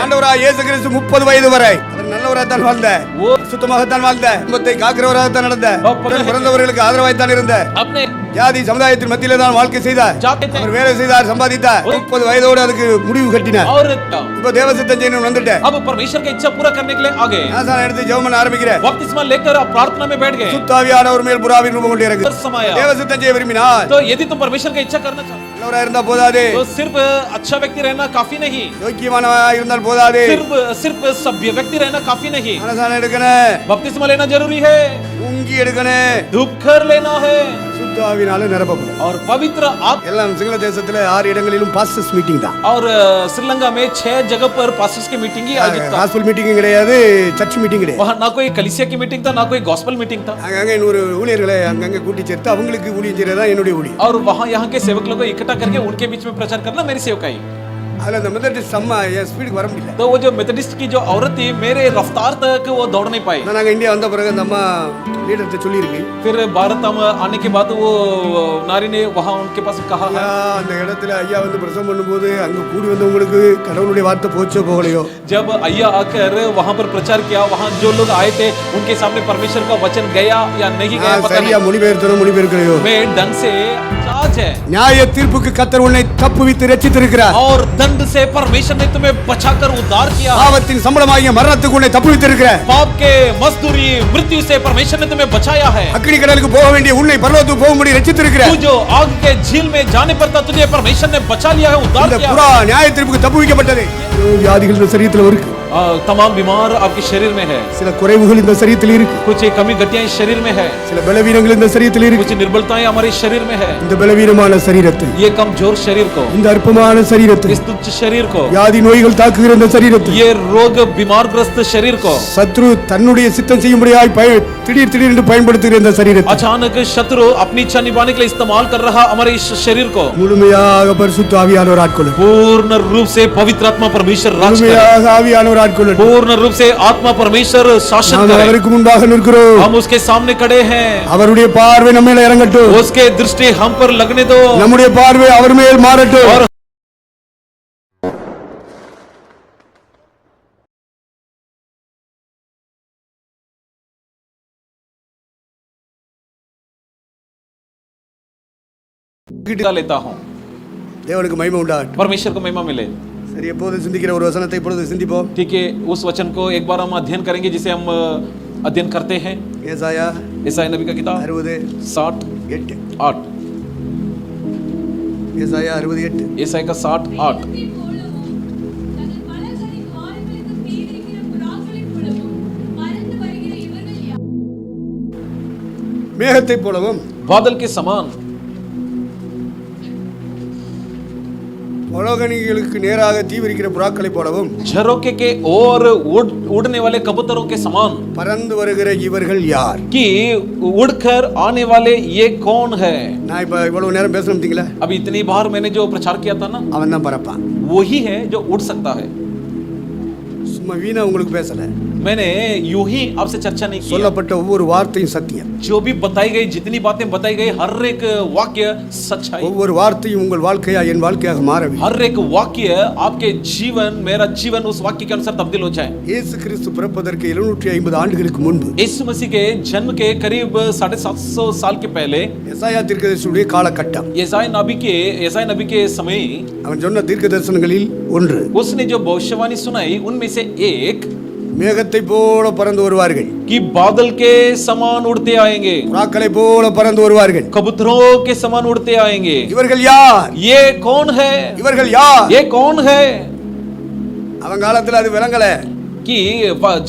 ஆண்டவராகிய இயேசு கிறிஸ்து 30 வயது வரை அவர் நல்லவராகத்தான் வாழ்ந்த, சுத்தமாகத்தான் வாழ்ந்த, குடும்பத்தை காக்கிறவராகத்தான் நடந்த, பிறந்தவர்களுக்கு ஆதரவாய்த்தான் இருந்த, ஜாதி சமுதாயத்தின் மத்தியிலே தான் வாழ்க்கை செய்தார். அவர் வேலை செய்தார், சம்பாதித்தார். 30 வயதோடு அதுக்கு முடிவு கட்டினார். இப்போ தேவசித்தம் செய்யணும் வந்துட்டேன். अब परमेश्वर की इच्छा पूरा करने के लिए आ गए. நான் எடுத்து ஜெபம் பண்ண ஆரம்பிக்கிறேன். बपतिस्मा लेकर आप प्रार्थना में बैठ गए. சுத்தாவியானவர் மேல் புறாவின் ரூபம் கொண்டு இறங்கு. தேவசித்தம் செய்ய விரும்பினார். तो यदि तुम परमेश्वर की इच्छा करना चाहते நல்லவரா இருந்தா போதாது. तो सिर्फ अच्छा व्यक्ति रहना काफी नहीं. யோக்கியமானவரா இருந்தால் போதாது. सिर्फ सभ्य व्यक्ति रहना काफी नहीं. ஞானஸ்நானம் எடுக்கணும். बपतिस्मा लेना जरूरी है. உங்கி எடுக்கணும். धूपघर लेना है. சுத்தாவினால நிரப்பப்படும். और पवित्र आत्मा. எல்லாம் சிங்கள தேசத்துல 6 இடங்களிலும் பாஸ்டர்ஸ் மீட்டிங் தான். और श्रीलंका में 6 जगह पर पास्टर्स की मीटिंग ही आयोजित था. गॉस्पेल मीटिंग கிடையாது, சர்ச் மீட்டிங் கிடையாது. वहां ना कोई कलीसिया की मीटिंग था, ना कोई गॉस्पेल मीटिंग था. அங்கங்க இன்னொரு ஊழியர்களை அங்கங்க கூட்டி சேர்த்து அவங்களுக்கு ஊழியம் செய்யறதா என்னுடைய ஊழியம். और वहां यहां के सेवक लोगों को इकट्ठा करके उनके बीच में प्रचार करना मेरी सेवकाई. அதுல அந்த மெத்தடிஸ்ட் அம்மா என் ஸ்பீடுக்கு வர முடியல. तो वो जो मेथोडिस्ट की जो औरत थी मेरे रफ्तार तक वो दौड़ नहीं पाई. நாங்க இந்தியா வந்த பிறகு அந்த அம்மா லீடர்ட்ட சொல்லி இருக்கு. फिर भारत आने के बाद वो नारी ने वहां उनके पास कहा है அந்த இடத்துல ஐயா வந்து பிரசங்கம் பண்ணும்போது அங்க கூடி வந்தவங்களுக்கு கடவுளுடைய வார்த்தை போச்சோ போகலையோ. जब अय्या आकर वहां पर प्रचार किया, वहां जो लोग आए थे उनके सामने परमेश्वर का वचन गया या नहीं गया पता नहीं. சரியா மொழிபெயர்க்கலையோ. मैं ढंग से जांच है. நியாய தீர்ப்புக்கு கர்த்தர் உன்னை தப்புவித்து ரட்சித்திருக்கிறார். और दंड से परमेश्वर ने तुम्हें बचाकर उद्धार किया. பாவத்தின் சம்பளமாகிய மரணத்துக்கு உன்னை தப்புவித்திருக்கிறார். पाप के मजदूरी मृत्यु से परमेश्वर ने तुम्हें बचाया है. அக்கினி கடலுக்கு போக வேண்டிய உன்னை பரலோகத்துக்கு போகும்படி ரட்சித்திருக்கிறார். तू जो आग के झील में जाने पर था तुझे परमेश्वर ने बचा लिया है, उद्धार किया. புறா நியாய தீர்ப்புக்கு தப்புவிக்கப்பட்டது. வியாதிகள் இந்த சரீரத்தில் இருக்கு. तमाम बीमार आपके शरीर में है. சில குறைவுகள் இந்த சரீரத்தில் இருக்கு. कुछ कमी घटियां इस शरीर में है. சில பலவீனங்கள் இந்த சரீரத்தில் இருக்கு. कुछ निर्बलताएं हमारे शरीर में है. இந்த பலவீனமான சரீரத்தை, ये कमजोर शरीर को, இந்த அற்பமான சரீரத்தை, इस तुच्छ शरीर को, வியாதி நோய்கள் தாக்குகிற இந்த சரீரத்தை, ये रोग बीमारग्रस्त शरीर को, சத்ரு தன்னுடைய சித்தம் செய்யும்படியாய் திடீர் பயன்படுத்துகிற இந்த சரீரத்தை, अचानक शत्रु अपनी इच्छा निभाने के लिए इस्तेमाल कर रहा हमारे इस शरीर को முழுமையாக பரிசுத்த ஆவியானவர் ஆட்கொள்ளும். पूर्ण रूप से पवित्र आत्मा परमेश्वर राज करे. முழுமையாக ஆவியானவர் ஆட்கொள்ளும். पूर्ण रूप से आत्मा परमेश्वर शासन करे. அவருக்கு முன்பாக நிற்கிறோம். हम उसके सामने खड़े हैं. அவருடைய பார்வை நம்ம மேல இறங்கட்டும். उसके दृष्टि हम पर लगने दो. நம்முடைய பார்வை அவர் மேல் மாறட்டும். और लेता हूं. தேவனுக்கு மகிமை உண்டாகட்டும். परमेश्वर को महिमा मिले. சரி, எப்போது சிந்திக்கிற ஒரு வசனத்தை இப்பொழுது சிந்திப்போம். ठीक है, उस वचन को एक बार हम अध्ययन करेंगे जिसे हम अध्ययन करते हैं. ஏசாயா यशायाह नबी का किताब 60:8. 60:8. ஏசாயா 60:8. यशायाह का 60:8. மேகத்தை போலவும் बादल के समान, பலகணிகளுக்கு நேராக தீவிரிக்கிற புறாக்களை போலவும், झरोके के और उड़ने वाले कबूतरों के समान பறந்து வருகிற இவர்கள் யார்? कि उड़कर आने वाले ये कौन है? நான் இப்ப இவ்வளவு நேரம் பேசணும் பார்த்தீங்களா? अभी इतनी बार मैंने जो प्रचार किया था ना, அவன் தான் பறப்பான். वही है जो उड़ सकता है. சும்மா வீணா உங்களுக்கு பேசல. मैंने यूं ही आपसे चर्चा नहीं की. சொல்லப்பட்ட ஒவ்வொரு வார்த்தையும் சத்தியம். जो भी बताई गई, जितनी बातें बताई गई, हर एक वाक्य सच्चाई. ஒவ்வொரு வார்த்தையும் உங்கள் வாழ்க்கையா என் வாழ்க்கையாக மாற வேண்டும். हर एक वाक्य आपके जीवन, मेरा जीवन उस वाक्य के अनुसार तब्दील हो जाए. இயேசு கிறிஸ்து பிறப்பதற்கு 750 ஆண்டுகளுக்கு முன்பு, यीशु मसीह के जन्म के करीब 750 साल के पहले, எசாயா தீர்க்கதரிசியுடைய காலகட்டம், यशायाह नबी के समय அவன் சொன்ன தீர்க்க தரிசனங்களில் ஒன்று, उसने जो भविष्यवाणी सुनाई उनमें से एक, மேகத்தை போல பறந்து வருவார்கள், कि बादल के समान उड़ते आएंगे, புறாக்களை போல பறந்து வருவார்கள். कबूतरों के समान उड़ते आएंगे. இவர்கள் யார்? ये कौन है? இவர்கள் யார்? ये कौन है? அவன் காலத்துல அது விளங்கல. कि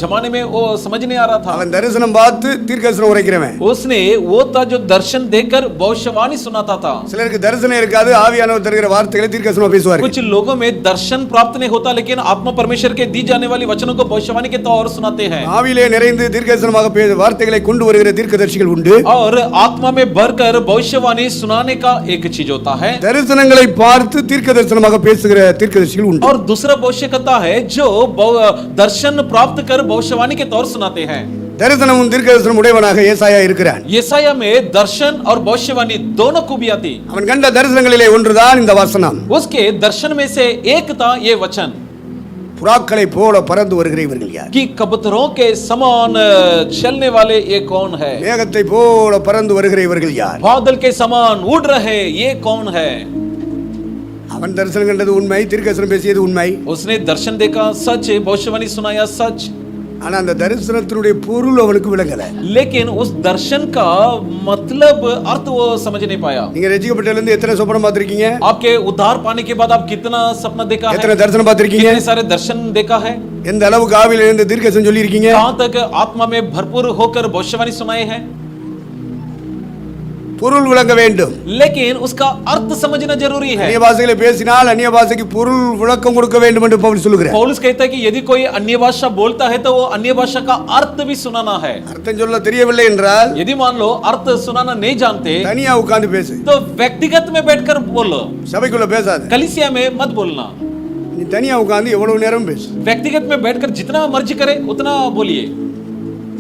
जमाने में वो समझ नहीं आ रहा था. அவன் தரிசனம் பார்த்து தீர்க்கதரிசனம் உரைக்கிறவன். उसने वो था जो दर्शन देखकर भविष्यवाणी सुनाता था. சிலருக்கு தரிசனம் இருக்காது, ஆவியானவர் தருகிற வார்த்தைகளை தீர்க்கதரிசனமா பேசுவார்கள். कुछ लोगों में दर्शन प्राप्त नहीं होता, लेकिन आत्मा परमेश्वर के दी जाने वाली वचनों को भविष्यवाणी के तौर सुनाते हैं. ஆவியிலே நிறைந்து தீர்க்கதரிசனமாக வார்த்தைகளை கொண்டு வருகிற தீர்க்கதரிசிகள் உண்டு. और आत्मा में भरकर भविष्यवाणी सुनाने का एक चीज होता है. தரிசனங்களை பார்த்து தீர்க்கதரிசனமாக பேசுகிற தீர்க்கதரிசிகள் உண்டு. और दूसरा भविष्यवक्ता है जो दर्शन प्राप्त कर भविष्यवाणी के तौर सुनाते हैं. தரிசனமும் தீர்க்கதரிசனம் உடையவனாக ஏசாயா இருக்கிறான். यशायाह में दर्शन और भविष्यवाणी दोनों खूबियां थी. அவன் கண்ட தரிசனங்களிலே ஒன்றுதான் இந்த வசனம். उसके दर्शन में से एक था ये वचन. புறாக்களை போல பறந்து வருகிற இவர்கள் யார்? कि कबूतरों के समान चलने वाले ये कौन है? மேகத்தை போல பறந்து வருகிற இவர்கள் யார்? बादल के समान उड़ रहे ये कौन है? அவன் தரிசனம் கண்டது உண்மை, தீர்க்கதரிசனம் பேசியது உண்மை. उसने दर्शन देखा सच, भविष्यवाणी सुनाया सच, ஆனா அந்த தரிசனத்தினுடைய பொருள் அவனுக்கு விளங்கல. लेकिन उस दर्शन का मतलब अर्थ वो समझ नहीं पाया. நீங்க ரட்சிக்கப்பட்டதுல இருந்து எத்தனை சொப்பனம் பார்த்திருக்கீங்க? आपके उद्धार पाने के बाद आप कितना सपना देखा है? எத்தனை தரிசனம் பார்த்திருக்கீங்க? कितने सारे दर्शन देखा है? எந்த அளவுக்கு ஆவியில இருந்து தீர்க்கதரிசனம் சொல்லி இருக்கீங்க? कहां तक आत्मा में भरपूर होकर भविष्यवाणी सुनाए हैं? பொருள் விளங்க வேண்டும். लेकिन उसका अर्थ समझना जरूरी है. அந்நிய பாஷைகளை பேசினால் அந்நிய பாஷைக்கு பொருள் விளக்கம் கொடுக்க வேண்டும் என்று பவுல் சொல்கிறார். पौलुस कहता है कि यदि कोई अन्य भाषा बोलता है तो वो अन्य भाषा का अर्थ भी सुनाना है. அர்த்தம் சொல்ல தெரியவில்லை என்றால் यदि मान लो अर्थ सुनाना नहीं जानते தனியா உட்கார்ந்து பேசு. तो व्यक्तिगत में बैठकर बोलो, சபைக்குள்ள பேசாத. कलीसिया में मत बोलना. நீ தனியா உட்கார்ந்து எவ்வளவு நேரம் பேசு. व्यक्तिगत में बैठकर जितना मर्जी करे उतना बोलिए.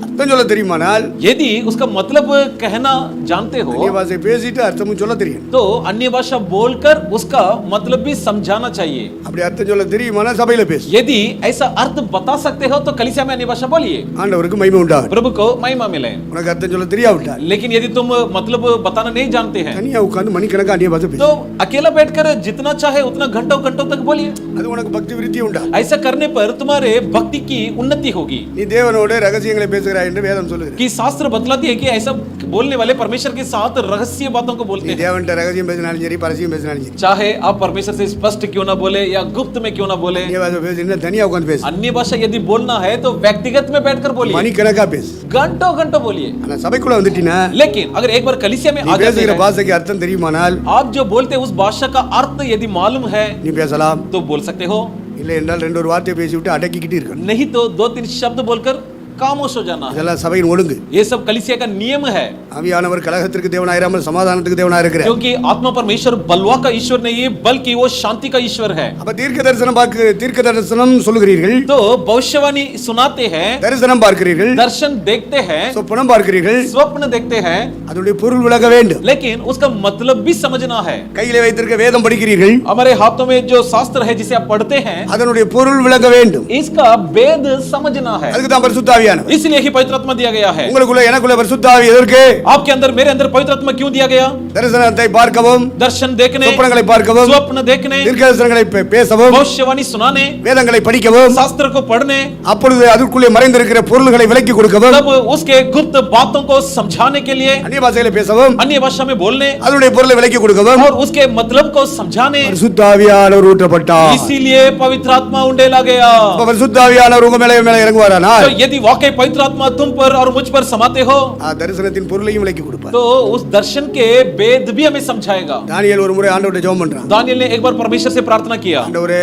அர்த்தம் சொல்ல தெரியுமானால் यदि उसका मतलब कहना जानते हो அந்நிய பாஷை பேசிட்டு அர்த்தமும் சொல்ல தெரியும். तो अन्य भाषा बोलकर उसका मतलब भी समझाना चाहिए. அப்படி அர்த்தம் சொல்ல தெரியுமானால் சபையில பேசு. यदि ऐसा अर्थ बता सकते हो तो कलीसिया में अन्य भाषा बोलिए. ஆண்டவருக்கு மகிமை உண்டாகும். प्रभु को महिमा मिले. உனக்கு அர்த்தம் சொல்ல தெரியாவிட்டால் लेकिन यदि तुम मतलब बताना नहीं जानते हैं தனியா உட்கார்ந்து மணிக்கணக்கா அந்நிய பாஷை பேசு. तो अकेला बैठकर जितना चाहे उतना घंटों घंटों तक बोलिए. அது உனக்கு பக்தி விருத்தி உண்டாகும். ऐसा करने पर तुम्हारे भक्ति की उन्नति होगी. நீ தேவனோட ரகசியங்களை பேசுகிறாய் என்று வேதம் சொல்லுகிறது. कि शास्त्र बतलाती है कि ऐसा बोलने वाले परमेश्वर के साथ रहस्य बातों को बोलते நீ हैं. தேவன்ட்ட ரகசியம் பேசினாலும் சரி பரசியம் பேசினாலும் சரி चाहे आप परमेश्वर से स्पष्ट क्यों ना बोले या गुप्त में क्यों ना बोले, அந்நிய பாஷை பேசினா தனியா உட்கார்ந்து பேசு. अन्य भाषा यदि बोलना है तो व्यक्तिगत में बैठकर बोलिए, மணிக்கணக்கா பேசு. घंटों घंटों बोलिए. ஆனா சபைக்குள்ள வந்துட்டீனா लेकिन अगर एक बार कलीसिया में நீ आ जाते பேசுகிற हैं, பாஷைக்கு அர்த்தம் தெரியுமானால் आप जो बोलते हैं उस भाषा का अर्थ यदि मालूम है நீ பேசலாம். तो बोल सकते हो, இல்லை என்றால் ரெண்டு ஒரு வார்த்தையை பேசிவிட்டு அடக்கிக்கிட்டு இருக்கணும். नहीं तो दो तीन शब्द बोलकर खामोश हो जाना है. இதெல்லாம் சபையின் ஒழுங்கு. ये सब कलीसिया का नियम है. ஆவியானவர் கலகத்திற்கு தேவனாயிராமல் சமாதானத்துக்கு தேவனாயிருக்கிறார். क्योंकि आत्मा परमेश्वर बलवा का ईश्वर नहीं है बल्कि वो शांति का ईश्वर है. அப்ப தீர்க்க தரிசனம் சொல்லுகிறீர்கள், तो भविष्यवाणी सुनाते हैं, தரிசனம் பார்க்கிறீர்கள், दर्शन देखते हैं, சொப்பனம் பார்க்கிறீர்கள், स्वप्न देखते हैं, அதனுடைய பொருள் விளங்க வேண்டும். लेकिन उसका मतलब भी समझना है. கையிலே வைத்திருக்க வேதம் படிக்கிறீர்கள், हमारे हाथों में जो शास्त्र है जिसे आप पढ़ते हैं அதனுடைய பொருள் விளங்க வேண்டும். इसका भेद समझना है. அதுக்கு தான் பரிசுத்த ஆவியானவர். इसलिए ही पवित्र आत्मा दिया गया है. உங்களுக்குள்ள எனக்குள்ள பரிசுத்த ஆவி எதற்கு? आपके अंदर मेरे अंदर पवित्र आत्मा क्यों दिया गया? தரிசனத்தை பார்க்கவும், दर्शन देखने, சொப்பனங்களை பார்க்கவும், स्वप्न देखने, தீர்க்க தரிசனங்களை பேசவும், भविष्यवाणी सुनाने, வேதங்களை படிக்கவும், शास्त्र को पढ़ने, அப்பொழுது அதற்குள்ளே மறைந்திருக்கிற பொருள்களை விளக்கி கொடுக்கவும், तब उसके गुप्त बातों को समझाने के लिए அந்நிய பாஷையில பேசவும், अन्य भाषा में बोलने அதனுடைய பொருளை விளக்கி கொடுக்கவும் और उसके मतलब को समझाने, பரிசுத்த ஆவியானவர் ஊற்றப்பட்டார். इसीलिए पवित्र आत्मा उंडेला गया. அப்ப பரிசுத்த ஆவியானவர் உங்க மேல இறங்குவாரானால் तो यदि वाकई पवित्र आत्मा तुम पर और मुझ पर समाते हो தரிசனத்தின் பொருளையும் விளக்கி கொடுப்பார். तो उस दर्शन के भेद भी हमें समझाएगा. தானியேல் ஒரு முறை ஆண்டவர்ட்ட ஜெபம் பண்றான். दानियेल ने एक बार परमेश्वर से प्रार्थना किया, ஆண்டவரே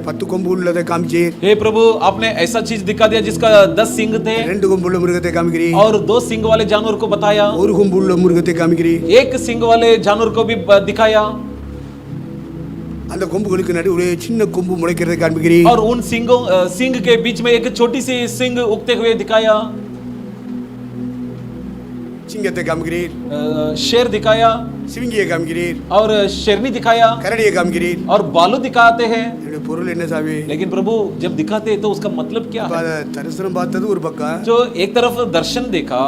10 கொம்பு உள்ளதை காமிச்சீர், हे प्रभु आपने ऐसा चीज दिखा दिया जिसका 10 सिंग थे 2 கொம்பு உள்ள மிருகத்தை காமிக்கிறீர், और 2 सिंग वाले जानवर को बताया, 1 கொம்பு உள்ள மிருகத்தை காமிக்கிறீர். 1 सिंग वाले जानवर को भी दिखाया அந்த கொம்புகளுக்கு நடுவே சின்ன கொம்பு முளைக்கிறதை காண்பிக்கிறீர். और उन सिंग के बीच में एक छोटी सी सिंग उगते हुए दिखाया, சிங்கத்தை காமிக்கிறீர், शेर दिखाया சிவிங்கியை காமிக்கிறீர், और शेरनी दिखाया கரடியை காமிக்கிறீர். और बालू दिखाते हैं. என்னுடைய பொருள் என்ன சாமி? लेकिन प्रभु जब दिखाते हैं तो उसका मतलब क्या है? தரிசனம் பார்த்தது ஒரு பக்கம், जो एक तरफ दर्शन देखा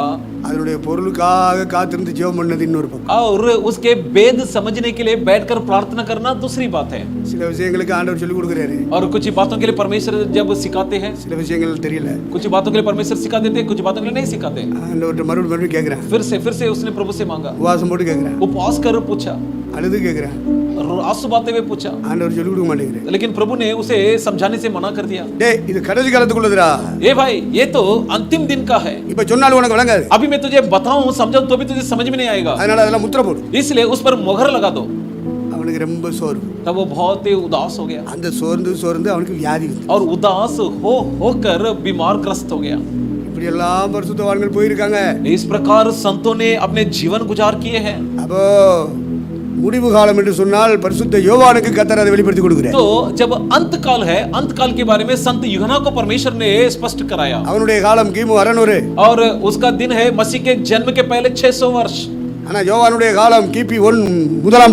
அதனுடைய பொருளுக்காக காத்திருந்து ஜெபம் பண்ணது இன்னொரு பக்கம். और उसके भेद समझने के लिए बैठकर प्रार्थना करना दूसरी बात है. சில விஷயங்களுக்கு ஆண்டவர் சொல்லி கொடுக்குறாரு, और कुछ बातों के लिए परमेश्वर जब सिखाते हैं, சில விஷயங்கள் தெரியல, कुछ बातों के लिए परमेश्वर सिखा देते हैं, कुछ बातों के लिए नहीं सिखाते. ஆண்டவர்ட்ட மறுபடியும் கேட்கிறேன், फिर से उसने प्रभु से मांगा, உபவாசம் போட்டு கேட்கிறேன், उपवास कर पूछा, அழுது கேட்கிறேன், आंसू बहाते हुए पूछा, ஆண்டவர் சொல்லி கொடுக்க மாட்டேங்கிறேன். लेकिन प्रभु ने उसे समझाने से मना कर दिया. டேய் இது கடைசி காலத்துக்குள்ளதுடா, ए भाई ये तो अंतिम दिन का है. இப்ப சொன்னாலும் உனக்கு விளங்காது, अभी मैं तुझे बताऊं समझाऊं तो भी तुझे समझ में नहीं आएगा. அதனால அதெல்லாம் முத்திரை போடு. इसलिए उस पर मोहर लगा दो. அவனுக்கு ரொம்ப சோர்வு, तब वो बहुत ही उदास हो गया அந்த சோர்ந்து அவனுக்கு வியாதி வந்து, और उदास होकर बीमार ग्रस्त हो गया. இப்படி எல்லாம் பரிசுத்தவான்கள் போயிருக்காங்க. इस प्रकार संतों ने अपने जीवन गुजार किए हैं. அப்போ முடிவு காலம் என்று சொன்னால் பரிசுத்த யோவானுக்கு கர்த்தர் அதை வெளிப்படுத்தி கொடுக்கிறார். तो जब अंत काल है, अंत काल के बारे में संत यूहन्ना को परमेश्वर ने स्पष्ट कराया. அவனுடைய காலம் கிமு 600, और उसका दिन है मसीह के जन्म के पहले 600 वर्ष. ஆனா யோவானுடைய காலம் கிபி 1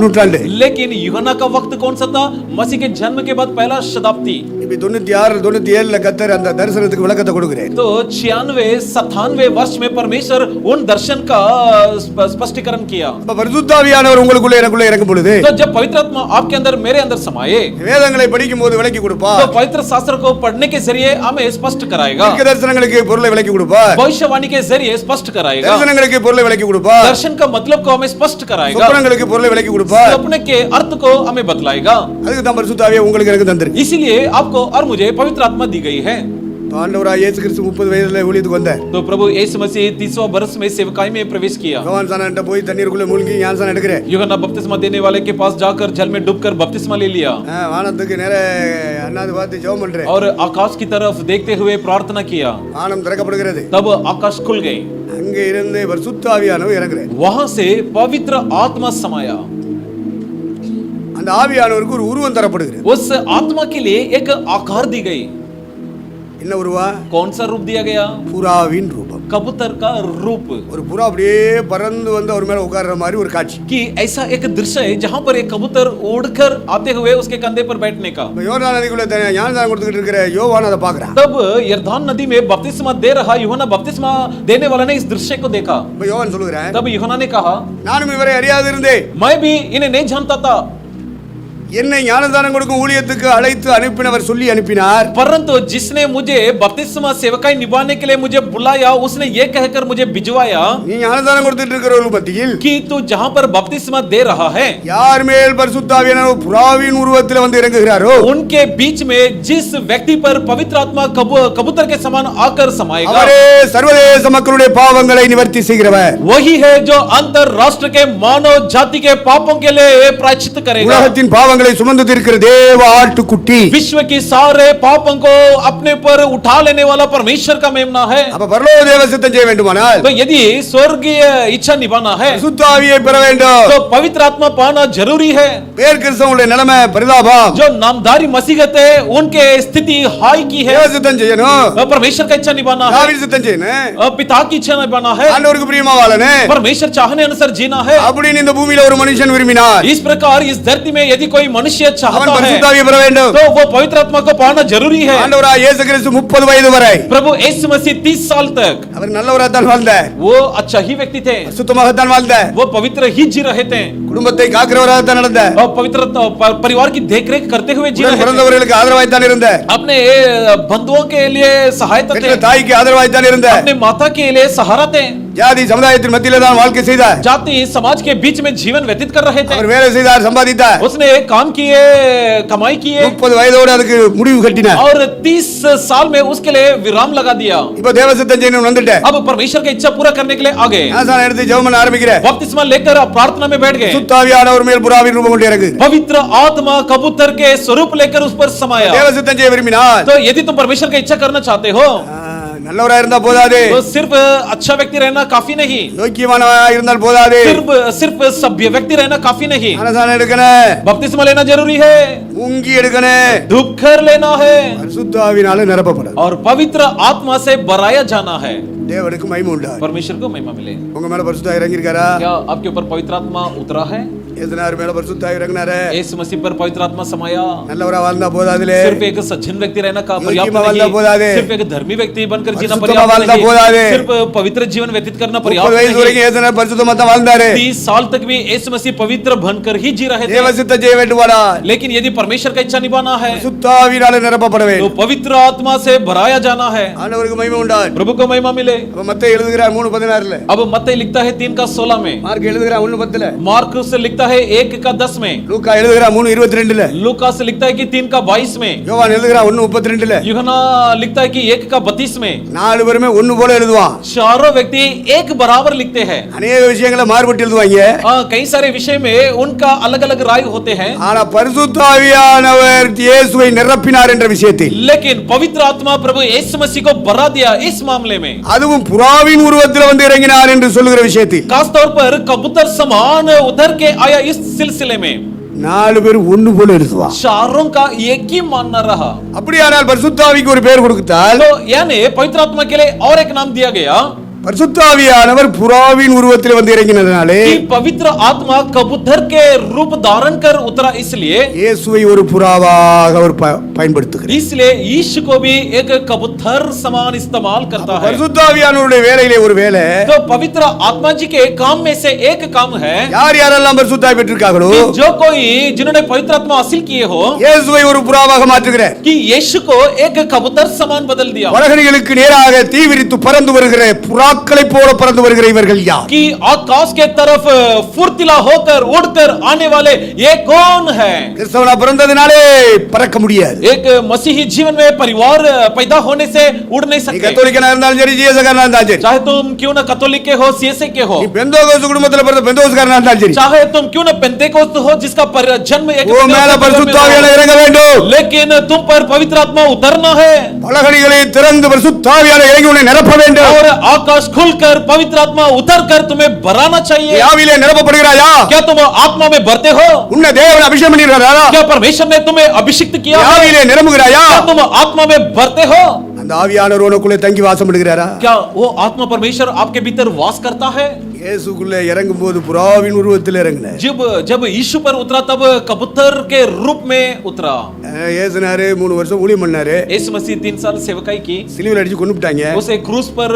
நூற்றாண்டு. लेकिन यूहन्ना का वक्त कौन सा था? मसीह के जन्म के बाद पहला शताब्दी. இப்ப 96 97ல கர்த்தர் அந்த தரிசனத்துக்கு விளக்கத்தை கொடுக்கிறார். तो 96 97 वर्ष में परमेश्वर उन दर्शन का स्पष्टीकरण किया. அப்ப பரிசுத்தாவியானவர் உங்களுக்குள்ள எனக்குள்ள இறங்கும் பொழுது, तो जब पवित्र आत्मा आपके अंदर मेरे अंदर समाये, வேதங்களை படிக்கும்போது விளக்கி கொடுப்பார். तो पवित्र शास्त्र को पढ़ने के जरिए हमें स्पष्ट कराएगा. தீர்க்க தரிசனங்களுக்கு பொருளை விளக்கி கொடுப்பார். भविष्यवाणी के जरिए स्पष्ट कराएगा. தரிசனங்களுக்கு பொருளை விளக்கி கொடுப்பார். दर्शन का मतलब को हमें स्पष्ट कराएगा. சொப்பனங்களுக்கு பொருளை விளக்கி கொடுப்பார். सपने के अर्थ को हमें बतलाएगा. அதுக்கு தான் பரிசுத்தாவியை உங்களுக்கு எனக்கு தந்திருக்கு. इसीलिए आपको और मुझे पवित्र आत्मा दी गई है. ஆண்டவராகிய இயேசு கிறிஸ்து 30 வயதிலே ஊழியத்துக்கு வந்தார். तो प्रभु यीशु मसीह 30वां वर्ष में सेवकाई में प्रवेश किया. யோவான் சானன்ட்ட போய் தண்ணீருக்குள்ள மூழ்கி ஞானஸ்நானம் எடுக்கிறேன். यूहन्ना बपतिस्मा देने वाले के पास जाकर जल में डूबकर बपतिस्मा ले लिया வானத்துக்கு நேரே அண்ணாந்து பார்த்து ஜெபம் பண்றேன். और आकाश की तरफ देखते हुए प्रार्थना किया. வானம் திறக்கப்படுகிறது. तब आकाश खुल गए. அங்க இருந்து பரிசுத்த ஆவியானவர் இறங்குறார். वहां से पवित्र आत्मा समाया. அந்த ஆவியானவருக்கு ஒரு உருவம் தரப்படுகிறது. उस आत्मा के लिए एक आकार दी गई. என்ன உருவா? कौन सा रूप दिया गया? புறாவின் ரூபம். कबूतर का रूप. ஒரு புறா அப்படியே பறந்து வந்து அவர் மேல உட்கார்ற மாதிரி ஒரு காட்சி. कि ऐसा एक दृश्य है जहां पर एक कबूतर उड़कर आते हुए उसके कंधे पर बैठने का. யோர்தான் நதிக்குள்ள ஞானஸ்நானம் கொடுத்துக்கிட்டு இருக்கிற யோவான் அதை பார்க்கறான். तब यरदान नदी में बपतिस्मा दे रहा यूहन्ना बपतिस्मा देने वाला ने इस दृश्य को देखा. யோவான் சொல்லுகிறான், तब यूहन्ना ने कहा, நானும் இவரை அறியாது இருந்தேன். मैं भी इन्हें नहीं जानता था. என்னை ஞானஸ்நானம் கொடுக்கும் ஊழியத்துக்கு அழைத்து அனுப்பினவர் சொல்லி அனுப்பினார். परंतु जिसने मुझे बपतिस्मा सेवकाई निभाने के लिए मुझे बुलाया उसने ये कहकर मुझे भिजवाया நீ ஞானஸ்நானம் கொடுத்துட்டு இருக்கிறவர்கள் மத்தியில் कि तू जहां पर बपतिस्मा दे रहा है யார் மேல் பரிசுத்த ஆவியானவர் புறாவின் உருவத்தில் வந்து இறங்குகிறாரோ उनके बीच में जिस व्यक्ति पर पवित्र आत्मा कबूतर के समान आकर समाएगा அவரே சர்வதேச மக்களுடைய பாவங்களை நிவர்த்தி செய்கிறவர். वही है जो अंतरराष्ट्र के मानव जाति के पापों के लिए प्रायश्चित करेगा. உலகத்தின் பாவங்களை சுமந்து தீர்க்கிற தேவ ஆட்டுக்குட்டி. विश्व की सारे पापों को अपने पर उठा लेने वाला परमेश्वर का मेमना है. அப்ப பரலோக தேவ சித்தம் செய்ய வேண்டுமானால் तो यदि स्वर्गीय इच्छा निभाना है பரிசுத்த ஆவியை பெற வேண்டும். तो पवित्र आत्मा पाना जरूरी है. பேர் கிறிஸ்தவனுடைய நிலைமை பரிதாபம். जो नामधारी मसीहत है उनके स्थिति हाई की है. தேவ சித்தம் செய்யணும். परमेश्वर का इच्छा निभाना है. தாவீது சித்தம் செய்யணும். पिता की इच्छा निभाना है. ஆண்டவருக்கு பிரியமா வாழணும். परमेश्वर चाहने अनुसार जीना है. அப்படின்னு இந்த பூமியில ஒரு மனுஷன் விரும்பினார், इस प्रकार इस धरती में यदि कोई मनुष्य அவன் चाहता है பரிசுத்த ஆவியை பெற வேண்டும். तो वो पवित्र आत्मा को पाना जरूरी है. ஆண்டவராகிய இயேசு கிறிஸ்து 30 வயது வரை प्रभु यीशु मसीह 30 साल तक அவர் நல்லவராக தான் வாழ்ந்தார். वो अच्छा ही व्यक्ति थे. சுத்தமாக தான் வாழ்ந்தார். वो पवित्र ही जी रहे थे. குடும்பத்தை காக்கிறவராக தான் நடந்தார். और पवित्र परिवार की देखरेख करते हुए जी रहे थे. பிறந்தவர்களுக்கு ஆதரவாய் தான் இருந்தார். अपने बंधुओं के लिए सहायता थे. தாய்க்கு ஆதரவாய் தான் இருந்தார். अपने माता के लिए सहारा थे. ஜாதி சமுதாயத்தின் மத்தியிலே தான் வாழ்க்கை செய்தார். जाति समाज के बीच में जीवन व्यतीत कर रहे थे. அவர் வேலை செய்தார், சம்பாதித்தார். उसने काम किए, कमाई किए 30 வயதோடு அதுக்கு முடிவு கட்டினார். और 30 साल में उसके लिए विराम लगा दिया. இப்போ தேவ சித்தம் செய்யணும் வந்துட்டேன். अब परमेश्वर की इच्छा पूरा करने के लिए आ गए. ஞானஸ்நானம் எடுத்து ஜெபம் பண்ண ஆரம்பிக்கிறேன். बपतिस्मा लेकर आप प्रार्थना में बैठ गए. சுத்த ஆவியானவர் மேல் புறாவின் ரூபம் கொண்டு இறங்கு. पवित्र आत्मा कबूतर के स्वरूप लेकर उस पर समाया. தேவ சித்தம் செய்ய விரும்பினார். तो यदि तुम परमेश्वर की इच्छा करना चाहते हो நல்லவரா இருந்தா போதாது. तो सिर्फ अच्छा व्यक्ति रहना काफी नहीं. யோக்கியமானவா இருந்தால் போதாது. सिर्फ सभ्य व्यक्ति रहना काफी नहीं. ஞானஸ்நானம் எடுக்கணும். बपतिस्मा लेना जरूरी है. முங்கி எடுக்கணும். धूपकर लेना है பரிசுத்த ஆவியினால நிரப்பப்படும். और पवित्र आत्मा से भराया जाना है. தேவனுக்கு மகிமை உண்டாகும். परमेश्वर को महिमा मिले. உங்க மேல பரிசுத்த ஆவி இறங்கி இருக்காரா? क्या आपके ऊपर पवित्र आत्मा उतरा है? எதனார் மேல பரிசுத்த ஆவி இறங்கினாரே? यीशु मसीह पर पवित्र आत्मा समाया. நல்லவரா வாழ்ந்தா போதாதுலே. सिर्फ एक सज्जन व्यक्ति रहना का पर्याप्त योग्य वाला बोलादे. नहीं. सिर्फ एक धर्मी व्यक्ति बनकर जीना परिशुद्ध पर्याप्त वाला बोलादे. नहीं. सिर्फ पवित्र जीवन व्यतीत करना 30 पर्याप्त வயசு नहीं. வரைக்கும் ஏதனா பரிசுத்தமா தான் வாழ்ந்தாரு. 30 साल तक भी यीशु मसीह पवित्र बनकर ही जी रहे தேவ थे. சித்தம் செய்ய வேண்டுமானா लेकिन यदि परमेश्वर का इच्छा निभाना है பரிசுத்த ஆவியினால நிரப்பப்பட तो வேண்டும். पवित्र आत्मा से भराया जाना है. ஆண்டவருக்கு மகிமை உண்டாகும். प्रभु को महिमा मिले. அப்ப மத்தேயு எழுதுகிறார் 3:16ல. अब मत्ती लिखता है 3 का 16 में. மார்க் எழுதுகிறார் 1:10ல. मार्कुस लिखता है 1 का 10 में. லூக்கா எழுதுகிறார் 3:22ல. लूकास लिखता है कि 3 का 22 में. யோவான் எழுதுகிறார் 1:32ல. यूहन्ना लिखता है कि 1 का 32 में. நாலு பேருமே ஒன்னு போல எழுதுவான். चारों व्यक्ति एक बराबर लिखते हैं. अनेक விஷயங்களை மாறுபட்டு எழுதுவாங்க. कई सारे विषय में उनका अलग अलग राय होते हैं. ஆனா பரிசுத்த ஆவியானவர் இயேசுவை நிரப்பினார் என்ற விஷயத்தில், लेकिन पवित्र आत्मा प्रभु यीशु मसीह को भरा दिया इस मामले में, அதுவும் புறாவின் உருவத்தில் வந்து இறங்கினார் என்று சொல்லுகிற விஷயத்தில் खास तौर पर कबूतर समान उधर के आया इस सिलसिले में நாலு பேர் ஒன்னு போல எழுதுவான். चारों का एक ही मानना रहा. அப்படியானால் பரிசுத்த ஆவிக்கு ஒரு பேர் கொடுத்தால் तो यानी पवित्र आत्मा के लिए और एक नाम दिया गया. பரிசுத்த ஆவியானவர் புறாவின் உருவத்தில் வந்து இறங்கினதனாலே कि पवित्र आत्मा कबूतर के रूप धारण कर उतरा, इसलिए இயேசுவை ஒரு புறாவாக அவர் பயன்படுத்துகிறார். इसलिए यीशु को भी एक कबूतर समान इस्तेमाल करता है. பரிசுத்த ஆவியானவருடைய வேலையிலே ஒரு வேலை, तो पवित्र आत्मा जी के काम में से एक काम है, யார் யாரெல்லாம் பரிசுத்த ஆவி பெற்றிருக்காங்களோ जो कोई जिन्होंने पवित्र आत्मा हासिल किए हो, இயேசுவை ஒரு புறாவாக மாற்றுகிறார். कि यीशु को एक कबूतर समान बदल दिया. வலகணிகளுக்கு நேராக தீ விரித்து பறந்து வருகிற புறாக்களை போல பறந்து வருகிற இவர்கள் யார்? कि आकाश के तरफ फुर्तीला होकर उड़कर आने वाले ये कौन है? கிறிஸ்தவனா பிறந்ததினாலே பறக்க முடியாது. एक मसीही जीवन में परिवार पैदा होने से उड़ नहीं நீ सकते. கத்தோலிக்கனா இருந்தாலும் சரி, ஜீசஸ்காரனா இருந்தாலும் சரி, चाहे तुम क्यों ना कैथोलिक के हो, सीएसए के हो, நீ பெந்தோகோஸ்து குடும்பத்துல பிறந்த பெந்தோகோஸ்காரனா இருந்தாலும் சரி, चाहे तुम क्यों ना पेंतेकोस्त हो जिसका जन्म एक உன் மேல பரிசுத்த ஆவியானவர் இறங்க வேண்டும். लेकिन तुम पर पवित्र आत्मा उतरना है வலகணிகளை திறந்து பரிசுத்த ஆவியானவர் இறங்கி உன்னை நிரப்ப வேண்டும். और आकाश खुलकर पवित्र आत्मा उतरकर तुम्हें भराना चाहिए. நீ ஆவியிலே நிரப்பப்படுகிறாயா? क्या तुम आत्मा में भरते हो? உன்னை தேவன் அபிஷேகம் பண்ணியிருக்கிறாரா? क्या परमेश्वर ने तुम्हें अभिषिक्त நீ किया है? ஆவியிலே நிரம்புகிறாயா? क्या तुम आत्मा में भरते हो? அந்த ஆவியானவர் உனக்குள்ளே தங்கி வாசம் பண்ணுகிறாரா? क्या वो आत्मा परमेश्वर आपके भीतर वास करता है? இயேசுக்குள்ளே இறங்கும் போது புறாவின் உருவத்தில் இறங்கினார். जब यीशु पर उतरा तब कबूतर के रूप में उतरा. இயேசுனாரு 3 வருஷம் ஊழியம் பண்ணாரு. यीशु मसीह 3 साल सेवकाई की. சிலுவையில் அடிச்சு கொன்னுட்டாங்க. उसे क्रूस पर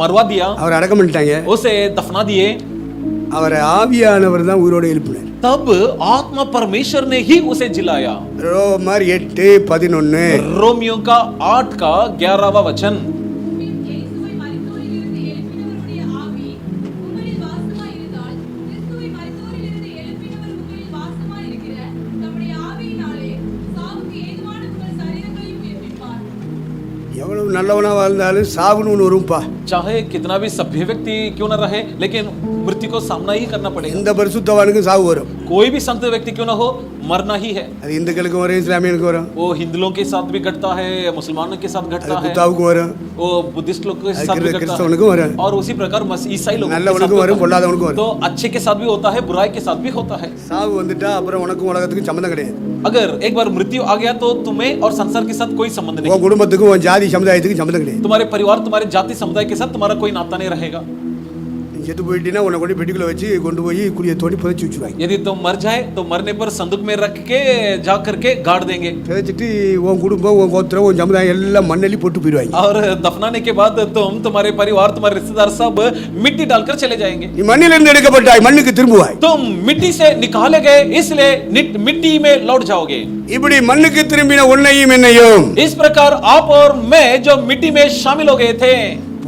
मरवा दिया. அவர் அடக்கம் பண்ணிட்டாங்க. उसे दफना दिए. அவரை ஆவியானவர் தான் உயிரோடு எழுப்பினார். तब आत्मा परमेश्वर ने ही उसे जिलाया. ரோமர் 8:11. रोमियो का 8 का 11वां वचन. இயேசுவை மரித்தோரிலிருந்து எழுப்பினவருடைய ஆவி உங்களில் வாசமாயிருந்தால், கிறிஸ்துவை மரித்தோரிலிருந்து எழுப்பினவர் உங்களில் வாசமாயிருக்கிற தம்முடைய ஆவியினாலே சாவுக்கு ஏதுவான உங்கள் சரீரங்களையும் உயிர்ப்பிப்பார். எவ்வளவு நல்லவனா வாழ்ந்தாலும் சாவுன்னு ஒன்று வரும்பா. चाहे कितना भी सभ्य व्यक्ति क्यों न रहे, लेकिन मृत्यु को सामना ही करना पड़ेगा. எந்த பரிசுத்தவானுக்கும் சாவு வரும். कोई भी संत व्यक्ति क्यों न हो, मरना ही है. அது இந்துக்களுக்கும் வரும், இஸ்லாமியனுக்கும் வரும், वो हिंदुओं के साथ भी घटता है, मुसलमानों के साथ அது घटता है, புத்தாவுக்கும் வரும், वो बुद्धिस्ट लोग के அது साथ भी घटता है, கிறிஸ்தவனுக்கும் வரும், और उसी प्रकार ईसाई लोगों के साथ நல்லவனுக்கும் வரும், होता है. பொல்லாதவனுக்கும் வரும். तो अच्छे के साथ भी होता है, बुराई के साथ भी होता है. சாவு வந்துட்டா அப்புறம் உனக்கும் உலகத்துக்கும் சம்மந்தம் கிடையாது. अगर एक बार मृत्यु आ गया तो तुम्हें और संसार के साथ कोई संबंध नहीं. உன் குடும்பத்துக்கும் உன் ஜாதி சமுதாயத்துக்கும் சம்மந்தம் கிடையாது. तुम्हारे परिवार, तुम्हारे जाति समुदाय के साथ तुम्हारा कोई नाता नहीं रहेगा. நீ செத்து போயிட்டீங்கன்னா உன்னை கொண்டு பெட்டிக்குள்ள வச்சு கொண்டு போய் குழியை தோண்டி புதைச்சி வச்சுருவாங்க. यदि तुम मर जाए तो मरने पर संदूक में रख के जा करके गाड़ देंगे. புதைச்சிட்டு உன் குடும்பம், உன் கோத்திரம், உன் சமுதாயம் எல்லாம் மண்ணெல்லி போட்டு போயிடுவாங்க. और दफनाने के बाद तुम, तुम्हारे परिवार, तुम्हारे रिश्तेदार सब मिट्टी डालकर चले जाएंगे. நீ மண்ணிலிருந்து எடுக்கப்பட்டாய், மண்ணுக்கு திரும்புவாய். तुम मिट्टी से निकाले गए, इसलिए मिट्टी में लौट जाओगे. இப்படி மண்ணுக்கு திரும்பின உன்னையும் என்னையும் इस प्रकार आप और मैं जो मिट्टी में शामिल हो गए थे,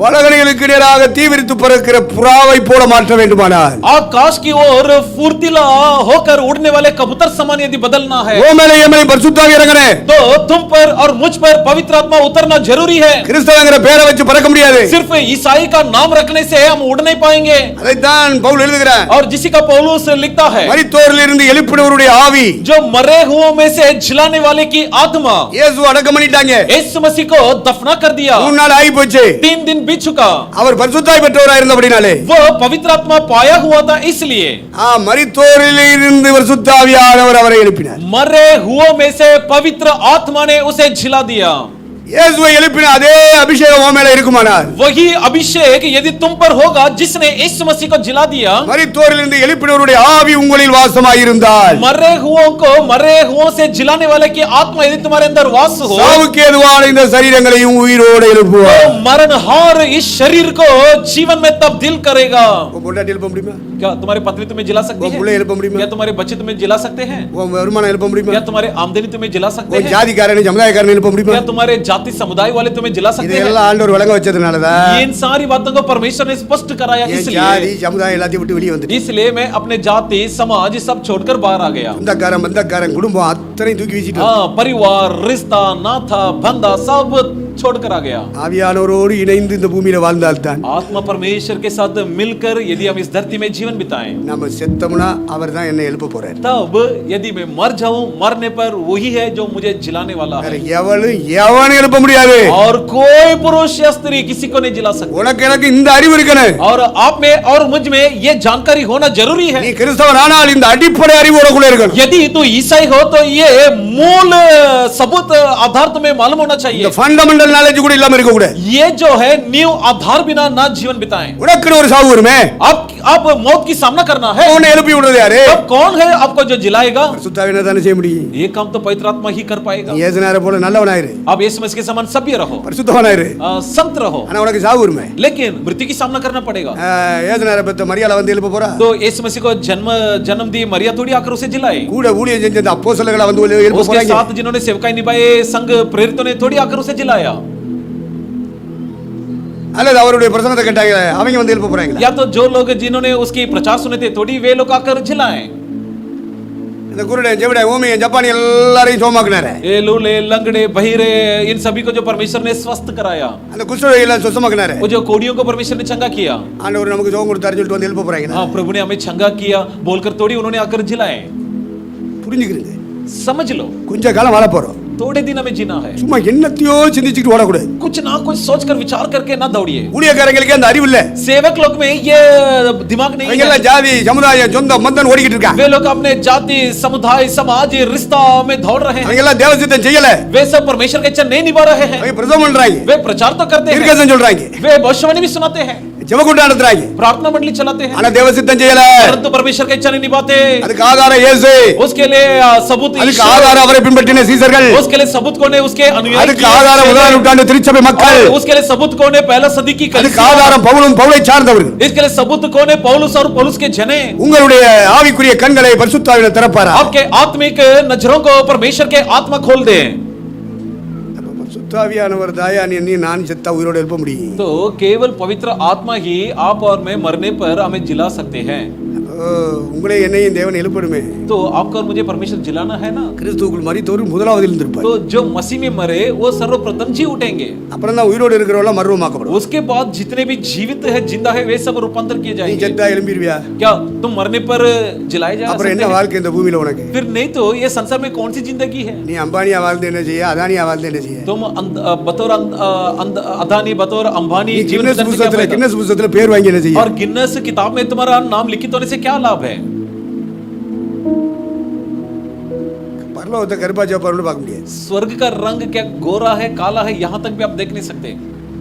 வலகணிகளுக்கு நேராக தீவிரித்து பறக்கிற புறாவை போல மாற்ற வேண்டுமானால், आकाश की ओर फुर्तीला होकर उड़ने वाले कबूतर समान यदि बदलना है, ஓ மேலே என் மேலே பரிசுத்த ஆவி இறங்கனே. तो तुम पर और मुझ पर पवित्र आत्मा उतरना जरूरी है. கிறிஸ்தவங்கிற பேரை வச்சு பறக்க முடியாது. सिर्फ ईसाई का नाम रखने से हम उड़ नहीं पाएंगे. அதைத்தான் பவுல் எழுதுகிறார். और जिसी का पौलुस लिखता है, மரித்தோரிலிருந்து எழுப்பினவருடைய ஆவி, जो मरे हुओं में से जिलाने वाले की आत्मा, இயேசு அடக்கம் பண்ணிட்டாங்க. यीशु मसीह को दफना कर दिया. 3 நாள் ஆகி போச்சு. 3 दिन बीत चुका. அவர் பரிசுத்தாய் பெற்றவராய் இருந்தபடினாலே, वो पवित्र आत्मा पाया हुआ था, इसलिए மரித்தோரிலிருந்து பரிசுத்த ஆவியானவர் அவரை எழுப்பினார். मरे हुओं में से पवित्र आत्मा ने उसे जिला दिया. இயேசுவை எழுப்பின அதே அபிஷேகம் உன் மேல இருக்குமானால், वही अभिषेक यदि तुम पर होगा जिसने यीशु मसीह को जिला दिया, மரித்தோரிலிருந்து எழுப்பினவருடைய ஆவி உங்களில் வாசமாயிருந்தால், मरे हुओं को मरे हुओं से जिलाने वाले की आत्मा यदि तुम्हारे अंदर वास हो, சாவுக்கு ஏதுவான இந்த சரீரங்களையும் உயிரோடு तो எழுப்புவார். मरणहार इस शरीर को जीवन में तब्दील करेगा. உன் பொண்டாட்டி எழுப்ப முடியுமா? क्या तुम्हारी पत्नी तुम्हें जिला सकती உன் है? பிள்ளை எழுப்ப முடியுமா? क्या तुम्हारे बच्चे तुम्हें जिला सकते हैं? உன் வருமானம் எழுப்ப முடியுமா? क्या तुम्हारे आमदनी तुम्हें जिला सकते உன் हैं? ஜாதிக்காரனை சமுதாயக்காரனை எழுப்ப முடியுமா? क्या तुम्हारे जाति समुदाय वाले तुम्हें जिला सकते हैं? இதெல்லாம் ஆண்டவர் வழங்க வச்சதுனாலதான் इन सारी बातों को परमेश्वर ने स्पष्ट कराया. என் ஜாதி इसलिए சமுதாயம் எல்லாத்தையும் விட்டு வெளியே வந்துட்டு इसलिए मैं अपने जाति समाज सब छोड़कर बाहर आ गया. சொந்தக்காரன் பந்தக்காரன் குடும்பம் அத்தனையும் தூக்கி வீசிட்டு हाँ, परिवार, रिश्ता, नाता, बंधा सब छोड़कर आ गया. ஆவியானவரோடு இணைந்து இந்த பூமியில வாழ்ந்தால்தான் आत्मा परमेश्वर के साथ मिलकर यदि हम इस धरती में जीवन जीवन बिताएं। நம்ம செத்தோம்னா அவர் தான் என்ன எழுப்ப போறார். तब यदि मैं मर जाऊं, मरने पर वही है जो मुझे जिलाने वाला है। எவனும் எழுப்ப முடியாது. और कोई पुरुष या स्त्री किसी को नहीं जिला सकता। உனக்கு எனக்கு இந்த அறிவு இருக்கணும். और आप में और मुझ में ये जानकारी होना जरूरी है। நீ கிறிஸ்தவன் ஆனால் இந்த அடிப்படை அறிவு உனக்குள்ள இருக்கணும். यदि तू ईसाई हो तो ये मूल सबूत आधार तुम्हें मालूम होना चाहिए। இந்த ஃபண்டமெண்டல் நாலேஜ் கூட இல்லாம இருக்க கூடாது. ये जो है नींव आधार बिना ना जीवन बिताएं। உனக்கு ஒரு சாவு வருமே. आप मौत की सामना करना है। உன்னை எழுப்பி விடுறது யாரு? अब कौन है आपको जो जिलाएगा? பரிசுத்தாவியானவர் தானே செய்ய முடியும். ये काम तो पवित्र आत्मा ही कर पाएगा। இயேசுநாதரை போல நல்லவனாயிரு. आप यीशु मसीह के समान सभ्य रहो, பரிசுத்தவனாயிரு, संत रहो। ஆனா உனக்கு சாவு வருமே. लेकिन मृत्यु की सामना करना पड़ेगा। இயேசுநாதரை பத்தி மரியாதை வந்து எழுப்ப போறா. तो यीशु मसीह को जन्म दी मरिया थोड़ी आकर उसे जिलाए। கூட ஊழியம் செஞ்ச அப்போஸ்தலர்கள் வந்து எழுப்ப उसके போறாங்க. साथ जिन्होंने सेवकाई निभाए संघ प्रेरितों ने थोड़ी आकर उसे जिलाया। அல்லது அவருடைய பிரசங்கத்தை கேட்டாங்க அவங்க வந்து எழுப்ப போறாங்க. या तो जो लोग जिन्होंने उसकी प्रचार सुने थे थोड़ी वे लोग आकर जिलाए। இந்த குருடன் ஜெவடை ஓமியன் ஜப்பான் எல்லாரையும் சுகமாக்குனாரு. ये लूले लंगड़े बहिरे इन सभी को जो परमेश्वर ने स्वस्थ कराया, அந்த குஷ்டரோகிகளை சுகமாக்குனாரு. वो जो कोड़ियों को परमेश्वर ने चंगा किया, ஆண்டவர் நமக்கு சுகம் கொடுத்தாரு சொல்லிட்டு வந்து எழுப்ப போறாங்க. हाँ प्रभु ने हमें चंगा किया बोलकर थोड़ी उन्होंने आकर जिलाए। புரிஞ்சுக்கிறீங்க? समझ लो கொஞ்ச காலம் வாழ போறோம். थोड़े दिन हमें जीना है। சும்மா என்னத்தையோ சிந்திச்சிட்டு ஓடக்கூடாது. कुछ ना कुछ सोचकर विचार करके ना दौड़िए। ஊழியக்காரங்களுக்கு அந்த அறிவு இல்ல. सेवक लोग में ये दिमाग नहीं அவங்க है। எல்லாம் ஜாதி சமுதாயம் சொந்த மந்தன் ஓடிக்கிட்டு இருக்காங்க. वे लोग अपने जाति समुदाय समाज रिश्ता में दौड़ रहे हैं। அவங்க எல்லாம் தேவசித்தம் செய்யல. वे सब परमेश्वर के इच्छा नहीं निभा रहे हैं। அவங்க பிரசங்கம் பண்றாங்க. वे प्रचार तो करते हैं, தீர்க்கதரிசனம் சொல்றாங்க. वे भविष्यवाणी भी सुनाते हैं, ஜெபக்கூட்டம் நடத்துறாங்க. प्रार्थना मंडली चलाते हैं, ஆனா தேவசித்தம் செய்யல. परंतु परमेश्वर की इच्छा नहीं निभाते। அதுக்கு ஆதாரம் இயேசு. उसके लिए सबूत அதுக்கு ईश्वर, ஆதாரம் அவரை பின்பற்றின சீசர்கள். उसके लिए सबूत कौन है? उसके अनुयायी। அதுக்கு ஆதாரம் முதலாம் நூற்றாண்டு திருச்சபை மக்கள். और उसके लिए सबूत कौन है? पहला सदी की அதுக்கு कलीसिया। ஆதாரம் பவுலும் பவுலை சார்ந்தவர்கள். इसके लिए सबूत कौन है? पौलुस और पौलुस के जने। உங்களுடைய ஆவிக்குரிய கண்களை பரிசுத்தாவியானவர் திறப்பாரா? आपके आत्मिक नजरों को परमेश्वर के आत्मा खोल दे। பரிசுத்தாவியானவர் தாயா நீ நான் செத்தா உயிரோடு எழுப்ப முடியும். तो केवल पवित्र आत्मा ही आप और मैं मरने पर हमें जिला सकते हैं। உங்களை என்னையும் தேவன் எழுப்பணுமே. तो आपको और मुझे परमेश्वर जिलाना है ना। கிறிஸ்துவுக்குள் மரித்தோர் முதலாவது எழுந்திருப்பார். तो जो मसीह में मरे वो सर्वप्रथम जी उठेंगे। அப்புறம் தான் உயிரோடு இருக்கிறவங்க மர்வமாக்கப்படும். उसके बाद जितने भी जीवित है जिंदा है वे सब रूपांतर किए நீ जाएंगे। செத்தா எழும்பிடுவியா? क्या तुम मरने पर जिलाए जा அப்புறம் என்ன सकते हैं? வாழ்க்கை இந்த பூமியில உனக்கு? फिर नहीं तो ये संसार में कौन सी जिंदगी है? நீ அம்பானியா வாழ்ந்து என்ன செய்ய? அதானியா வாழ்ந்து என்ன செய்ய? तुम बतौर अदानी बतौर अंबानी நீ जीवन கின்னஸ் बिताने से क्या फायदा? கின்னஸ் புத்தகத்துல பேர் வாங்கி என்ன செய்ய? और गिन्नस किताब में तुम्हारा नाम लिखित होने से क्या लाभ है? பரலோகத்தை கருப்பா சிவப்பாருன்னு பார்க்க முடியாது. स्वर्ग का रंग क्या गोरा है काला है यहाँ तक भी आप देख नहीं सकते।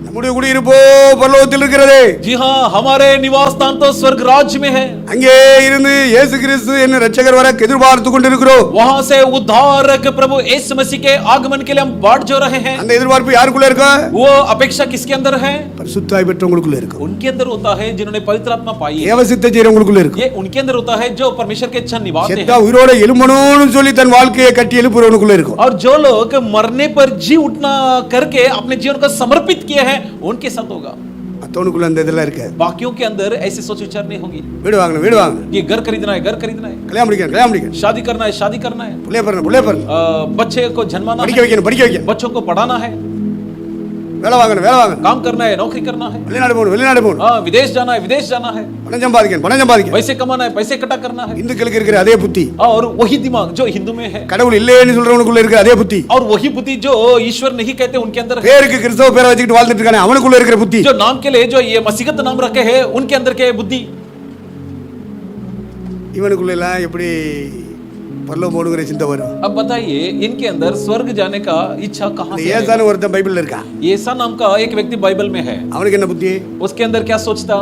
நம்முடைய குடியிருப்போ பரலோகத்தில் இருக்கிறது. जी हाँ हमारे निवास स्थान तो स्वर्ग राज्य में है। அங்கே இருந்து இயேசு கிறிஸ்து என்ன ரட்சகர் வர எதிர்பார்த்து கொண்டிருக்கிறோம். वहां से उद्धारक प्रभु यीशु मसीह के आगमन के लिए हम बाट जो रहे हैं। அந்த எதிர்பார்ப்பு யாருக்குள்ள இருக்கா? वो अपेक्षा किसके अंदर है? பரிசுத்தாய் பெற்றவங்களுக்குள்ள இருக்கு. उनके अंदर होता है जिन्होंने पवित्र आत्मा पाई है। தேவசித்த செய்றவங்களுக்குள்ள இருக்கு. ये उनके अंदर होता है जो परमेश्वर के इच्छा निभाते செத்தா हैं। உயிரோட எழும்பணும்னு சொல்லி தன் வாழ்க்கையை கட்டி எழுப்புறவனுக்குள்ள இருக்கும். और जो लोग मरने पर जी उठना करके अपने जीवन को समर्पित किए हैं उनके साथ होगा। மத்தவனுக்குள்ள அந்த இதெல்லாம் இருக்காது. बाकियों के अंदर ऐसी सोच विचार नहीं होगी। வீடு வாங்கணும் வீடு வாங்கணும். ये घर खरीदना है घर खरीदना है, கல்யாணம் முடிக்கணும் கல்யாணம் முடிக்கணும். शादी करना है शादी करना है, புள்ளைய பிறக்கணும் புள்ளைய பிறக்கணும். बच्चे को जन्माना படிக்க है, வைக்கணும் படிக்க வைக்கணும். बच्चों को पढ़ाना है, வேலை வாங்கணும் வேலை வாங்கணும். काम करना है नौकरी करना है, வெளிநாடு போகணும் வெளிநாடு போகணும். हाँ विदेश जाना है विदेश जाना है, பணம் சம்பாதிக்கணும் பணம் சம்பாதிக்கணும். पैसे कमाना है पैसे इकट्ठा करना है। இந்துக்களுக்கு இருக்கிற அதே புத்தி, और वही दिमाग जो हिंदू में है, கடவுள் இல்லைன்னு சொல்றவனுக்குள்ள இருக்கிற அதே புத்தி, और वही बुद्धि जो ईश्वर नहीं कहते उनके अंदर है, பேருக்கு கிறிஸ்தவ பேரை வச்சுக்கிட்டு வாழ்ந்துட்டு இருக்கானே அவனுக்குள்ள இருக்கிற புத்தி, जो नाम के लिए जो ये मसीहत नाम रखे हैं उनके अंदर क्या है बुद्धि। இவனுக்குள்ள எல்லாம் எப்படி பரலோகம் போகணுங்கிற சிந்தை வரும்? अब बताइए इनके अंदर स्वर्ग जाने का इच्छा कहाँ இந்த से आएगा? ஏசான்னு ஒருத்தன் பைபிள்ல இருக்கான். येसा नाम का एक व्यक्ति बाइबल में है, அவனுக்கு என்ன புத்தி? उसके अंदर क्या सोचता?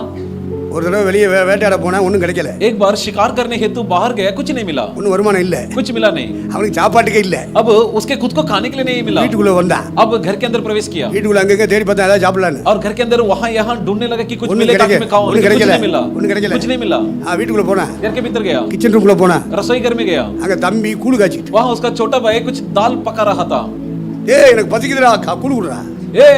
ஒரு தடவை வெளியே வேட்டையாட போனா ஒன்றும் கிடைக்கல. एक बार शिकार करने हेतु बाहर गया कुछ नहीं मिला, ஒன்றும் வருமானம் இல்ல, कुछ मिला नहीं, அவனுக்கு சாப்பாட்டுக்கே இல்ல. अब उसके खुद को खाने के लिए नहीं मिला, வீட்டுக்குள்ள வந்தான். अब घर के अंदर प्रवेश किया வீட்டுக்குள்ள அங்கங்க தேடி பார்த்தா ஏதாவது சாப்பிடலான்னு. और घर के अंदर वहां यहाँ ढूंढने लगा कि कुछ ஒண்ணும் मिले ताकि கிடைக்கல मैं खाऊं, ஒண்ணும் लेकिन कुछ கிடைக்கல नहीं मिला, ஒண்ணும் கிடைக்கல. कुछ नहीं मिला। வீட்டுக்குள்ள போனா घर के भीतर गया, கிச்சன் ரூம்ல போனா रसोई घर में गया, அங்க தம்பி கூழு காய்ச்சிட்டு, वहां उसका छोटा भाई कुछ दाल पका रहा था। ஏய் எனக்கு பசிக்குதுடா கூழு குடுறா. ए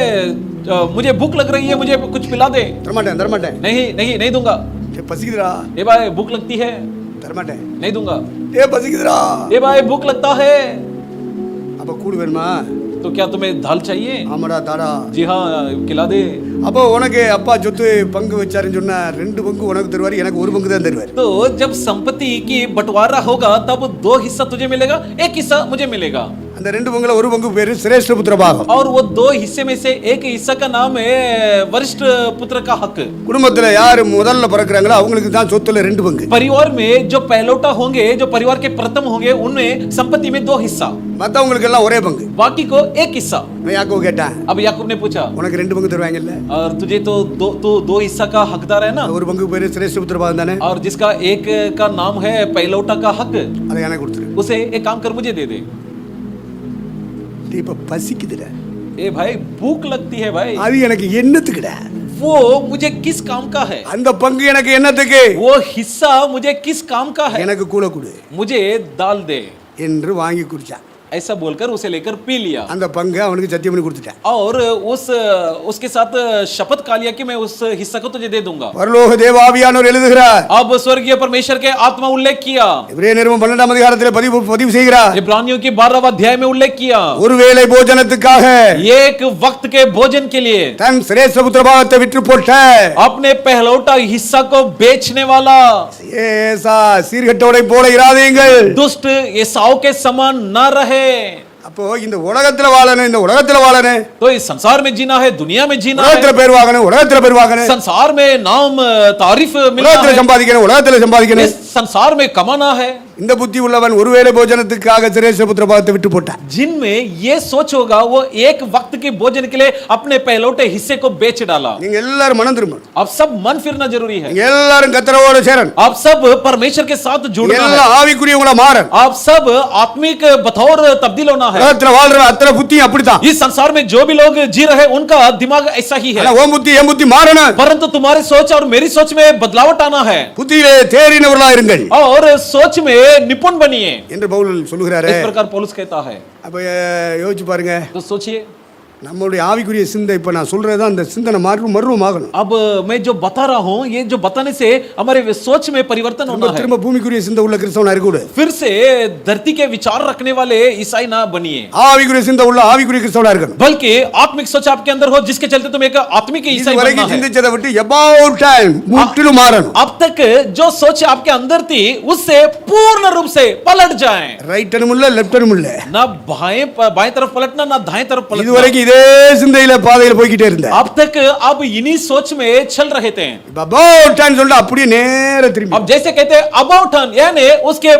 मुझे भूख लग रही है मुझे कुछ पिला दे। தரமாட்டேன் தரமாட்டேன். नहीं नहीं नहीं दूंगा। ஏய் பசிக்குதுடா. ए भाई भूख लगती है, தரமாட்டேன். नहीं दूंगा। ஏய் பசிக்குதுடா. ए भाई भूख लगता है, அப்ப கூழு வேணுமா? तो क्या तुम्हें दाल चाहिए? ஆமாடா தாடா. जी हाँ, खिला दे. அப்போ உனக்கு அப்பா சொத்து பங்கு வச்சாருன்னு சொன்னா 2 பங்கு உனக்கு தருவாரு, எனக்கு 1 பங்கு தான் தருவாரு. तो जब संपत्ति की बंटवारा होगा तब 2 हिस्सा तुझे मिलेगा, 1 हिस्सा मुझे मिलेगा. அந்த 2 பங்குல 1 பங்கு பேரு சிரேஷ்ட புத்திர பாகம். और वो 2 हिस्से में से 1 हिस्सा का नाम है वरिष्ठ पुत्र का हक. குடும்பத்துல யாரு முதல்ல பிறக்குறாங்களோ அவங்களுக்கு தான் சொத்துல 2 பங்கு. परिवार में जो पहलौठा होंगे, जो परिवार के प्रथम होंगे, उनमें संपत्ति में 2 हिस्सा, மத்தவங்களுக்கு எல்லாம் ஒரே பங்கு. बाकी को 1 हिस्सा. நான் யாக்கோபு கேட்டேன், अब याकूब ने पूछा, உனக்கு 2 பங்கு தருவாங்கல்ல? और तुझे तो 2 हिस्सा का हकदार है ना? 1 பங்கு பேரு சிரேஷ்ட புத்திர பாகம் தானே? और जिसका 1 का नाम है पहलौठा का हक, அதை எனக்கு கொடுத்துரு. उसे एक काम कर मुझे दे दे. இப்ப பசிக்குதுடா. ए भाई भूख लगती है भाई. அது எனக்கு என்னத்துக்குடா? वो मुझे किस काम का है? அந்த பங்கு எனக்கு என்னத்துக்கு? वो हिस्सा मुझे किस काम का है? எனக்கு கூல கொடு मुझे दाल दे. என்று வாங்கி குடிச்சான். ऐसा बोलकर उसे लेकर पी लिया அந்த பங்கு அவனுக்கு சத்தியம் பண்ணி கொடுத்துட்டேன். और उसके साथ शपथ खा लिया कि मैं उस हिस्सा को तुझे दे दूंगा. பரலோக தேவாவியானவர் எழுதுகிறார். अब स्वर्गीय परमेश्वर के आत्मा उल्लेख किया, எபிரேய நிருபம் 12ஆம் அதிகாரத்தில் பதிவு செய்கிறார். इब्रानियों की 12वां अध्याय में उल्लेख किया, ஒருவேளை போஜனத்துக்காக एक वक्त के भोजन के लिए தன் சிரேஷ்ட புத்திர பாகத்தை விற்று போட்ட अपने पहलौठा हिस्सा को बेचने वाला ஏசா சீர்கெட்டவனை போல இராதீங்கள். दुष्ट एसाव के समान न रहे. அப்போ இந்த உலகத்துல வாழணும், இந்த உலகத்துல வாழணும், तो इस संसार में जीना है, दुनिया में जीना உலகத்துல है, பேர் வாங்கணும், உலகத்துல பேர் வாங்கணும், संसार में नाम तारीफ मिलना உலகத்துல है, சம்பாதிக்கணும், உலகத்துல சம்பாதிக்கணும். इस संसार में कमाना है. இந்த புத்தி உள்ளவன் ஒருவேளை போஜனத்துக்காக சிரேஷ்ட புத்திர பாகத்தை விட்டு போட்டான். जिनमें ये सोच होगा वो एक वक्त के भोजन के लिए अपने पहलौठे हिस्से को बेच डाला. நீங்க எல்லாரும் மனம் திரும்பணும். अब सब मन फिरना जरूरी है. நீங்க எல்லாரும் கர்த்தரோடு சேரணும். आप सब परमेश्वर के साथ जुड़ना எல்லா है. ஆவிக்குரியவங்களா மாறணும். आप सब आत्मिक बतौर तब्दील होना है. உலகத்துல வாழ்ற அத்தனை புத்தி அப்படித்தான். इस संसार में जो भी लोग जी रहे उनका दिमाग ऐसा ही है, ஆனா உன் புத்தி என் புத்தி மாறணும். परंतु तुम्हारी सोच और मेरी सोच में बदलावट आना है புத்தியிலே தேறினவர்களா இருங்கள் और सोच में निपुण बनिए என்று பவுல் சொல்லுகிறாரு. इस प्रकार पौलुस कहता है. அப்ப யோசிச்சு பாருங்க, तो सोचिए, நம்மளுடைய ஆவிக்குரிய சிந்தை இப்ப நான் சொல்றதுதான் அந்த சிந்தனை மர்வமாகணும். अब मैं जो बता रहा हूं ये जो बताने से हमारे सोच में परिवर्तन होना है. திரும்ப பூமிக்குரிய சிந்தை உள்ள கிறிஸ்தவனா இருக்க கூடாது. फिर से धरती के विचार रखने वाले ईसाई ना बनिए, ஆவிக்குரிய சிந்தை உள்ள ஆவிக்குரிய கிறிஸ்தவனா இருக்கணும். बल्कि आत्मिक सोच आपके अंदर हो जिसके चलते तुम एक आत्मिक ईसाई बनना இதுவரைக்கும் है. சிந்திச்சதை விட்டு about time முற்றிலும் மாறணும். अब तक जो सोच आपके अंदर थी उससे पूर्ण रूप से पलट जाएं. ரைட்டனும் இல்ல லெஃப்டனும் இல்ல. ना बाएं तरफ पलटना ना दाएं तरफ पलटना. இதுவரைக்கும் இதே சிந்தையில பாதையில போய்கிட்டே இருந்த. अब तक अब इन्हीं सोच में चल रहे थे. about time சொல்லிட்டு அப்படியே நேரா திரும்பி अब जैसे कहते हैं about turn, यानी उसके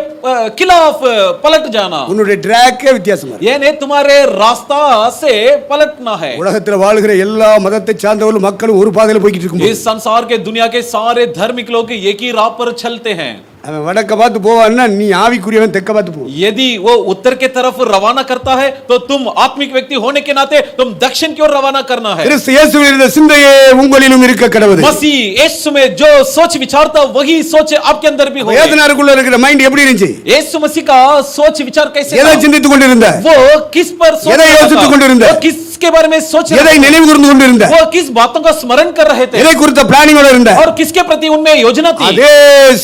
खिलाफ पलट जाना, உன்னுடைய ட்ராக்கே வித்தியாசமா இருக்கு. यानी तुम्हारे रास्ता से पलटना है. உலகத்துல வாழ்கிற எல்லா மதத்தை சார்ந்தவர்கள் மக்களும் ஒரு பாதையில போய்கிட்டு இருக்கும்போது इस संसार के दुनिया के सारे धार्मिक लोग एक ही राह पर चलते हैं. அவன் வடக்க பார்த்து போவான்னா நீ ஆவிக்குரியவன் தெக்க பார்த்து போ. यदि वो उत्तर के तरफ रवाना करता है तो तुम आत्मिक व्यक्ति होने के नाते तुम दक्षिण की ओर रवाना करना है. கிறிஸ்து இயேசுவில் இருந்த சிந்தையே உங்களிலும் இருக்க கடவுது. मसीह यीशु में जो सोच विचार था वही सोच आपके अंदर भी हो. வேதனாருக்குள்ள இருக்கிற மைண்ட் எப்படி இருந்துச்சு? यीशु मसीह का सोच विचार कैसे எதை था? சிந்தித்துக் கொண்டிருந்த? वो किस पर सोच எதை रहा யோசித்துக் था? கொண்டிருந்த? वो किसके बारे में सोच रहा எதை था? நினைவு கூர்ந்து கொண்டிருந்த? वो किस बातों का स्मरण कर रहे थे எதை குறித்த பிளானிங்கோட இருந்த? और किसके प्रति उनमें योजना थी? அதே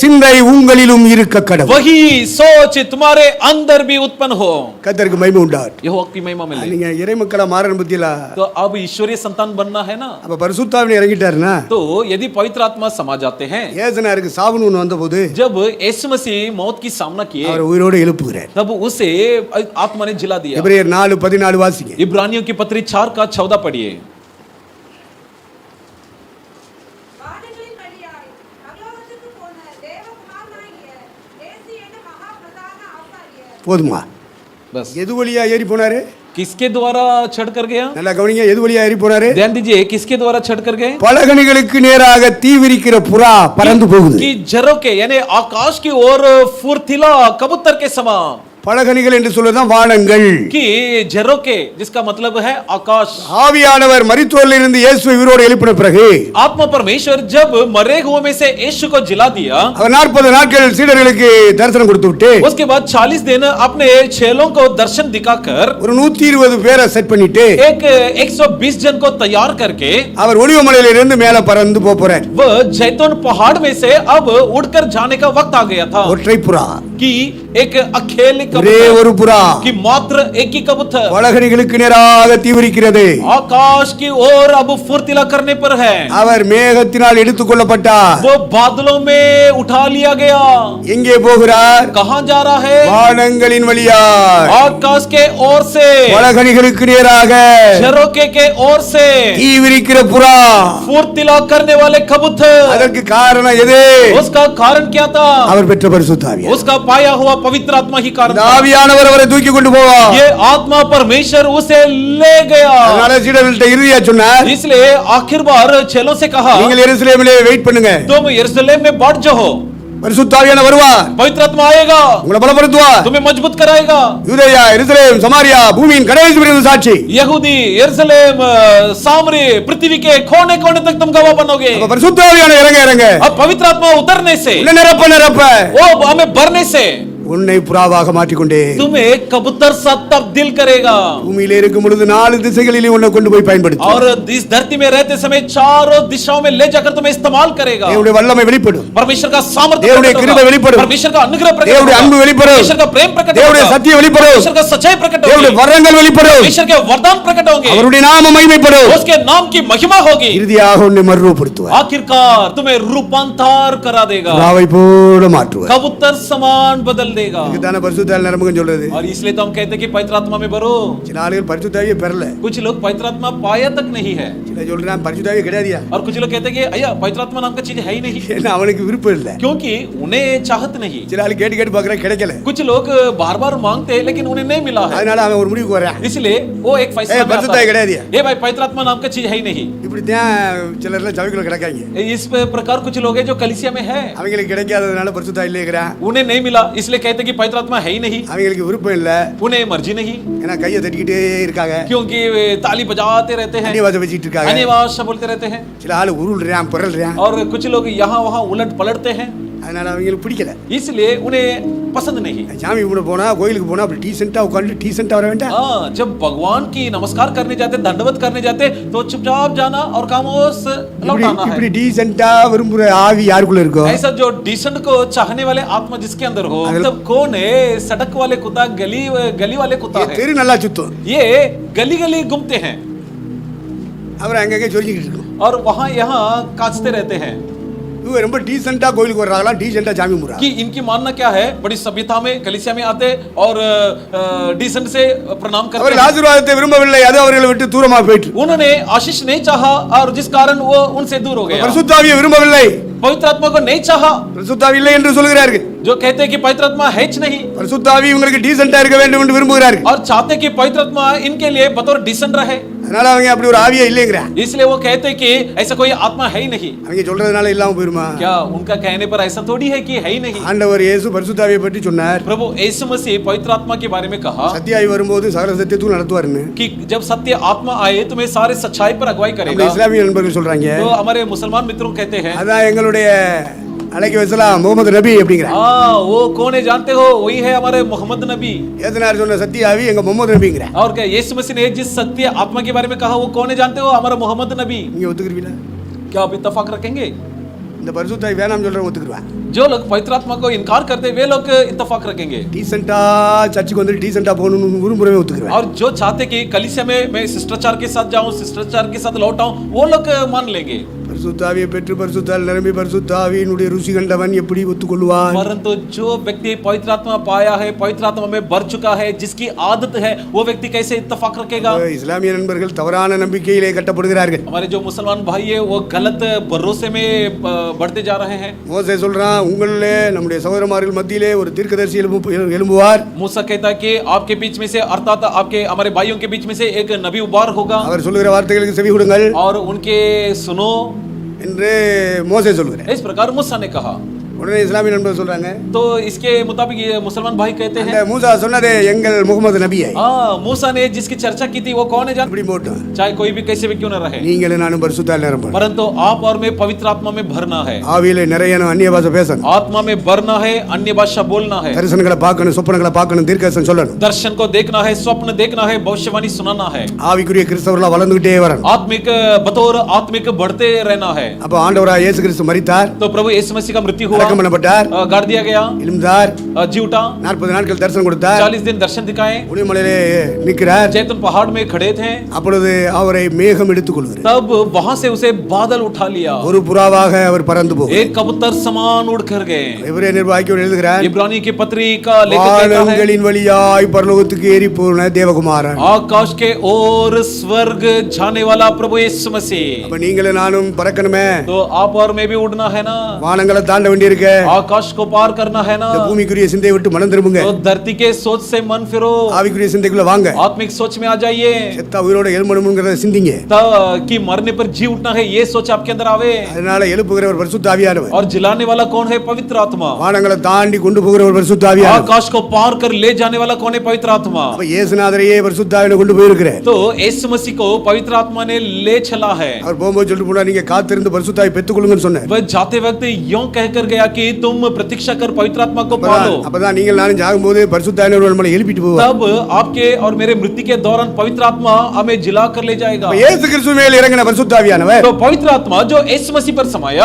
சிந்தை உங்களிலும் இருக்க கடவுது. वही सोच तुम्हारे अंदर भी उत्पन्न हो. கர்த்தருக்கு மகிமை உண்டாகட்டும். यहोवा की महिमा मिले. நீங்க இறைமக்களா மாறணும் பத்தியா? तो अब ईश्वरीय संतान बनना है ना, அப்ப பரிசுத்தாவின் இறங்கிட்டாருன்னா तो यदि पवित्र आत्मा समा जाते हैं, ஏசனாருக்கு சாவுன்னு ஒண்ணு வந்தபோது जब यीशु मसीह मौत की सामना किए அவர் உயிரோடு எழுப்புகிறார். तब उसे आत्मा ने जिला दिया. எபிரேயர் 4:14 வாசிங்க. इब्रानियों की पत्री 4:14 पढ़िए. வானங்களின் வழியாய் பரலோகத்துக்கு போன தேவகுமாரனாகிய இயேசு என்னும் மகா பிரதான ஆசாரியர் போதுமா? बस எது வழியா ஏறி போனாரு? किसके द्वारा चढ़ कर गया? நல்லா கவனிங்க, எது வழியா ஏறி போனாரு? ध्यान दीजिए, किसके द्वारा चढ़ कर गए? பலகணிகளுக்கு நேராக தீவிரிக்கிற புறா பறந்து போகுது. कि जरों के यानी आकाश की ओर फुर्तीला कबूतर के समान. பலகணிகள் என்று சொல்வதுதான் வானங்கள். कि जरों के जिसका मतलब है आकाश. ஆவியானவர் மரித்தோரில் இருந்து இயேசுவை உயிரோடு எழுப்பின பிறகு आत्मा परमेश्वर जब मरे हुए में से यीशु को जिला दिया, அவர் 40 நாட்கள் சீடர்களுக்கு தரிசனம் கொடுத்து விட்டு उसके बाद 40 दिन अपने चेलों को दर्शन दिखाकर ஒரு 120 பேரை செட் பண்ணிட்டு एक 120 जन को तैयार करके அவர் ஒலிவமலையில இருந்து மேல பறந்து போறார். वह जैतून पहाड़ में से अब उड़कर जाने का वक्त आ गया था. ஒற்றை புறா. कि एक अकेले ஒரே कबूतर ஒரு புறா कि मात्र एक ही कबूतर வலகணிகளுக்கு நேராக தீவிரிக்கிறது. आकाश की ओर अब फुर्तीला करने पर है। அவர் மேகத்தினால் எடுத்துக் கொள்ளப்பட்டார். वो बादलों में उठा लिया गया। எங்கே போகிறார்? कहां जा रहा है? வானங்களின் வழியாய் आकाश के ओर से, வலகணிகளுக்கு நேராக झरोके के ओर से தீவிரிக்கிற புறா. फुर्तीला करने वाले कबूतर। அதற்கு காரணம் எது? उसका कारण क्या था? அவர் பெற்ற பரிசுத்த ஆவி. उसका पाया हुआ पवित्र आत्मा ही कारण था। ஆவியானவர் அவரை தூக்கி கொண்டு போவார். ये आत्मा परमेश्वर उसे ले गया। அதனால சீடர்கள்ட்ட இறுதியா சொன்னார், इसलिए आखिर बार चेलों से कहा, நீங்கள் எருசலேமிலே வெயிட் பண்ணுங்க, तुम यरूशलेम में बाट जाओ, பரிசுத்த ஆவியானவர் வருவார், पवित्र आत्मा आएगा, உங்களை பலப்படுத்துவார். तुम्हें मजबूत कराएगा। யூதேயா, எருசலேம், சமாரியா, பூமியின் கடைசி வரைக்கும் சாட்சி. यहूदी, यरूशलेम, सामरी, पृथ्वी के कोने कोने तक तुम गवाह बनोगे। அப்ப பரிசுத்த ஆவியானவர் இறங்க இறங்க अब पवित्र आत्मा उतरने से, உன்னை நிரப்ப நிரப்ப वो हमें भरने से உன்னை புறாவாக மாற்றிக்கொண்டே तुम्हें कबूतर सा तब्दील करेगा। பூமியிலே இருக்கும் பொழுது 4 திசைகளிலே உன்னை கொண்டு போய் பயன்படுத்து. और इस धरती में रहते समय चारों दिशाओं में ले जाकर तुम्हें इस्तेमाल करेगा। தேவனுடைய வல்லமை வெளிப்படும். परमेश्वर का सामर्थ्य தேவனுடைய प्रकट கிருபை होगा। வெளிப்படும். परमेश्वर का अनुग्रह प्रकट தேவனுடைய होगा। அன்பு வெளிப்படும். परमेश्वर का प्रेम प्रकट தேவனுடைய होगा। சத்தியம் வெளிப்படும். परमेश्वर का सच्चाई प्रकट தேவனுடைய होगी। வரங்கள் வெளிப்படும். परमेश्वर के वरदान प्रकट होंगे। அவருடைய நாமம் மகிமைப்படும். उसके नाम की महिमा होगी। இறுதியாக உன்னை மறுரூபப்படுத்துவார். आखिरकार तुम्हें रूपांतर करा देगा, புறாவை போல மாற்றுவார். कबूतर समान बदल देगा। இதுதான பரிசுத்த ஆவி நிரம்புங்கன்னு சொல்றது. और इसलिए तो हम कहते हैं कि पवित्र आत्मा में भरो। சில ஆளுகள் பரிசுத்த ஆவியை பெறல. कुछ लोग पवित्र आत्मा पाया तक नहीं है, சில சொல்றான் பரிசுத்த ஆவியே கிடையாதுயா. और कुछ लोग कहते हैं कि अय्या पवित्र आत्मा नाम का चीज है ही नहीं, ஏன்னா அவனுக்கு விருப்பம் இல்ல. क्योंकि उन्हें चाहत नहीं। சில ஆளு கேட்டு கேட்டு பார்க்கற கிடைக்கல. कुछ लोग बार बार मांगते हैं लेकिन उन्हें नहीं मिला है, அதனால அவன் ஒரு முடிவுக்கு வரான். इसलिए वो एक फैसला में பரிசுத்த आता ஆவி है, கிடையாதுயா. ये भाई पवित्र आत्मा नाम का चीज है ही नहीं। இப்படி தான் சிலர்லாம் சபைக்குள்ள கிடக்காங்க. इस प्रकार कुछ लोग हैं जो कलीसिया में है, அவங்களுக்கு கிடைக்காததுனால பரிசுத்த ஆவி இல்லைங்கறான். उन्हें नहीं मिला इसलिए कहते हैं कि पवित्र आत्मा है ही नहीं, அவங்களுக்கு விருப்பம் இல்ல. उन्हें मर्जी नहीं, ஏன்னா கையை தட்டிக்கிட்டே இருக்காங்க. क्योंकि वे ताली बजाते रहते हैं, அந்நிய பாஷை பேசிட்டு இருக்காங்க. अन्य भाषा बोलते रहते हैं, சில ஆளு உருள்றான் புரள்றான். और कुछ लोग यहाँ वहाँ उलट पलटते हैं, அதனால அவங்களுக்கு பிடிக்கல. इसलिए उन्हें पसंद नहीं। சாமி கும்பிட போனா கோயிலுக்கு போனா அப்படி டீசென்ட்டா உட்கார்ந்து டீசென்ட்டா வர வேண்டாம். हाँ, जब भगवान की नमस्कार करने जाते, दंडवत करने जाते, तो चुपचाप जाना और खामोश लौटाना है। இப்படி டீசென்ட்டா விரும்புற ஆவி யாருக்குள்ள இருக்கோ, ऐसा जो डिसेंट को चाहने वाले आत्मा जिसके अंदर हो, तब कौन है? सड़क वाले कुत्ता, गली वाले कुत्ता है, தெரு நல்லா சுத்தும். ये गली गली घूमते हैं அவர் அங்கங்கே சொல்லிக்கிட்டு இருக்கும். और वहाँ यहाँ काचते रहते हैं இவங்க ரொம்ப டீசென்ட்டா கோயிலுக்கு வர்றாங்களா, டீசென்ட்டா சாமி கும்பிடுறாங்க. कि इनकी मानना क्या है, बड़ी सभ्यता में कलीसिया में आते और डिसेंट से प्रणाम करते அவர்கள் हैं। ஆசீர்வாதத்தை விரும்பவில்லை, அது அவர்களை விட்டு தூரமா போயிட்டு. उन्होंने आशीष नहीं चाहा और जिस कारण वो उनसे दूर हो गया। பரிசுத்த ஆவியை விரும்பவில்லை, पवित्र आत्मा को नहीं चाहा, பரிசுத்த ஆவி இல்லை என்று சொல்கிறார்கள். जो कहते हैं कि पवित्र आत्मा है ही नहीं, பரிசுத்த ஆவி இவங்களுக்கு டீசென்ட்டா இருக்க வேண்டும் என்று விரும்புகிறார்கள். और चाहते कि पवित्र आत्मा इनके लिए बतौर डिसेंट रहे, அதனால அவங்க அப்படி ஒரு ஆவியே இல்லைங்கறாங்க. इसलिए वो कहते हैं कि ऐसा कोई आत्मा है ही नहीं। அவங்க சொல்றதுனால இல்லாம போயிருமா? क्या उनका कहने पर ऐसा थोड़ी है कि है ही नहीं। ஆண்டவர் இயேசு பரிசுத்த ஆவியை பற்றி சொன்னார். प्रभु यीशु मसीह पवित्र आत्मा के बारे में कहा சத்திய ஆவி வரும்போது சகல சத்தியத்தையும் நடத்துவார்னு. कि जब सत्य आत्मा आए तुम्हें सारे सच्चाई पर अगुवाई நம்ம करेगा। இஸ்லாமிய நண்பர்கள் சொல்றாங்க, तो हमारे मुसलमान मित्रों कहते हैं, அதான் எங்களுடைய அலைக்கு வஸலாம் முகமது நபி அப்படிங்கறாங்க. हाँ वो कौन है जानते हो, वही है हमारे मोहम्मद नबी। ஏதனார் சொன்ன சத்திய ஆவி எங்க முகமது நபிங்கறாங்க. और क्या यीशु मसीह ने जिस सत्य आत्मा के बारे में कहा वो कौन है जानते हो, हमारा मोहम्मद नबी। நீங்க ஒத்துக்குறீங்களா? क्या आप इत्तेफाक रखेंगे? இந்த பரிசுத்த ஆவி வேணாம்னு சொல்றவங்க ஒத்துக்குறவா? जो लोग पवित्र आत्मा को इनकार करते वे लोग इत्तेफाक रखेंगे, டீசென்ட்டா சர்ச்சுக்கு வந்து டீசென்ட்டா போகணும்னு விரும்புறவங்க ஒத்துக்குறவா? और जो चाहते कि कलीसिया में मैं शिष्टाचार के साथ जाऊं, शिष्टाचार के साथ लौट आऊं, वो लोग मान लेंगे। பரிசுத்த ஆவியை பெற்று பரிசுத்தால் நிரம்பி பரிசுத்த ஆவியினுடைய ருசி கண்டவன் எப்படி ஒத்துக்கொள்வான்? परंतु जो व्यक्ति पवित्र आत्मा पाया है, पवित्र आत्मा में भर चुका है, जिसकी आदत है, वो व्यक्ति कैसे इत्तेफाक रखेगा? இஸ்லாமிய நண்பர்கள் தவறான நம்பிக்கையிலே கட்டப்படுகிறார்கள். हमारे जो मुसलमान भाई है वो गलत भरोसे में बढ़ते जा रहे हैं। மோசே சொல்றான், உங்களிலே நம்முடைய சகோதரமார்கள் மத்தியிலே ஒரு தீர்க்கதரிசி எழும்புவார். मूसा कहता है कि आपके बीच में से, अर्थात आपके हमारे भाइयों के बीच में से एक नबी उबार होगा, அவர் சொல்லுகிற வார்த்தைகளுக்கு செவி கொடுங்கள் और उनके सुनो, என்று மோசே சொல்கிறார். इस प्रकार मूसा ने कहा। உடனே இஸ்லாமிய நண்பர்கள் சொல்றாங்க, तो इसके मुताबिक ये मुसलमान भाई कहते அந்த हैं, மூசா சொன்னதே எங்கள் முகமது நபியை हाँ मूसा ने जिसकी चर्चा की थी वो कौन है जान, இப்படி போட்டோம். चाहे कोई भी कैसे भी क्यों न रहे, நீங்களும் நானும் பரிசுத்தால் நிரம்பணும். परंतु आप और मैं पवित्र आत्मा में भरना है, ஆவியிலே நிறையணும், அந்நிய பாஷை பேசணும், आत्मा में भरना है, अन्य भाषा बोलना है, தரிசனங்களை பார்க்கணும், சொப்பனங்களை பார்க்கணும், தீர்க்கதரிசனம் சொல்லணும். दर्शन को देखना है, स्वप्न देखना है, भविष्यवाणी सुनाना है, ஆவிக்குரிய கிறிஸ்தவர்களா வளர்ந்துகிட்டே வரணும். आत्मिक बतौर आत्मिक बढ़ते रहना है। அப்ப ஆண்டவராய் இயேசு கிறிஸ்து மரித்தார், तो प्रभु यीशु मसीह का मृत्यु அவர் हुआ, அடக்கம் பண்ணப்பட்டார், गाड़ दिया गया, எழுந்தார், जी उठा, 40 நாட்கள் தரிசனம் கொடுத்தார், 40 दिन दर्शन दिखाए, ஒளிமலையிலே நிற்கிறார். जैतून पहाड़ में खड़े थे, அப்பொழுது அவரை மேகம் எடுத்துக் கொள்கிறது. तब वहां से उसे बादल उठा लिया, ஒரு புறாவாக அவர் பறந்து போகிறார். एक कबूतर समान उड़ कर गए। எபிரேய நிருபாகியோர் எழுதுகிறார், इब्रानी की पत्री का लेखक कहता है, வானங்களின் வழியாய் பரலோகத்துக்கு ஏறி போன தேவகுமாரன். आकाश के ओर स्वर्ग जाने वाला प्रभु यीशु मसीह। அப்ப நீங்களே நானும் பறக்கணுமே, तो आप और मैं भी उड़ना है ना, வானங்களை தாண்ட வேண்டியிருக்கு. आकाश को पार करना है ना, இந்த பூமிக்குரிய சிந்தையை விட்டு மனம் திரும்புங்க, तो धरती के सोच से मन फिरो, ஆவிக்குரிய சிந்தைக்குள்ள வாங்க. आत्मिक सोच में आ जाइए, செத்தா உயிரோட எழும்பணும்ங்கறத சிந்திங்க. कि मरने पर जी उठना है, ये सोच आपके अंदर आवे। அதனால எழுப்புகிறவர் பரிசுத்த ஆவியானவர், और जिलाने वाला कौन है? पवित्र आत्मा। வானங்களை தாண்டி கொண்டு போகிறவர் பரிசுத்த ஆவியானவர். आकाश को पार कर ले जाने वाला कौन है? पवित्र आत्मा। அப்ப இயேசுநாதரையே பரிசுத்த ஆவியில கொண்டு போயிருக்கிறார். तो यीशु मसीह को पवित्र आत्मा ने ले चला है। அவர் போகும்போது சொல்லிட்டு போனா, நீங்க காத்திருந்து பரிசுத்த ஆவி பெற்றுக்கொள்ளுங்கன்னு சொன்னார். वह जाते वक्त यूं कहकर गया कि तुम प्रतीक्षा कर पवित्र आत्मा को पालो। அப்பதான் நீங்கள் நானும் ஜாகும்போது பரிசுத்த ஆவியானவர் நம்மளை எழுப்பிட்டு போவார். तब आपके और मेरे मृत्यु के दौरान पवित्र आत्मा हमें जिला कर ले जाएगा। அப்ப இயேசு கிறிஸ்து மேல் இறங்கின பரிசுத்த ஆவியானவர், तो पवित्र आत्मा जो यीशु मसीह पर समाया,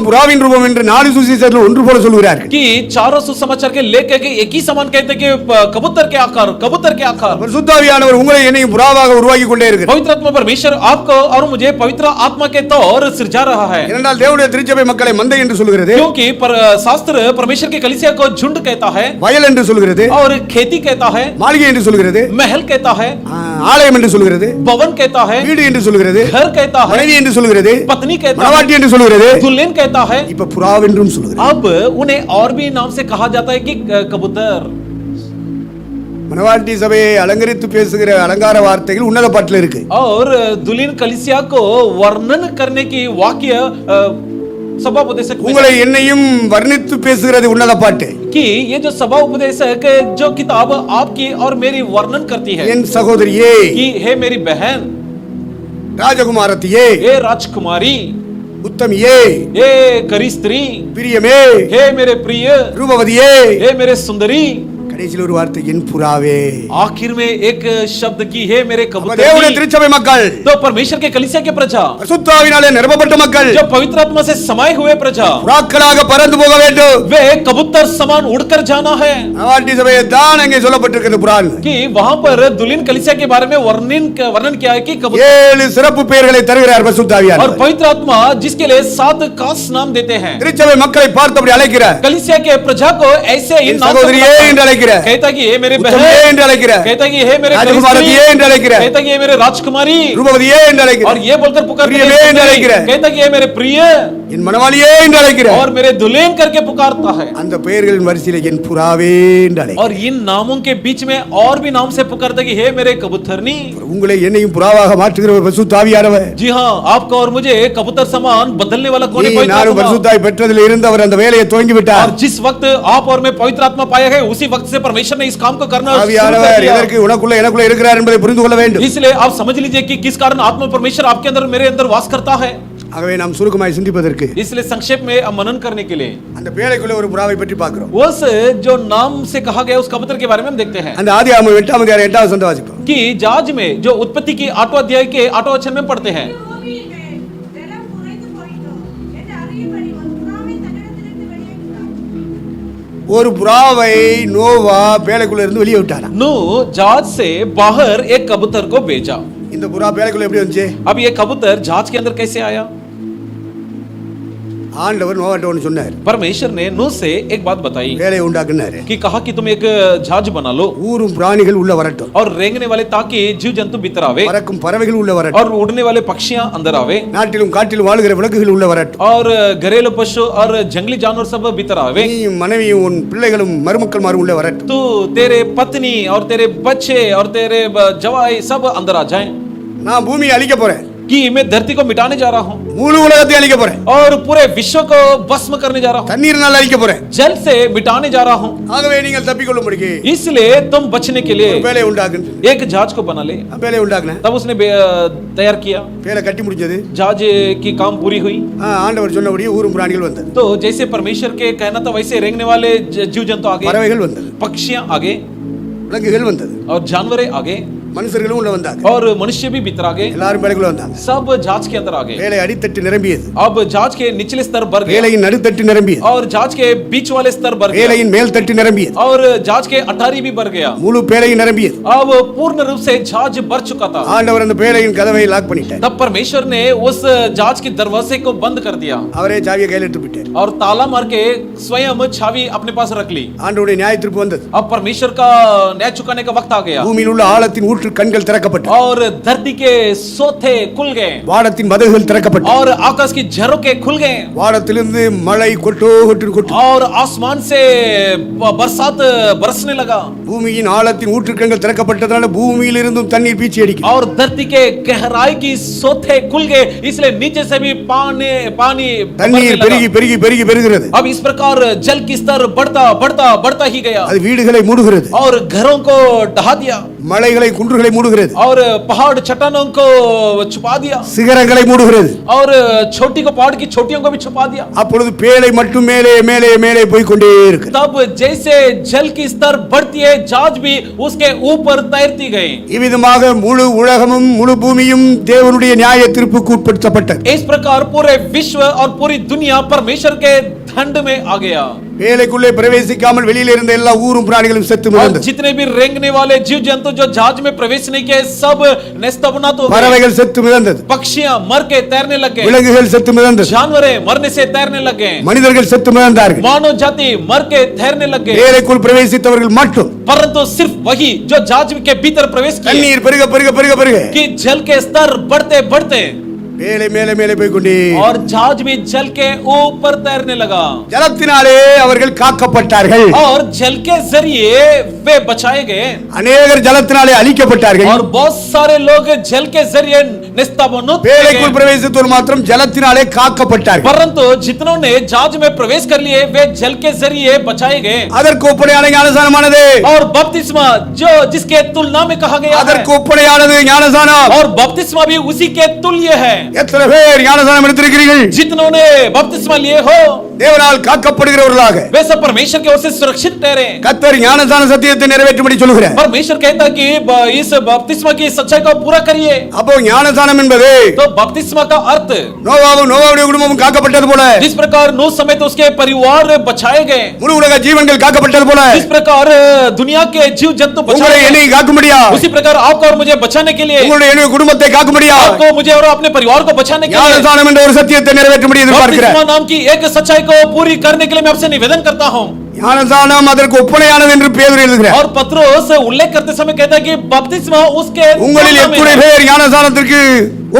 புறாவின் ரூபம் என்று 4 சுவிசேஷர்கள் ஒன்று போல சொல்கிறார்கள். कि चारों सुसमाचार के लेकर के एक ही समान कहते कि कबूतर के आकार, कबूतर के आकार। பரிசுத்த ஆவியானவர் உங்களை என்னையும் புறாவாக உருவாக்கி கொண்டே இருக்கிறார். पवित्र आत्मा परमेश्वर आपको और मुझे पवित्र आत्मा के तौर सिरजा रहा है। ஏனென்றால் தேவனுடைய திருச்சபை மக்களை மந்தை என்று சொல்கிறது, क्योंकि शास्त्र परमेश्वर के कलीसिया को झुंड कहता है, வயல் என்று சொல்கிறது, और खेती कहता है, மாளிகை என்று சொல்கிறது, महल कहता है, ஆலயம் என்று சொல்கிறது, भवन कहता है, வீடு என்று சொல்கிறது, घर कहता है, மனைவி என்று சொல்கிறது, पत्नी कहता है, மணவாட்டி என்று சொல்கிறது, दुल्हन कहता है। இப்ப புறாவென்றும் சொல்கிறது. अब उन्हें और भी नाम से कहा जाता है कि कबूतर। மணவாட்டி சபையை அலங்கரித்து பேசுகிற அலங்கார வார்த்தைகள் உன்னத பாட்டில் இருக்கு. और दुल्हन कलीसिया को वर्णन करने की वाक्य सभा उपदेशक में உங்களை என்னையும் வர்ணித்து பேசுகிறது உன்னத பாட்டு. कि ये जो सभा उपदेशक जो किताब आपकी और मेरी वर्णन करती है, என் சகோதரியே, कि हे मेरी बहन, ராஜகுமாரத்தியே, हे राजकुमारी, உத்தமியே, हे करी स्त्री, பிரியமே, हे मेरे प्रिय, ரூபவதியே, हे मेरे सुंदरी। கடைசியில் ஒரு வார்த்தை, என் புறாவே. आखिर में एक शब्द की हे मेरे அப்ப தேவனுடைய कबूतर। திருச்சபை மக்கள், तो परमेश्वर के कलीसिया के प्रजा, பரிசுத்த ஆவியினாலே நிரப்பப்பட்ட மக்கள், जो पवित्र आत्मा से समाये हुए प्रजा, புறாக்களாக பறந்து போக வேண்டும். वे कबूतर समान उड़कर जाना है। மணவாட்டி சபையை தான் அங்கே சொல்லப்பட்டிருக்கிறது புறான். कि वहां पर दुल्हन कलीसिया के बारे में वर्णन किया है कि कबूतर, 7 சிறப்பு பெயர்களை தருகிறார் பரிசுத்த और ஆவியானவர். पवित्र आत्मा जिसके लिए 7 खास नाम देते हैं। திருச்சபை மக்களை பார்த்தபடி அழைக்கிறார். कलीसिया के प्रजा को ऐसे इन என் नाम से சகோதரியே बुलाता है। என்று அழைக்கிறார், कहता कि हे मेरे உத்தமியே बहन, என்று அழைக்கிறார், कहता कि हे मेरे ராஜகுமாரத்தியே என்று அழைக்கிறார், कहता कि हे मेरे राजकुमारी, ரூபவதியே என்று और அழைக்கிறார், ये बोलकर पुकारता प्रिय में என்று அழைக்கிறார், कहता कि हे मेरे प्रिय, என் மணவாளியே என்று அழைக்கிறார். और मेरे दुल्हन करके पुकारता है। அந்த பெயர்களின் வரிசையில் என் புறாவே என்று அழைக்கிறார். और इन नामों के बीच में और भी नाम से पुकारता कि हे मेरे कबूतरनी। உங்களை என்னையும் புறாவாக மாற்றுகிறவர் பரிசுத்த ஆவியானவர். जी हाँ, आपको और मुझे कबूतर समान बदलने वाला कौन है? நீ पवित्र நானும் आत्मा। பரிசுத்தாய் பெற்றதில் இருந்து அவர் அந்த வேலையை துவங்கி விட்டார். और जिस वक्त आप और मैं पवित्र आत्मा पाया है, उसी वक्त से परमेश्वर ने इस काम को करना शुरू कर ஆவியானவர் दिया। எதற்கு உனக்குள்ள எனக்குள்ள இருக்கிறார் என்பதை புரிந்து கொள்ள வேண்டும். इसलिए आप समझ लीजिए कि किस कारण आत्मा परमेश्वर आपके अंदर मेरे अंदर वास करता है। ஆகவே நாம் சுருக்கமாய் சிந்திப்பதற்கு इसलिए संक्षेप में अब मनन करने के लिए அந்த பேழைக்குள்ள ஒரு புறாவை பற்றி பார்க்கிறோம். उस जो नाम से कहा गया उस कबूतर के बारे में हम देखते हैं அந்த ஆதியாகமம் 8ஆம் அதிகாரம் 8வது வசனத்தை வாசிப்போம். कि जाज में जो उत्पत्ति की 8वां अध्याय के 8वां वचन में पढ़ते हैं, பூமியின் மேல் ஜலம் குறைந்து போயிட்டோ என்று அறியும்படி ஒரு புறாவை தன்னிடத்திலிருந்து வெளியேற்றினார். ஒரு புறாவை நோவா பேழைக்குள்ள இருந்து வெளியே விட்டாராம். नू जाज से बाहर एक कबूतर को भेजा। இந்த புறா பேழைக்குள்ள எப்படி வந்துச்சு? अब ये कबूतर जाज के अंदर कैसे आया? ஆண்டவர் நோவாட்ட ஒன்று சொன்னார். परमेश्वर ने नू से एक बात बताई பேழையை உண்டாக்குனாரு. कि कहा कि तुम एक जहाज बना लो ஊரும் பிராணிகள் உள்ள வரட்டும், और रेंगने वाले ताकि जीव जंतु भीतर आवे, பறக்கும் பறவைகள் உள்ள வரட்டும், और उड़ने वाले पक्षियां अंदर आवे, நாட்டிலும் காட்டிலும் வாழுகிற விலங்குகள் உள்ள வரட்டும், और घरेलू पशु और जंगली जानवर सब भीतर आवे, நீ மனைவியும் உன் பிள்ளைகளும் மருமக்கள் மாரும் உள்ள வரட்டும். तू तेरे पत्नी और तेरे बच्चे और तेरे जवाई सब अंदर आ जाएं, நான் பூமியை அழிக்க போறேன், कि मैं धरती को मिटाने जा रहा हूँ முழு உலகத்தை அழிக்க போறேன், और पूरे विश्व को भस्म करने जा रहा हूँ, தண்ணீர்னால அழிக்க போறேன். जल से मिटाने जा रहा हूँ। ஆகவே நீங்கள் தப்பிக்கொள்ளும்படிக்கு इसलिए तुम बचने के लिए பேழையை உண்டாக்குன்னு एक जहाज को बना ले। பேழையை உண்டாக்குனேன். तब उसने तैयार किया, பேழை கட்டி முடிஞ்சது. जहाज की काम पूरी हुई। ஆண்டவர் சொன்னபடியே ஊரும் பிராணிகள் வந்தது, तो जैसे परमेश्वर के कहना था वैसे रेंगने वाले जीव जंतु आगे, பறவைகள் வந்தது, पक्षियां आगे, விலங்குகள் வந்தது. और जानवरें आगे, மனுஷர்களும் உள்ள வந்தாங்க. और मनुष्य भी भीतर आ गए, எல்லாரும் வேலைக்குள்ள வந்தாங்க. सब जांच के अंदर आ गए. வேலை அடித்தட்டு நிரம்பியது. अब जांच के निचले स्तर भर गए வேலையின் நடுத்தட்டு நிரம்பியது. और जांच के बीच वाले स्तर भर गए வேலையின் மேல் தட்டு நிரம்பியது. और जांच के अटारी भी भर गया. முழு பேழையும் நிரம்பியது. अब पूर्ण रूप से जांच भर चुका था. ஆண்டவர் அந்த பேழையின் கதவை லாக் பண்ணிட்டார். तब परमेश्वर ने उस जांच के दरवाजे को बंद कर दिया அவரே சாவியை கையில் எடுத்து விட்டார். और ताला मार के स्वयं चाबी अपने पास रख ली. ஆண்டவருடைய நியாய தீர்ப்பு வந்தது. अब परमेश्वर का न्याय चुकाने का वक्त आ गया பூமியில் உள்ள ஆழத்தின் ஊற்று கண்கள் திறக்கப்பட்டது. और धरती के सोथे खुल गए வானத்தின் மதகுகள் திறக்கப்பட்டது. और आकाश की झरोके खुल गए வானத்திலிருந்து மழை கொட்டோ கொட்டு और आसमान से बरसात बरसने लगा பூமியின் ஆழத்தின் ஊற்று கண்கள் திறக்கப்பட்டதால பூமியில் இருந்தும் தண்ணீர் பீச்சி அடிக்கும். और धरती के गहराई की सोथे खुल गए, इसलिए नीचे से भी पानी தண்ணீர் बरसने பெருகி लगा. பெருகி பெருகி பெருகிறது. अब इस प्रकार जल की स्तर बढ़ता बढ़ता बढ़ता ही गया அது வீடுகளை மூடுகிறது. और घरों को ढहा दिया மலைகளை குன்றுகளை மூடுகிறது. और पहाड़ चट्टानों को छुपा दिया சிகரங்களை மூடுகிறது. और छोटी को पहाड़ की छोटियों को भी छुपा दिया. அப்பொழுது பேழை மட்டும் மேலே மேலே மேலே போய் கொண்டே இருக்கு. तब जैसे जल की स्तर बढ़ती है, जहाज भी उसके ऊपर तैरती गई. இவ்விதமாக முழு உலகமும் முழு பூமியும் தேவனுடைய நியாய தீர்ப்புக்கு உட்படுத்தப்பட்டது. इस प्रकार पूरे विश्व और पूरी दुनिया परमेश्वर के दंड में आ गया. பேழைக்குள்ளே பிரவேசிக்காமல் வெளியில இருந்த எல்லா ஊரும் பிராணிகளும் செத்து और மிதந்தது. जितने भी रेंगने वाले जीव जंतु जो जहाज में प्रवेश नहीं किए, सब नेस्तबनात हो गए. பறவைகள் செத்து மிதந்தது. पक्षियां मर के तैरने लगे, விலங்குகள் செத்து மிதந்தது. जानवरें मरने से तैरने लगे, மனிதர்கள் செத்து மிதந்தார்கள். मानव जाति मर के तैरने लगे. பேழைக்குள் பிரவேசித்தவர்கள் மட்டும் परंतु सिर्फ वही जो जहाज के भीतर प्रवेश किए தண்ணீர் பெருக பெருக பெருக பெருக कि जल के स्तर बढ़ते बढ़ते பேழை மேலே மேலே போய் கொண்டே और जहाज भी जल के ऊपर तैरने लगा. ஜலத்தினாலே அவர்கள் காக்கப்பட்டார்கள். और जल के जरिए वे बचाए गए அநேகர் ஜலத்தினாலே அழிக்கப்பட்டார்கள். और बहुत सारे लोग जल के जरिए निस्ताबनुत किए பேழைக்குள் गए. பிரவேசித்தோர் மாத்திரம் ஜலத்தினாலே காக்கப்பட்டார்கள். परंतु जितनों ने जहाज में प्रवेश कर लिए वे जल के जरिए बचाए गए. அதற்கு ஒப்படையான ஞானசானமானது. और बपतिस्मा जो जिसके तुलना में कहा गया है, அதற்கு ஒப்படையானது ஞானசானம். और बपतिस्मा भी उसी के तुल्य है. எத்தனை பேர் ஞானசானம் எடுத்திருக்கிறீர்கள்? जितनों ने बपतिस्मा लिए हो தேவனால் காக்கப்படுகிறவர்களாக वे सब परमेश्वर की ओर से सुरक्षित ठहरे. கர்த்தர் ஞானசான சத்தியத்தை நிறைவேற்றும்படி சொல்கிறார். परमेश्वर कहता है कि इस बपतिस्मा की सच्चाई को पूरा करिए. அப்போ ஞானசானம் என்பது तो बपतिस्मा का अर्थ நோவாவுடைய குடும்பமும் காக்கப்பட்டது போல, जिस प्रकार नूह समेत उसके परिवार बचाए गए, முழு உலக ஜீவன்கள் காக்கப்பட்டது போல जिस प्रकार दुनिया के जीव जंतु உங்களை बचाए गए, என்னை காக்கும்படியா, उसी प्रकार आपको और मुझे बचाने के लिए, உங்களுடைய என்னுடைய குடும்பத்தை காக்கும்படியா आपको मुझे और अपने परिवार को बचाने के लिए ஞானசானம் என்ற ஒரு சத்தியத்தை நிறைவேற்றும்படி எதிர்பார்க்கிறேன். बपतिस्मा नाम की एक सच्चाई को पूरी करने के लिए मैं आपसे निवेदन करता हूँ. ஞானசானம் அதற்கு ஒப்பனையானது என்று பேதுரு எழுதுகிறார். और पत्रोस उल्लेख करते समय कहता है कि बपतिस्मा उसके உங்களில் तुलना में எத்தனை है. பேர் ஞானசானத்திற்கு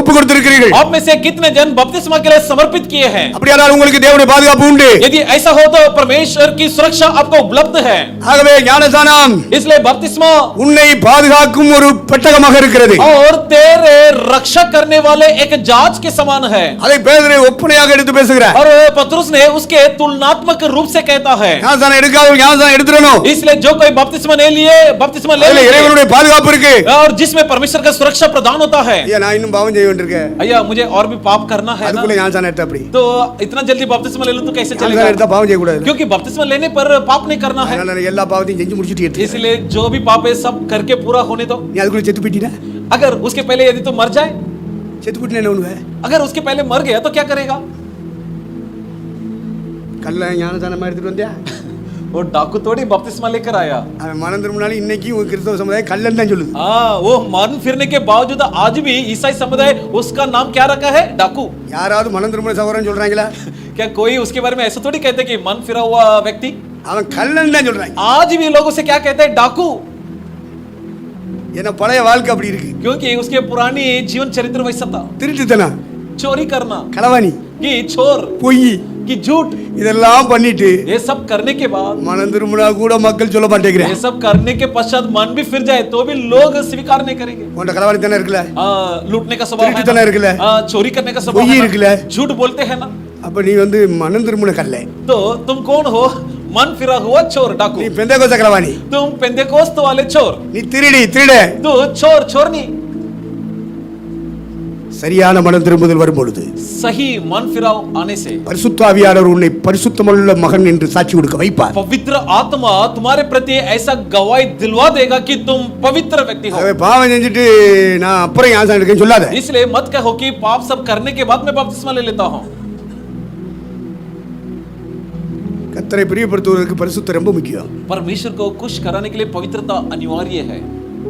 ஒப்பு கொடுத்திருக்கிறீர்கள்? आप में से कितने जन बपतिस्मा के लिए समर्पित किए हैं? அப்படியானால் உங்களுக்கு தேவனுடைய பாதுகாப்பு உண்டு. यदि ऐसा हो तो परमेश्वर की सुरक्षा आपको उपलब्ध है. ஆகவே ஞானசானம் इसलिए बपतिस्मा உன்னை பாதுகாக்கும் ஒரு பெட்டகமாக இருக்கிறது. और तेरे रक्षा करने वाले एक जहाज के समान है. அதை பேதுரு ஒப்பனையாக எடுத்து பேசுகிறார். और पतरस ने उसके तुलनात्मक रूप से कहता है. ஞானசானம் எடுக்காத ஞானசானம் எடுத்துறணும். इसलिए जो कोई बपतिस्मा नहीं लिए बपतिस्मा ले அதுல लीजिए. இறைவனுடைய பாதுகாப்பு இருக்கு. और जिसमें परमेश्वर का सुरक्षा प्रदान होता है. ஐயா நான் இன்னும் பாவம் செய்ய வேண்டியிருக்கேன். भैया मुझे और भी पाप करना है ना, அதுக்குள்ள ஞானசானம் எடுத்த அப்படி तो इतना जल्दी बपतिस्मा ले लूं तो कैसे ஞானசானம் चलेगा? எடுத்தா பாவம் செய்ய கூடாது. क्योंकि बपतिस्मा लेने पर पाप नहीं करना है. அதனால நான் எல்லா பாவத்தையும் செஞ்சு முடிச்சிட்டு எடுத்து. इसलिए जो भी पाप है सब करके पूरा होने दो. நீ அதுக்குள்ள செத்து போயிட்டீனா? अगर उसके पहले यदि तो मर जाए, செத்து போயிட்டே என்ன பண்ணுவ? अगर उसके पहले मर गया तो क्या करेगा? கல்ல ஞானசானமா எடுத்துட்டு வந்தியா? वो डाकू थोड़ी बपतिस्मा लेकर आया. அவன் மனம் திரும்பினாலும் இன்னைக்கு உங்க கிறிஸ்தவ சமுதாயம் கல்லன் தான் சொல்லுது. हाँ, वो मन फिरने के बावजूद आज भी ईसाई समुदाय उसका नाम क्या रखा है? डाकू. யாராவது மனம் திரும்பின சகோதரன் சொல்றாங்களா? क्या कोई उसके बारे में ऐसा थोड़ी कहते कि मन फिरा हुआ व्यक्ति? அவன் கல்லன் தான் சொல்றாங்க. आज भी लोग उसे क्या कहते हैं? डाकू. ஏன்னா பழைய வாழ்க்கை அப்படி இருக்கு. क्योंकि उसके पुरानी जीवन चरित्र वैसा था. திருட்டுத்தனம், चोरी करना, களவாணி, कि चोर, பொய் कि झूठ, இதெல்லாம் பண்ணிட்டு ये सब करने के बाद, மனம் திரும்பினா கூட மக்கள் சொல்ல ये மாட்டேங்கிறாங்க. सब करने के पश्चात मन भी फिर जाए तो भी लोग स्वीकार नहीं करेंगे. உன்ட களவாணி தானே இருக்குல்ல, लूटने का स्वभाव है திருட்டுத்தனம் ना? இருக்குல்ல, चोरी करने का स्वभाव பொய் है இருக்குல்ல, ना? झूठ बोलते हैं ना? அப்ப நீ மனம் திரும்பின கல்ல, तो तुम कौन हो? मन फिरा हुआ चोर, डाकू. நீ பெந்தேகோஸ்த களவாணி, तुम पेंतेकोस्त वाले चोर. நீ திருட तू चोर, चोरनी. சரியான மனம் திரும்புதல் வரும் பொழுது सही मन फिराव आने से பரிசுத்த ஆவியானவர் உன்னை பரிசுத்தமுள்ள மகன் என்று சாட்சி கொடுக்க வைப்பார். पवित्र आत्मा तुम्हारे प्रति ऐसा गवाही दिलवा देगा कि तुम पवित्र व्यक्ति हो. அவன் பாவம் செஞ்சுட்டு நான் அப்புறம் ஞானஸ்நானம் எடுக்கேன்னு சொல்லாத. इसलिए मत कहो कि पाप सब करने के बाद मैं बपतिस्मा ले लेता हूं. கர்த்தரை பிரியப்படுத்துவதற்கு பரிசுத்தம் ரொம்ப முக்கியம். परमेश्वर को खुश कराने के लिए पवित्रता अनिवार्य है.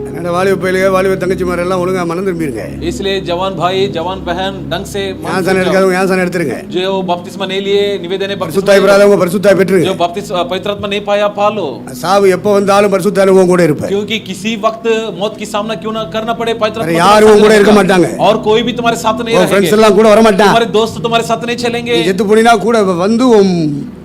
என்னோட வாலிப பையலுங்க வாலிப தங்கச்சிமார் எல்லாம் ஒழுங்கா மனம் திரும்பிருங்க. इसलिए जवान भाई जवान बहन ढंग से ஞானஸ்நானம் எடுக்காதவங்க ஞானஸ்நானம் எடுத்துருங்க. जो बपतिस्मा नहीं लिए निवेदन है பரிசுத்தாய் பெறாதவங்க பரிசுத்தாய் பெற்றுங்க. जो पवित्र आत्मा नहीं पाया पालो. சாவு எப்ப வந்தாலும் பரிசுத்த அனுபவம் கூட இருப்ப. क्योंकि किसी वक्त मौत की सामना क्यों ना करना पड़े पवित्र आत्मा யாரும் கூட இருக்க மாட்டாங்க. और कोई भी तुम्हारे साथ नहीं रहेंगे. फ्रेंड्स எல்லாம் கூட வர மாட்டாங்க. तुम्हारे दोस्त तुम्हारे साथ नहीं चलेंगे. செத்து போனினா கூட வந்து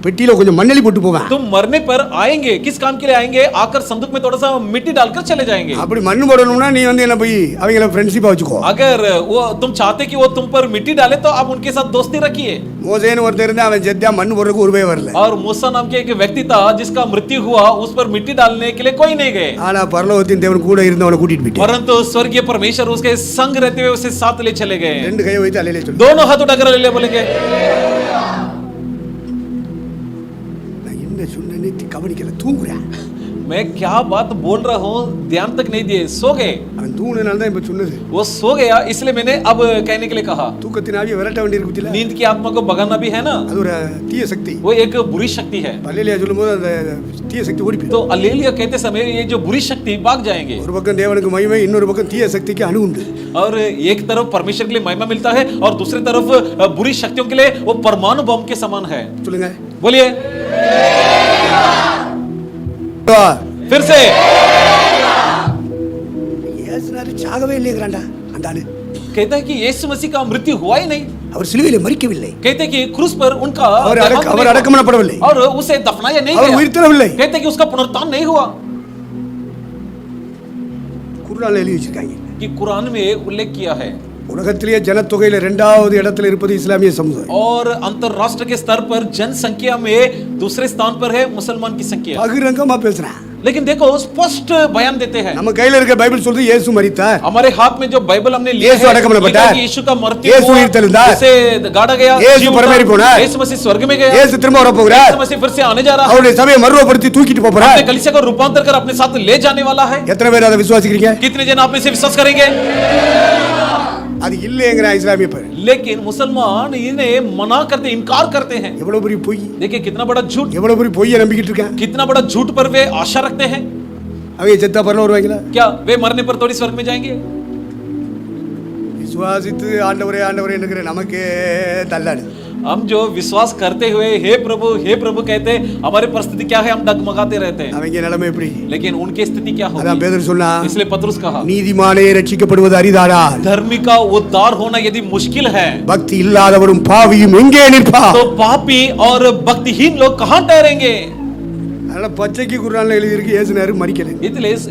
பெட்டியில கொஞ்சம் மண்ணெலி போட்டு போவேன். तुम मरने पर आएंगे किस काम के लिए आएंगे आकर संदूक में थोड़ा सा मिट्टी डालकर चले जाएंगे. அப்படி மண்ணு போடணும்னா நீ வந்து என்ன போய் அவங்கள ஃப்ரெண்ட்ஷிப்பா வச்சுக்கோ. अगर वो तुम चाहते कि वो तुम पर मिट्टी डाले तो आप उनके साथ दोस्ती रखिए. மோசேன்னு ஒருத்தர் இருந்தா அவன் செத்தா மண்ணு போடுறதுக்கு ஒரு பேர் வரல. और मूसा नाम के एक व्यक्ति था जिसका मृत्यु हुआ उस पर मिट्टी डालने के लिए कोई नहीं गए. ஆனா பரலோகத்தின் தேவன் கூட இருந்தவனை கூட்டிட்டு போயிட்டார். परंतु स्वर्गीय परमेश्वर उसके संग रहते हुए उसे साथ ले चले गए. ரெண்டு கையை வைத்து அல்லேலூயா சொல்லு. दोनों हाथ उठाकर ले बोलेंगे. நான் என்ன சொன்னேன்னு கவனிக்கல தூங்குறேன். मैं क्या बात बोल रहा हूँ ध्यान तक नहीं दिए सो गए. அவன் தூங்குனனால தான் இப்ப சொன்னது. वो सो गया इसलिए मैंने अब कहने के लिए कहा. தூக்கத்தின் ஆவியை விரட்ட வேண்டியிருக்கு பத்தில. नींद की आत्मा को भगाना भी है ना. அது ஒரு தீய சக்தி. वो एक बुरी शक्ति है. அல்லேலூயா சொல்லும்போது அந்த தீய சக்தி ஓடி போயிடும். तो अल्लेलुया कहते समय ये जो बुरी शक्ति भाग जाएंगे. ஒரு பக்கம் தேவனுக்கு மகிமை இன்னொரு பக்கம் தீய சக்திக்கு அணு உண்டு. और एक तरफ परमेश्वर के लिए महिमा मिलता है और दूसरी तरफ बुरी शक्तियों के लिए वो परमाणु बम के समान है. சொல்லுங்க. बोलिए फिर से. இயேசுனாரு சாகவே இல்லைங்கறான்டா அந்த ஆளு. कहता है कि यीशु मसीह का मृत्यु हुआ ही नहीं. அவர் சிலுவையிலே மரிக்கவில்லை. कहते हैं कि क्रूस पर उनका அவர் அடக்கம் பண்ணப்படவில்லை. और उसे दफनाया नहीं அவர் गया. உயிர்த்தெழவில்லை. कहते हैं कि उसका पुनरुत्थान नहीं हुआ. குர்ஆன்ல எழுதி வச்சிருக்காங்க. कि कुरान में उल्लेख किया है. உலகத்திலேயே ஜனத்தொகையில இரண்டாவது இடத்துல இருப்பது இஸ்லாமிய சமுதாயம். और अंतरराष्ट्र के स्तर पर जनसंख्या में दूसरे स्थान पर है मुसलमान की संख्या. பகிரங்கமா பேசுறான். लेकिन देखो स्पष्ट बयान देते हैं. நம்ம கையில இருக்க பைபிள் சொல்றது இயேசு மரித்தார். हमारे हाथ में जो बाइबल हमने लिया இயேசு அடக்கம் பண்ணப்பட்டார். कि यीशु का मृत्यु இயேசு हुआ, உயிர்த்தெழுந்தார். उसे गाड़ा गया, இயேசு जीव பரமேறி उठा, போனார். यीशु मसीह स्वर्ग में गया, இயேசு திரும்ப வர போகிறார். यीशु मसीह फिर से आने जा रहा है, அவருடைய சபையை மறுரூபப்படுத்தி தூக்கிட்டு போக போறார். अपने कलीसिया को रूपांतर कर अपने साथ ले जाने वाला है. எத்தனை பேர் அதை விசுவாசிக்கிறீங்க? कितने जन आप में से विश्वास करेंगे? அது இல்லைங்கற இஸ்லாமிய பேர். लेकिन मुसलमान इन्हें मना करते इनकार करते हैं. எவ்வளவு பெரிய பொய். देखिए कितना बड़ा झूठ, எவ்வளவு பெரிய பொய்யை நம்பிக்கிட்டு இருக்கான். कितना बड़ा झूठ पर वे आशा रखते हैं. அவங்க செத்தா பரலோகம் வருவாங்களா? क्या वे मरने पर थोड़ी स्वर्ग में जाएंगे? விசுவாசித்து ஆண்டவரே ஆண்டவரே என்கிற நமக்கே தள்ளாடு. हम जो विश्वास करते हुए हे प्रभु कहते हमारी परिस्थिति क्या है, हम डगमगाते रहते हैं. அவங்க நிலைமை எப்படி? लेकिन उनकी स्थिति क्या அதான் होगी? பேதுரு சொன்னா, इसलिए पतरस कहा நீதிமானே ரட்சிக்கப்படுவது அரிதானா, धर्मी का उद्धार होना यदि मुश्किल है பக்தி இல்லாதவரும் பாவியும் எங்கே நிற்பார்? तो पापी और भक्तिहीन लोग कहां ठहरेंगे? அதனால பச்சைக்கு குர்ஆன்ல எழுதி இருக்கு இயேசுனாரு மரிக்கல.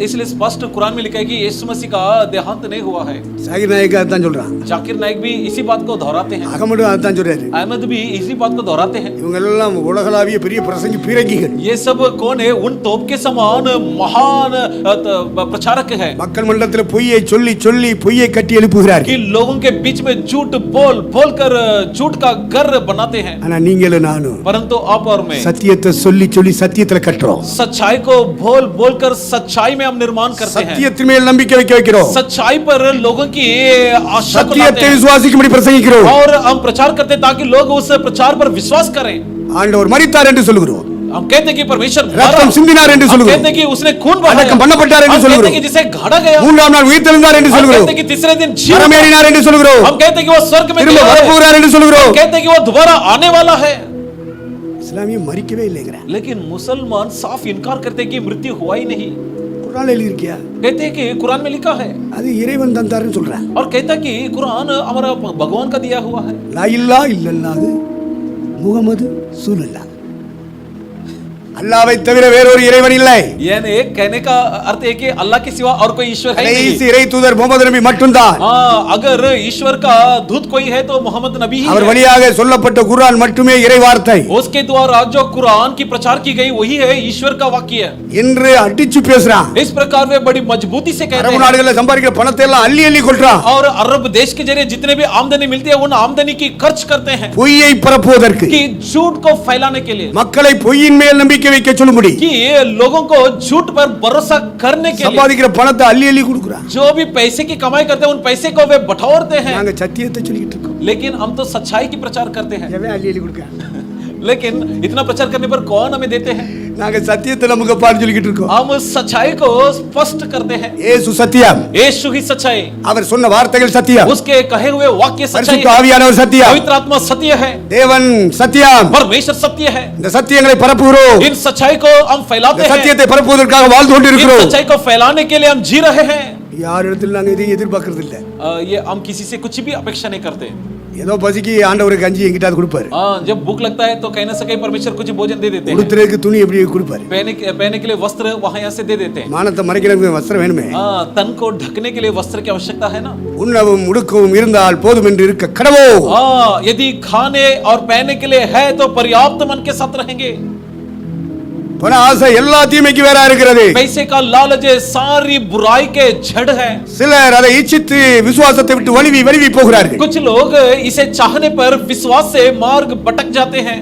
इसलिए स्पष्ट कुरान में लिखा है कि यीशु मसीह का देहांत नहीं हुआ है. சாகிர் நாயக் அதான் சொல்றான். जाकिर नाइक भी इसी बात को दोहराते हैं. அகமது அதான் சொல்றாரு. अहमद भी इसी बात को दोहराते हैं. இவங்க எல்லாம் உலகளாவிய பெரிய பிரசங்கி பீரங்கிகள். ये सब कौन है? उन तोप के समान महान प्रचारक है மக்கள் மன்றத்துல பொய்யை சொல்லி சொல்லி பொய்யை கட்டி எழுப்புகிறார்கள். कि लोगों के बीच में झूठ बोल कर झूठ का घर बनाते हैं. ஆனா நீங்களும் நானும் परंतु आप और मैं சத்தியத்தை சொல்லி சொல்லி சத்தியத்துல கட்டுறோம். सच्चाई को बोल कर सच्चाई में हम निर्माण करते हैं. சத்தியத்தின் மேல் நம்பிக்கை வைக்கிறோம். सच्चाई पर लोगों की आशा को लाते சத்தியத்தை हैं விசுவாசிக்கும்படி பிரசங்கிக்கிறோம். और हम प्रचार करते हैं ताकि लोग उस प्रचार पर विश्वास करें. ஆண்டவர் மரித்தார் என்று சொல்கிறோம். हम कहते हैं कि परमेश्वर ரத்தம் சிந்தினார் என்று हम சொல்கிறோம். कहते हैं कि उसने खून बहाया. அடக்கம் பண்ணப்பட்டார் என்று हम कहते சொல்கிறோம். हैं कि जिसे गाड़ा गया. மூன்றாம் நாள் உயிர்த்தெழுந்தார் என்று हम சொல்கிறோம். कहते हैं कि तीसरे दिन जी பரமேறினார் என்று சொல்கிறோம். हम कहते हैं कि वो स्वर्ग में திரும்ப गया है. வரப்போகிறார் என்று சொல்கிறோம். हम कहते हैं कि वो दोबारा आने वाला है. இஸ்லாமிய மரிக்கவே இல்லைங்கற. लेकिन मुसलमान साफ इनकार करते हैं कि मृत्यु हुआ ही नहीं. குர்ஆன்ல எழுதி இருக்கியா? कहते हैं कि कुरान में लिखा है அது இறைவன் தந்தார்னு சொல்றான். और कहता है कि कुरान हमारा भगवान का दिया हुआ है. லா இல்லாஹ இல்லல்லாஹு முஹம்மது ரசூலுல்லாஹ். அல்லாஹ்வை தவிர வேறொரு இறைவன் இல்லை. यानी कहने का अर्थ है कि अल्लाह के सिवा और कोई ईश्वर है ही கடைசி नहीं। இறை தூதர் முகமது நபி மட்டும்தான். अगर ईश्वर का दूत कोई है तो मोहम्मद नबी ही அவர் है। வழியாக சொல்லப்பட்ட குர்ஆன் மட்டுமே இறை வார்த்தை. उसके द्वारा जो कुरान की प्रचार की गई वही है ईश्वर का वाक्य। இன்று அடிச்சு பேசுறான். इस प्रकार वे बड़ी मजबूती से कहते அரபு हैं நாடுகள்ல சம்பாதிக்கிற பணத்தை எல்லாம் அள்ளி அள்ளி கொள்றான். और अरब देश के जरिए जितने भी आमदनी मिलती है उन आमदनी की खर्च करते हैं பொய்யை பரப்புவதற்கு, कि झूठ को फैलाने के लिए, மக்களை பொய்யின் மேல் நம்பிக்கை வைக்க சொல்லும்படி कि लोगों को झूठ पर भरोसा करने के लिए சம்பாதிக்கிற பணத்தை அள்ளி அள்ளி கொடுக்குறான். जो भी पैसे की कमाई करते हैं उन पैसे को वे बटोरते हैं। நாங்க சத்தியத்தை சொல்லிட்டு இருக்கோம். लेकिन हम तो सच्चाई की प्रचार करते हैं। எவன் அள்ளி அள்ளி கொடுக்க? लेकिन इतना प्रचार करने पर कौन हमें देते हैं? நாங்க சத்தியத்தை நமக்கு பாடு சொல்லிட்டு இருக்கோம். हम सच्चाई को स्पष्ट करते हैं। இயேசு சத்தியம், यीशु ही सच्चाई, அவர் சொன்ன வார்த்தைகள் சத்தியம், उसके कहे हुए वाक्य सच्चाई பரிசுத்த है, ஆவியானவர் சத்தியம், पवित्र आत्मा सत्य है, தேவன் சத்தியம். परमेश्वर सत्य है। இந்த சத்தியங்களை பரப்புகிறோம். इन सच्चाई को हम இந்த फैलाते हैं, சத்தியத்தை பரப்புவதற்காக வாழ்ந்து इन கொண்டிருக்கிறோம். सच्चाई को फैलाने के लिए हम जी रहे हैं। யாரிடத்தில் நாங்க இதை எதிர்பார்க்கறது இல்ல. ये हम किसी से कुछ भी अपेक्षा नहीं करते। ஏதோ பசிக்கு ஆண்டவருக்கு கஞ்சி எங்கிட்ட கொடுப்பாரு. जब भूख लगता है तो कहीं ना कहीं परमेश्वर कुछ भोजन दे देते हैं, உடுத்துறதுக்கு துணி எப்படி கொடுப்பாரு. पहनने के लिए वस्त्र वहां यहाँ से दे देते हैं। மானத்தை மறைக்கிறதுக்கு வஸ்திரம் வேணுமே. तन को ढकने के लिए वस्त्र की आवश्यकता है ना। உண்ணவும் உடுக்கவும் இருந்தால் போதும் என்று இருக்க கடவோ. यदि खाने और पहनने के लिए है तो पर्याप्त मन के साथ रहेंगे। பண ஆசை எல்லா தீமைக்கு வேற இருக்கிறது. पैसे का लालच सारी बुराई के जड़ है। சிலர் அதை இச்சித்து விசுவாசத்தை விட்டு வழுவி போகிறார்கள். कुछ लोग इसे चाहने पर विश्वास से मार्ग भटक जाते हैं।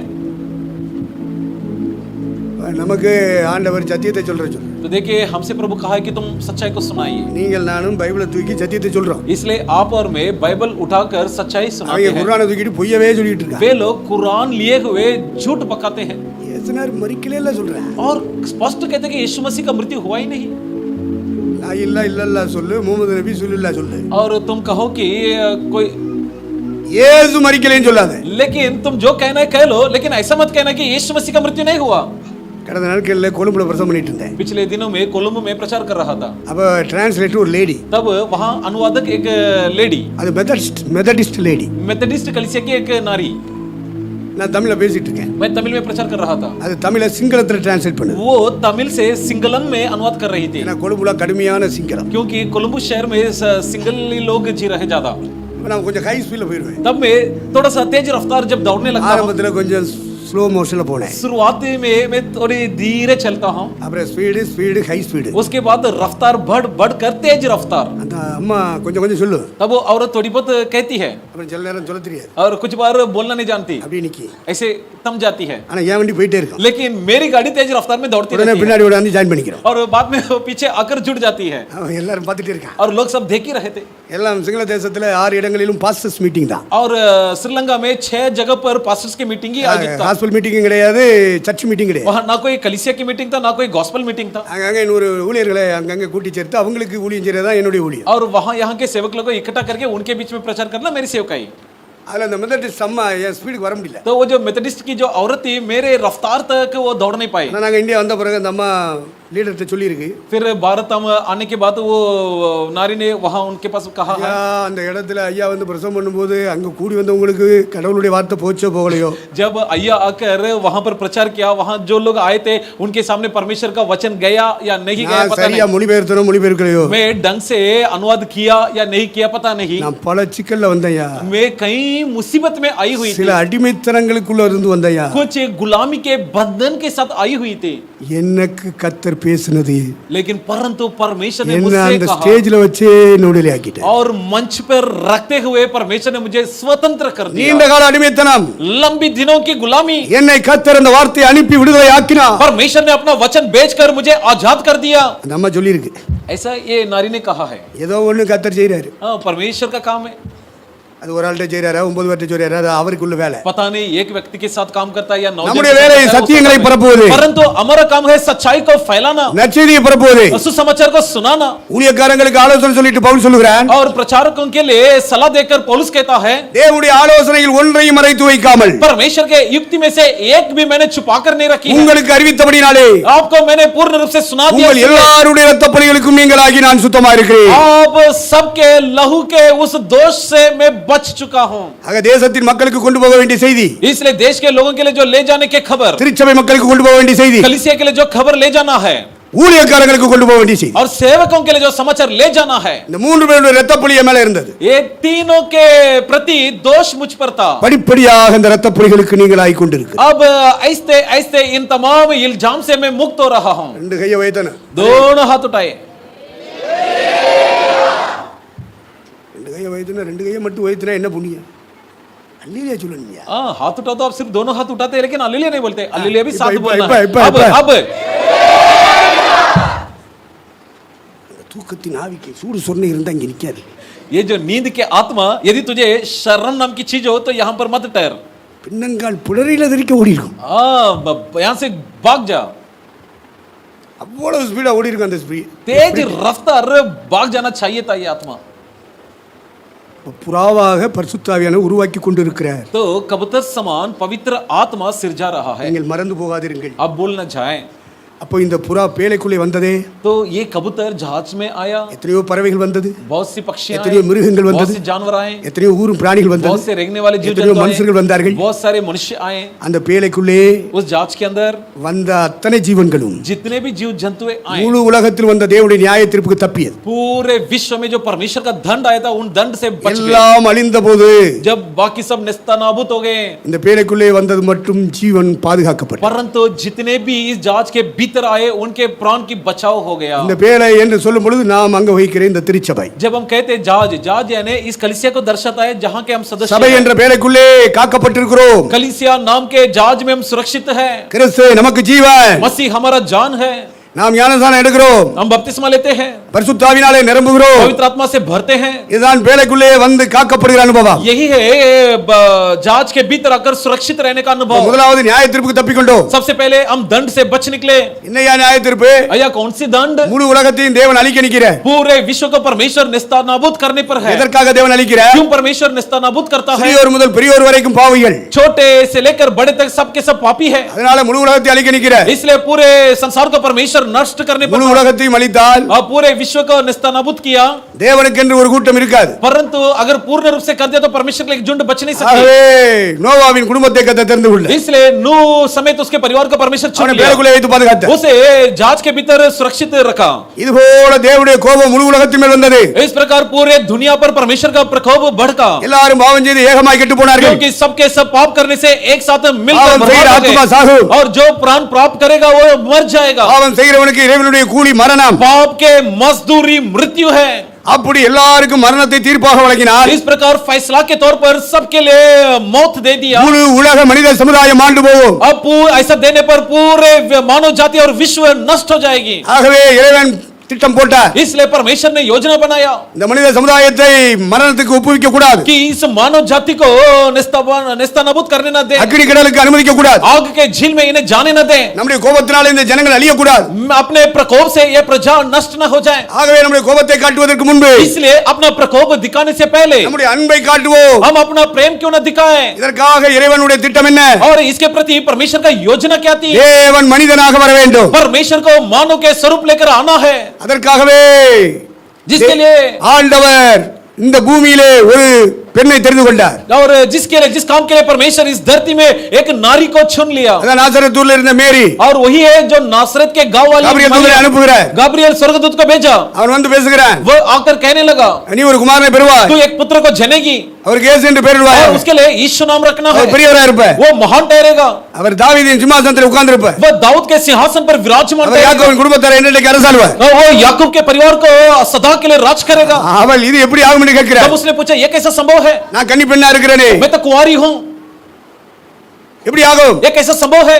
நமக்கு ஆண்டவர் சத்தியத்தை சொல்ற சொல்லு. तो देखिए हमसे प्रभु कहा है कि तुम सच्चाई को सुनाइए। நீங்கள் நானும் பைபிளை தூக்கி சத்தியத்தை சொல்றோம். इसलिए आप और मैं बाइबल उठाकर सच्चाई सुनाते அவங்க हैं। குர்ஆனை தூக்கிட்டு பொய்யவே சொல்லிட்டு இருக்காங்க. वे लोग कुरान लिए हुए झूठ पकाते हैं இயேசுனார் மரிக்கலே இல்ல சொல்றேன். और स्पष्ट कहते हैं कि यीशु मसीह का मृत्यु हुआ ही नहीं। நான் இல்ல சொல்லு, முகமது நபி சொல்லல சொல்லு. और तुम कहो कि कोई, இயேசு மரிக்கலேன்னு சொல்லாத. लेकिन तुम जो कहना है कह लो, लेकिन ऐसा मत कहना कि यीशु मसीह का मृत्यु नहीं हुआ। கடந்த நாட்கள்ல கொழும்புல பிரசங்கம் பண்ணிட்டு இருந்தேன். पिछले दिनों में कोलंबो में प्रचार कर रहा था। அப்ப டிரான்ஸ்லேட்டர் ஒரு லேடி, तब वहां अनुवादक एक लेडी, அது மெத்தடிஸ்ட் லேடி. मेथोडिस्ट कलीसिया की एक नारी, நான் தமிழ்ல பேசிட்டு இருக்கேன். मैं तमिल में प्रचार कर रहा था, அது தமிழ சிங்களத்துல டிரான்ஸ்லேட் பண்ணு. वो तमिल से सिंगलम में अनुवाद कर रही थी, ஏன்னா கொழும்புல கடுமையான சிங்களம். क्योंकि कोलंबो शहर में सिंगली लोग जी रहे ज्यादा। நான் கொஞ்சம் ஹை ஸ்பீட்ல போயிடுவேன். तब मैं थोड़ा सा तेज रफ्तार जब दौड़ने लगता हूं, ஆரம்பத்துல கொஞ்சம் ஸ்லோ மோஷன்ல போனேன். शुरुआती में मैं थोड़ी धीरे चलता हूं, அப்புறம் ஸ்பீடு ஹை ஸ்பீடு. उसके बाद रफ्तार बढ़ कर तेज रफ्तार। அந்த அம்மா கொஞ்சம் சொல்லு. तब वो औरत थोड़ी बहुत कहती है அப்புறம் சில நேரம் சொல்ல தெரியாது. और कुछ बार बोलना नहीं जानती, அப்படியே நிக்கி. ऐसे थम जाती है। ஆனா ஏன் வண்டி போயிட்டே இருக்கும். लेकिन मेरी गाड़ी तेज रफ्तार में दौड़ती உடனே रहती है பின்னாடி ஓடி ஜாயின் பண்ணிக்கிறோம். और बाद में वो पीछे आकर जुड़ जाती है அவன் எல்லாரும் பார்த்துட்டே இருக்கான். और लोग सब देख ही रहे थे। எல்லாம் சிங்கள தேசத்துல 6 இடங்களிலும் பாஸ்டர்ஸ் மீட்டிங் தான். और श्रीलंका में 6 जगह पर पास्टर्स की मीटिंग ही आयोजित था। ஹாஸ்பிடல் மீட்டிங் கிடையாது, சர்ச் மீட்டிங் கிடையாது. वहाँ ना कोई कलीसिया की मीटिंग था, ना कोई गॉस्पेल मीटिंग था। அங்கங்க 100 ஊழியர்களை அங்கங்க கூட்டி சேர்த்து அவங்களுக்கு ஊழியம் செய்யறதா என்னுடைய ஊழியம். और वहाँ यहाँ के सेवक लोगों को इकट्ठा करके उनके बीच में प्रचार करना मेरी सेवकाई। அதுல அந்த மெத்தடிஸ்ட் அம்மா என் ஸ்பீடுக்கு வர முடியல. तो वो जो मेथोडिस्ट की जो औरत थी मेरे रफ्तार तक वो दौड़ नहीं पाई। ஆனா நாங்க இந்தியா வந்த பிறகு அந்த அம்மா லீடர்கிட்ட சொல்லியிருக்கு. फिर भारत हम आने के बाद वो नारी ने वहाँ उनके पास कहा है, அந்த இடத்துல ஐயா வந்து பிரசவம் பண்ணும்போது அங்க கூடி வந்தவங்களுக்கு கடவுளுடைய வார்த்தை போச்சோ போகலையோ. जब अय्या आकर वहाँ पर प्रचार किया, वहाँ जो लोग आए थे उनके सामने परमेश्वर का वचन गया या नहीं गया पता சரியா नहीं, மொழிபெயர்த்தனோ மொழிபெயர்க்கலையோ. मैं ढंग से अनुवाद किया या नहीं किया पता नहीं, நான் பல சிக்கல்ல வந்தேயா. मैं कई मुसीबत में आई हुई थी, சில அடிமைத்தனங்களுக்குள்ள இருந்து வந்தேயா. कुछ गुलामी के बंधन के साथ आई हुई थी। எனக்கு கத்தர் பேசினது लेकिन परंतु परमेश्वर ने என்ன मुझसे அந்த कहा ஸ்டேஜ்ல வச்சே நோடலே ஆக்கிட்டார். और मंच पर रखते हुए परमेश्वर ने मुझे स्वतंत्र कर நீண்ட दिया। கால அடிமைத்தனம், लंबी दिनों की गुलामी, என்னை கத்தர் அந்த வார்த்தையை அனுப்பி விடுதலை ஆக்கினார். परमेश्वर ने अपना वचन बेचकर मुझे आजाद कर दिया। அந்த அம்மா சொல்லி இருக்கு. ऐसा ये नारी ने कहा है। ஏதோ ஒண்ணு கத்தர் செய்றாரு. हाँ, परमेश्वर का काम है। அது ஒரு ஆள்கிட்ட செய்றாரா 9 பேர்ட்ட செய்றாரா அது அவருக்குள்ள வேலை. पता नहीं एक व्यक्ति के साथ काम करता है या 9 நம்முடைய வேலை சத்தியங்களை பரப்புவது, परंतु हमारा काम है सच्चाई को फैलाना, நற்செய்தியை பரப்புவது. सुसमाचार को सुनाना। ஊழியக்காரங்களுக்கு ஆலோசனை சொல்லிட்டு பவுல் சொல்லுகிறான், और प्रचारकों के लिए सलाह देकर पौलुस कहता है, தேவனுடைய ஆலோசனையில் ஒன்றையும் மறைத்து வைக்காமல் परमेश्वर के युक्ति में से एक भी मैंने छुपा कर नहीं रखी है, உங்களுக்கு அறிவித்தபடினாலே आपको मैंने पूर्ण रूप से सुना दिया। உங்கள் எல்லாருடைய இரத்தப்பழிகளுக்கும் நீங்களாகி நான் சுத்தமா இருக்கிறேன். आप सबके लहू के उस दोष से मैं बच चुका हूं। ஆக தேசத்தின் மக்களுக்கு கொண்டு போக வேண்டிய செய்தி, इसलिए देश के लोगों के लिए जो ले जाने की खबर, திருச்சபை மக்களுக்கு கொண்டு போக வேண்டிய செய்தி, कलीसिया के लिए जो खबर ले जाना है ஊழியக்காரங்களுக்கு கொண்டு போக வேண்டிய செய்தி, और सेवकों के लिए जो समाचार ले जाना है, இந்த மூன்று பேருடைய இரத்தப்புலிய மேல இருந்தது. ये तीनों के प्रति दोष मुझ पर था। படிப்படியாக இந்த இரத்தப்புலிகளுக்கு நீங்களாய் கொண்டிருக்கு. अब ऐसे ऐसे इन तमाम इल्जाम से मैं मुक्त हो रहा हूं। ரெண்டு கையை வைத்தன, दोनों हाथ उठाए, ரெண்டு கையை வைத்தன, ரெண்டு கையை மட்டும் வைத்தனா என்ன புண்ணியம்? அல்லேலூயா சொல்லுங்க. हाथ उठाओ तो आप सिर्फ दोनों हाथ उठाते हैं, लेकिन हालेलुया नहीं बोलते। हालेलुया भी साथ इप्पा, बोलना इप्पा, है। इप्पा, अब इप्पा। अब தூக்கத்தின் ஆவிக்கு சூடு சொன்ன இருந்தா இங்க நிக்காது. ये जो नींद के आत्मा, यदि तुझे शर्म नाम की चीज हो तो यहाँ पर मत ठहर, பின்னங்கால் புலரில தெரிக்க ஓடி இருக்கும். यहाँ से भाग जा। அவ்வளவு ஸ்பீடா ஓடி இருக்கும் அந்த ஸ்பீட். तेज रफ्तार भाग जाना चाहिए था ये आत्मा। புறாவாக பரிசுத்த ஆவியானவர் உருவாக்கி கொண்டிருக்கிறார். तो कबूतर समान पवित्र आत्मा सिरजा रहा है। நீங்கள் மறந்து போகாதீர்கள். अब बोल न जाए। அப்போ இந்த புறா பேழைக்குள்ளே வந்ததே, तो ये कबूतर जहाज में आया, எத்தனையோ பறவைகள் வந்தது, बहुत सी पक्षियां எத்தனையோ மிருகங்கள் बहुत வந்தது, से जानवर आए, எத்தனையோ ஊரும் பிராணிகள் बहुत வந்தது, से रेंगने वाले जीव எத்தனையோ जंतु மனுஷர்கள் आए, வந்தார்கள். बहुत सारे मनुष्य आए। அந்த பேழைக்குள்ளே उस जहाज के अंदर வந்த அத்தனை ஜீவன்களும் जितने भी जीव जंतु आए, முழு உலகத்தில் வந்த தேவனுடைய நியாய தீர்ப்புக்கு தப்பியது. पूरे विश्व में जो परमेश्वर का दंड आया था उन दंड से बच गए। எல்லாம் அழிந்த போது जब बाकी सब नेस्तनाबूत हो गए, இந்த பேழைக்குள்ளே வந்தது மட்டும் ஜீவன் பாதுகாக்கப்பட்டது. परंतु जितने भी इस जहाज के भीतर आए उनके प्राण की बचाव हो गया। இந்த பேழை என்று சொல்லும் பொழுது நாம் அங்க வகிக்கிற இந்த திருச்சபை, जब हम कहते हैं जहाज, जहाज यानी इस कलीसिया को दर्शाता है जहां के हम सदस्य சபை हैं। என்ற பேழைக்குள்ளே காக்கப்பட்டிருக்கிறோம். कलीसिया नाम के जहाज में हम सुरक्षित है। கிறிஸ்து நமக்கு ஜீவன். मसीह हमारा जान है। நாம் ஞானஸ்நானம் எடுக்கிறோம், हम बपतिस्मा लेते हैं, பரிசுத்த ஆவியினாலே நிரம்புகிறோம். पवित्र आत्मा से भरते हैं। இதுதான் பேழைக்குள்ளே வந்து காக்கப்படுகிற அனுபவம். यही है जहाज के भीतर आकर सुरक्षित रहने का अनुभव। முதலாவது நியாய தீர்ப்புக்கு தப்பிக்கொண்டோம். सबसे पहले हम दंड से बच निकले। இன்னையா நியாய தீர்ப்பு? अया कौन सी दंड? முழு உலகத்தையும் தேவன் அழிக்க நிற்கிறார். पूरे विश्व को परमेश्वर नेस्तनाबूद करने पर है। எதற்காக தேவன் அழிக்கிறார்? क्यों परमेश्वर नेस्तनाबूद करता है? சிறியோர் முதல் பெரியோர் வரைக்கும் பாவிகள், छोटे से लेकर बड़े तक सबके सब पापी है। அதனால முழு உலகத்தை அழிக்க நிற்கிறார். इसलिए पूरे संसार को परमेश्वर नष्ट करने पर முழு உலகத்தையும் அழித்தால் और पूरे विश्व को नेस्तनाबूद किया, தேவனுக்கென்று ஒரு கூட்டம் இருக்காது. परंतु अगर पूर्ण रूप से कर दिया तो परमेश्वर के लिए एक झुंड बच नहीं सकती। ஆகவே நோவாவின் குடும்பத்தை கர்த்தர் தெரிந்து கொண்டார். इसलिए नूह समेत उसके परिवार को परमेश्वर चुन அவனை लिया, பேழைக்குள்ளே வைத்து பாதுகாத்தார். उसे जहाज के भीतर सुरक्षित रखा। இதுபோல தேவனுடைய கோபம் முழு உலகத்தின் மேல் வந்தது. इस प्रकार पूरे दुनिया पर परमेश्वर का प्रकोप भड़का, எல்லாரும் பாவம் செய்து ஏகமாய் கெட்டு போனார்கள். क्योंकि सबके सब पाप करने से एक साथ मिलकर पाप செய்கிற बर्बाद हो आत्मा गए। साहू। और जो प्राण प्राप्त करेगा वो मर जाएगा। பாவம் செய்கிறவனுக்கு இறைவனுடைய கூலி மரணம். पाप के मजदूरी मृत्यु है। அப்படி எல்லாருக்கும் மரணத்தை தீர்ப்பாக வழங்கினார். इस प्रकार फैसला के तौर पर सबके लिए मौत दे दिया। முழு உலக மனித சமுதாயம் மாண்டு போகும். अब ऐसा देने पर पूरे मानव जाति और विश्व नष्ट हो जाएगी। ஆகவே இறைவன் திட்டம் போட்டார். इसलिए परमेश्वर ने योजना बनाया இந்த மனித சமுதாயத்தை மரணத்துக்கு ஒப்புவிக்க கூடாது. कि इस मानव जाति को नेस्तनाबूद करने न दे, அக்கினி கடலுக்கு அனுமதிக்க கூடாது. आग के झील में इन्हें जाने न दे, நம்முடைய கோபத்தினால இந்த ஜனங்கள் அழிய கூடாது. अपने प्रकोप से ये प्रजा नष्ट न हो जाए। ஆகவே நம்முடைய கோபத்தை காட்டுவதற்கு முன்பு इसलिए अपना प्रकोप दिखाने से पहले நம்முடைய अன்பை காட்டுவோம். हम अपना प्रेम क्यों न दिखाएं? இதற்காக இறைவனுடைய திட்டம் என்ன? और इसके प्रति परमेश्वर का योजना क्या थी? தேவன் மனிதனாக வர வேண்டும். परमेश्वर को मानव के स्वरूप लेकर आना है, அதற்காகவே जिसके लिए ஆண்டவர் இந்த பூமியிலே ஒரு பெண்ணை தெரிந்து கொண்டார். और जिसके लिए जिस काम के लिए परमेश्वर इस धरती में एक नारी को चुन लिया, அதான் நாசரேத்தூர்ல இருந்த மேரி. और वही है जो नासरत के गांव वाली गाब्रिएल दूतரை அனுப்புகிறார். गाब्रिएल स्वर्गदूत को भेजा। அவன் வந்து பேசுகிறான். वो आकर कहने लगा, நீ ஒரு குமாரனை பெறுவாய், तू एक पुत्र को जनेगी அவருக்கு இயேசு என்று பெயரிடுவாய், और उसके लिए यीशु नाम रखना है, அவர் பெரியவராக இருப்பார், वो महान ठहरेगा, அவர் தாவீதின் சிம்மாசனத்தில் உட்கார்ந்திருப்பார், वो दाऊद के सिंहासन पर विराजमान அவர் ठहरेगा, யாக்கோபின் குடும்பத்தாரை என்றைக்கு அரசாளுவார். और वो याकूब के परिवार को सदा के लिए राज करेगा। அவள் இது எப்படி ஆகும் என்று கேட்கிறார். तब उसने पूछा, ये कैसा संभव है? நான் கன்னி பெண்ணா இருக்கிறேனே, मैं तो कुंवारी हूँ, எப்படி ஆகும்? ये कैसा संभव है?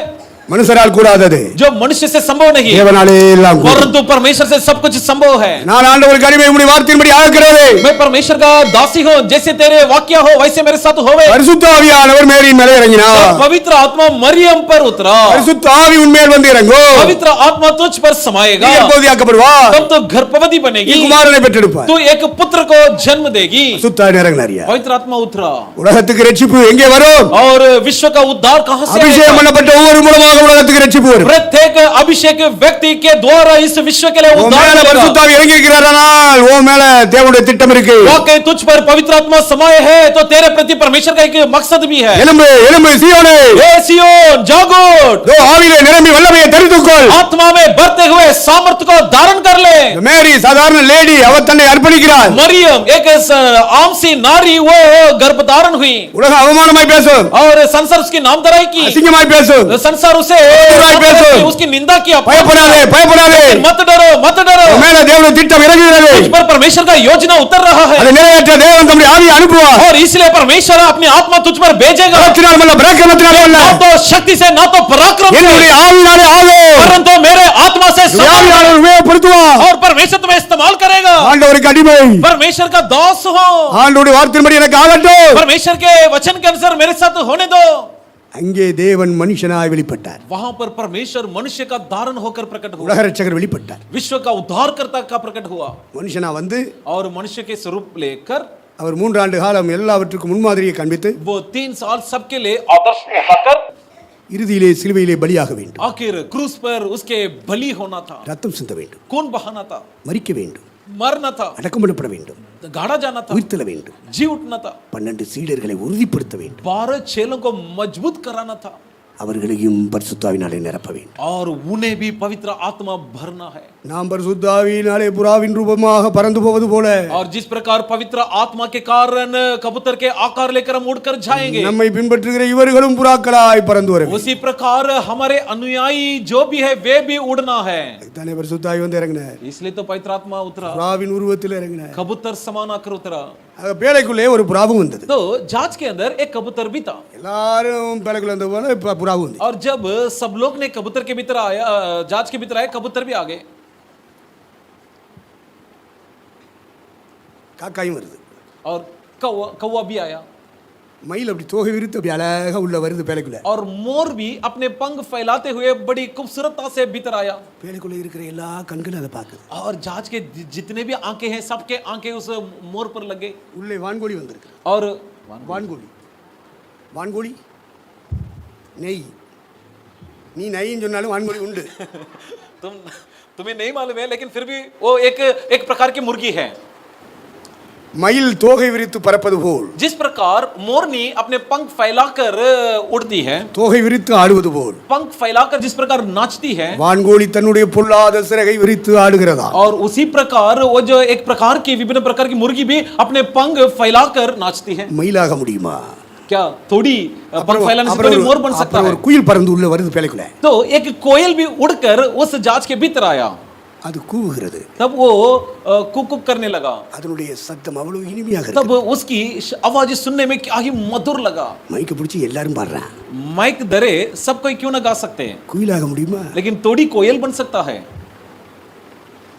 மனுஷரால் கூடாதது, जो मनुष्य से संभव नहीं, தேவனாலே எல்லாம் கூடும். परंतु परमेश्वर से सब कुछ संभव है। நான் ஆண்டவருக்கு அடிமை, உம்முடைய வார்த்தையின்படி ஆகிறது. मैं परमेश्वर का दासी हूँ, जैसे तेरे वाक्य हो वैसे मेरे साथ होवे। பரிசுத்த ஆவியானவர் மேரியின் மேலே இறங்கினார். तब पवित्र आत्मा मरियम पर उतरा, பரிசுத்த ஆவி உன்மேல் வந்து இறங்கும். पवित्र आत्मा तुझ पर समाएगा, நீ எப்போது ஆக்கப்படுவாய்? तब तो गर्भवती நீ बनेगी, குமாரனை பெற்றெடுப்பாய். तू एक पुत्र को जन्म देगी। பரிசுத்த ஆவி இறங்கினாரியா? पवित्र आत्मा उतरा, உலகத்துக்கு ரட்சிப்பு எங்கே வரும்? और विश्व का उद्धार कहां से அபிஷேகம் आएगा? பண்ணப்பட்ட ஒவ்வொரு மூலமாக மூலமாக உலகத்துக்கு ரட்சிப்பு வரும். प्रत्येक अभिषेक व्यक्ति के द्वारा इस विश्व के लिए உன் उद्धार மேல मिलेगा। பரிசுத்த ஆவி இறங்கி இருக்கிறாரானால் உன் மேல தேவனுடைய திட்டம் இருக்கு. वाकई तुझ पर पवित्र आत्मा समाये है तो तेरे प्रति परमेश्वर का एक मकसद भी है। எலும்பு எலும்பு சீயோனே, हे सियोन जागो, இதோ ஆவியிலே நிரம்பி வல்லமையை தரித்துக்கொள். आत्मा में बढ़ते हुए सामर्थ्य को धारण कर ले। மேரி சாதாரண லேடி, அவ தன்னை அர்ப்பணிக்கிறாள். मरियम एक आम सी नारी, वो गर्भ धारण हुई உலகம் அவமானமாய் பேசும், और संसार उसकी नामधराई की, அசிங்கமாய் பேசும். संसार उसे उसकी निंदा किया। பயப்படாதே பயப்படாதே, मत डरो मत डरो, உன் மேல தேவனுடைய திட்டம் இறங்குகிறது. तुझ पर परमेश्वर का योजना उतर रहा है அதை நிறைவேற்ற தேவன் தம்முடைய ஆவியை அனுப்புவார். और इसलिए परमेश्वर अपनी आत्मा तुझ पर भेजेगा। பலத்தினால் அல்ல, பராக்கிரமத்தினால் அல்ல, ना तो शक्ति से ना तो पराक्रम என்னுடைய से, ஆவியினாலே ஆகும். परंतु मेरे आत्मा से ஆவியானவர் உபயோகப்படுத்துவார். और परमेश्वर तुम्हें इस्तेमाल करेगा। ஆண்டவருக்கு அடிமை, परमेश्वर का दास हो, ஆண்டவருடைய வார்த்தையின்படி எனக்கு ஆகட்டும். परमेश्वर के वचन के अनुसार मेरे साथ होने दो। அங்கே தேவன் மனுஷனாய் வெளிப்பட்டார். वहां पर परमेश्वर मनुष्य का धारण होकर प्रकट हुआ, உலக ரட்சகர் வெளிப்பட்டார். विश्व का उद्धारकर्ता का प्रकट हुआ மனுஷனா வந்து और मनुष्य के स्वरूप लेकर அவர் 3 ஆண்டு காலம் எல்லாவற்றுக்கும் முன்மாதிரியை காண்பித்து वो 3 साल सबके लिए आदर्श दिखाकर இறுதியிலே சிலுவையிலே பலியாக வேண்டும், आखिर क्रूस पर उसके बलि होना था, ரத்தம் சிந்த வேண்டும், खून बहाना था, மரிக்க வேண்டும், मरना था, அடக்கம் பண்ணப்பட வேண்டும், गाड़ा जाना था, உயிர்த்தெழ வேண்டும், जी उठना था, 12 சீடர்களை உறுதிப்படுத்த வேண்டும், 12 चेलों को मजबूत कराना था அவர்களையும் பரிசுத்த ஆவியினாலே நிரப்ப வேண்டும். और उन्हें भी पवित्र आत्मा भरना है। நாம் பரிசுத்த ஆவியினாலே புறாவின் ரூபமாக பறந்து போவது போல और जिस प्रकार पवित्र आत्मा के कारण कबूतर के आकार लेकर हम उड़कर जाएंगे, நம்மை பின்பற்றுகிற இவர்களும் புறாக்களாய் பறந்து வருவார்கள். उसी प्रकार हमारे अनुयायी जो भी है वे भी उड़ना है। தானே பரிசுத்த ஆவி வந்து இறங்கினார், इसलिए तो पवित्र आत्मा उतरा, புறாவின் உருவத்தில் இறங்கினார். कबूतर समान आकर उतरा। பேழைக்குள்ளே ஒரு புறாவும் வந்தது. तो जांच के अंदर एक कबूतर भी था எல்லாரும் பேழைக்குள்ள வந்த போல புறாவும் வந்து. और जब सब लोग ने कबूतर के भीतर आया, जांच के भीतर आए, कबूतर भी आ गए, காக்காயும் வருது, और कौवा भी आया, மயில் அப்படி தோகை விரித்து அப்படி அழகா உள்ள வருது பேழைக்குள்ள. और मोर भी अपने पंख फैलाते हुए बड़ी खूबसूरता से भीतर आया। பேழைக்குள்ள இருக்கிற எல்லா கண்களும் அதை பார்க்குது. और जांच के जितने भी आंखें हैं सबके आंखें उस मोर पर लगे। உள்ளே வான்கோழி வந்திருக்கு. और வான்கோழி வான்கோழி நெய், நீ நெய்ன்னு சொன்னாலும் வான்கோழி உண்டு. तुम्हें नहीं मालूम है, लेकिन फिर भी वो एक प्रकार की मुर्गी है। மயில் தோகை விரித்து பறப்பது போல், जिस प्रकार मोरनी अपने पंख फैलाकर उड़ती है, தோகை விரித்து ஆடுவது போல், पंख फैलाकर जिस प्रकार नाचती है, வான்கோழி தன்னுடைய பொல்லாத சிறகை விரித்து ஆடுகிறதா. और उसी प्रकार वो जो एक प्रकार की विभिन्न प्रकार की मुर्गी भी अपने पंख फैलाकर नाचती है। மயிலாக முடியுமா? क्या थोड़ी पंख फैलाने से थोड़ी मोर बन सकता है? ஒரு குயில் பறந்து உள்ள வருது பேழைக்குள்ள. तो एक कोयल भी उड़कर उस जांच के भीतर आया, அது கூவுகிறது. तब वो कुक कुक करने लगा, அதனுடைய சத்தம் அவ்வளவு இனிமையாக तब இருக்கு. उसकी आवाज सुनने में क्या ही मधुर लगा। மைக்க பிடிச்சி எல்லாரும் பாடுறான். माइक दरे सब कोई क्यों ना गा सकते हैं, குயிலாக முடியுமா? लेकिन थोड़ी कोयल बन सकता है,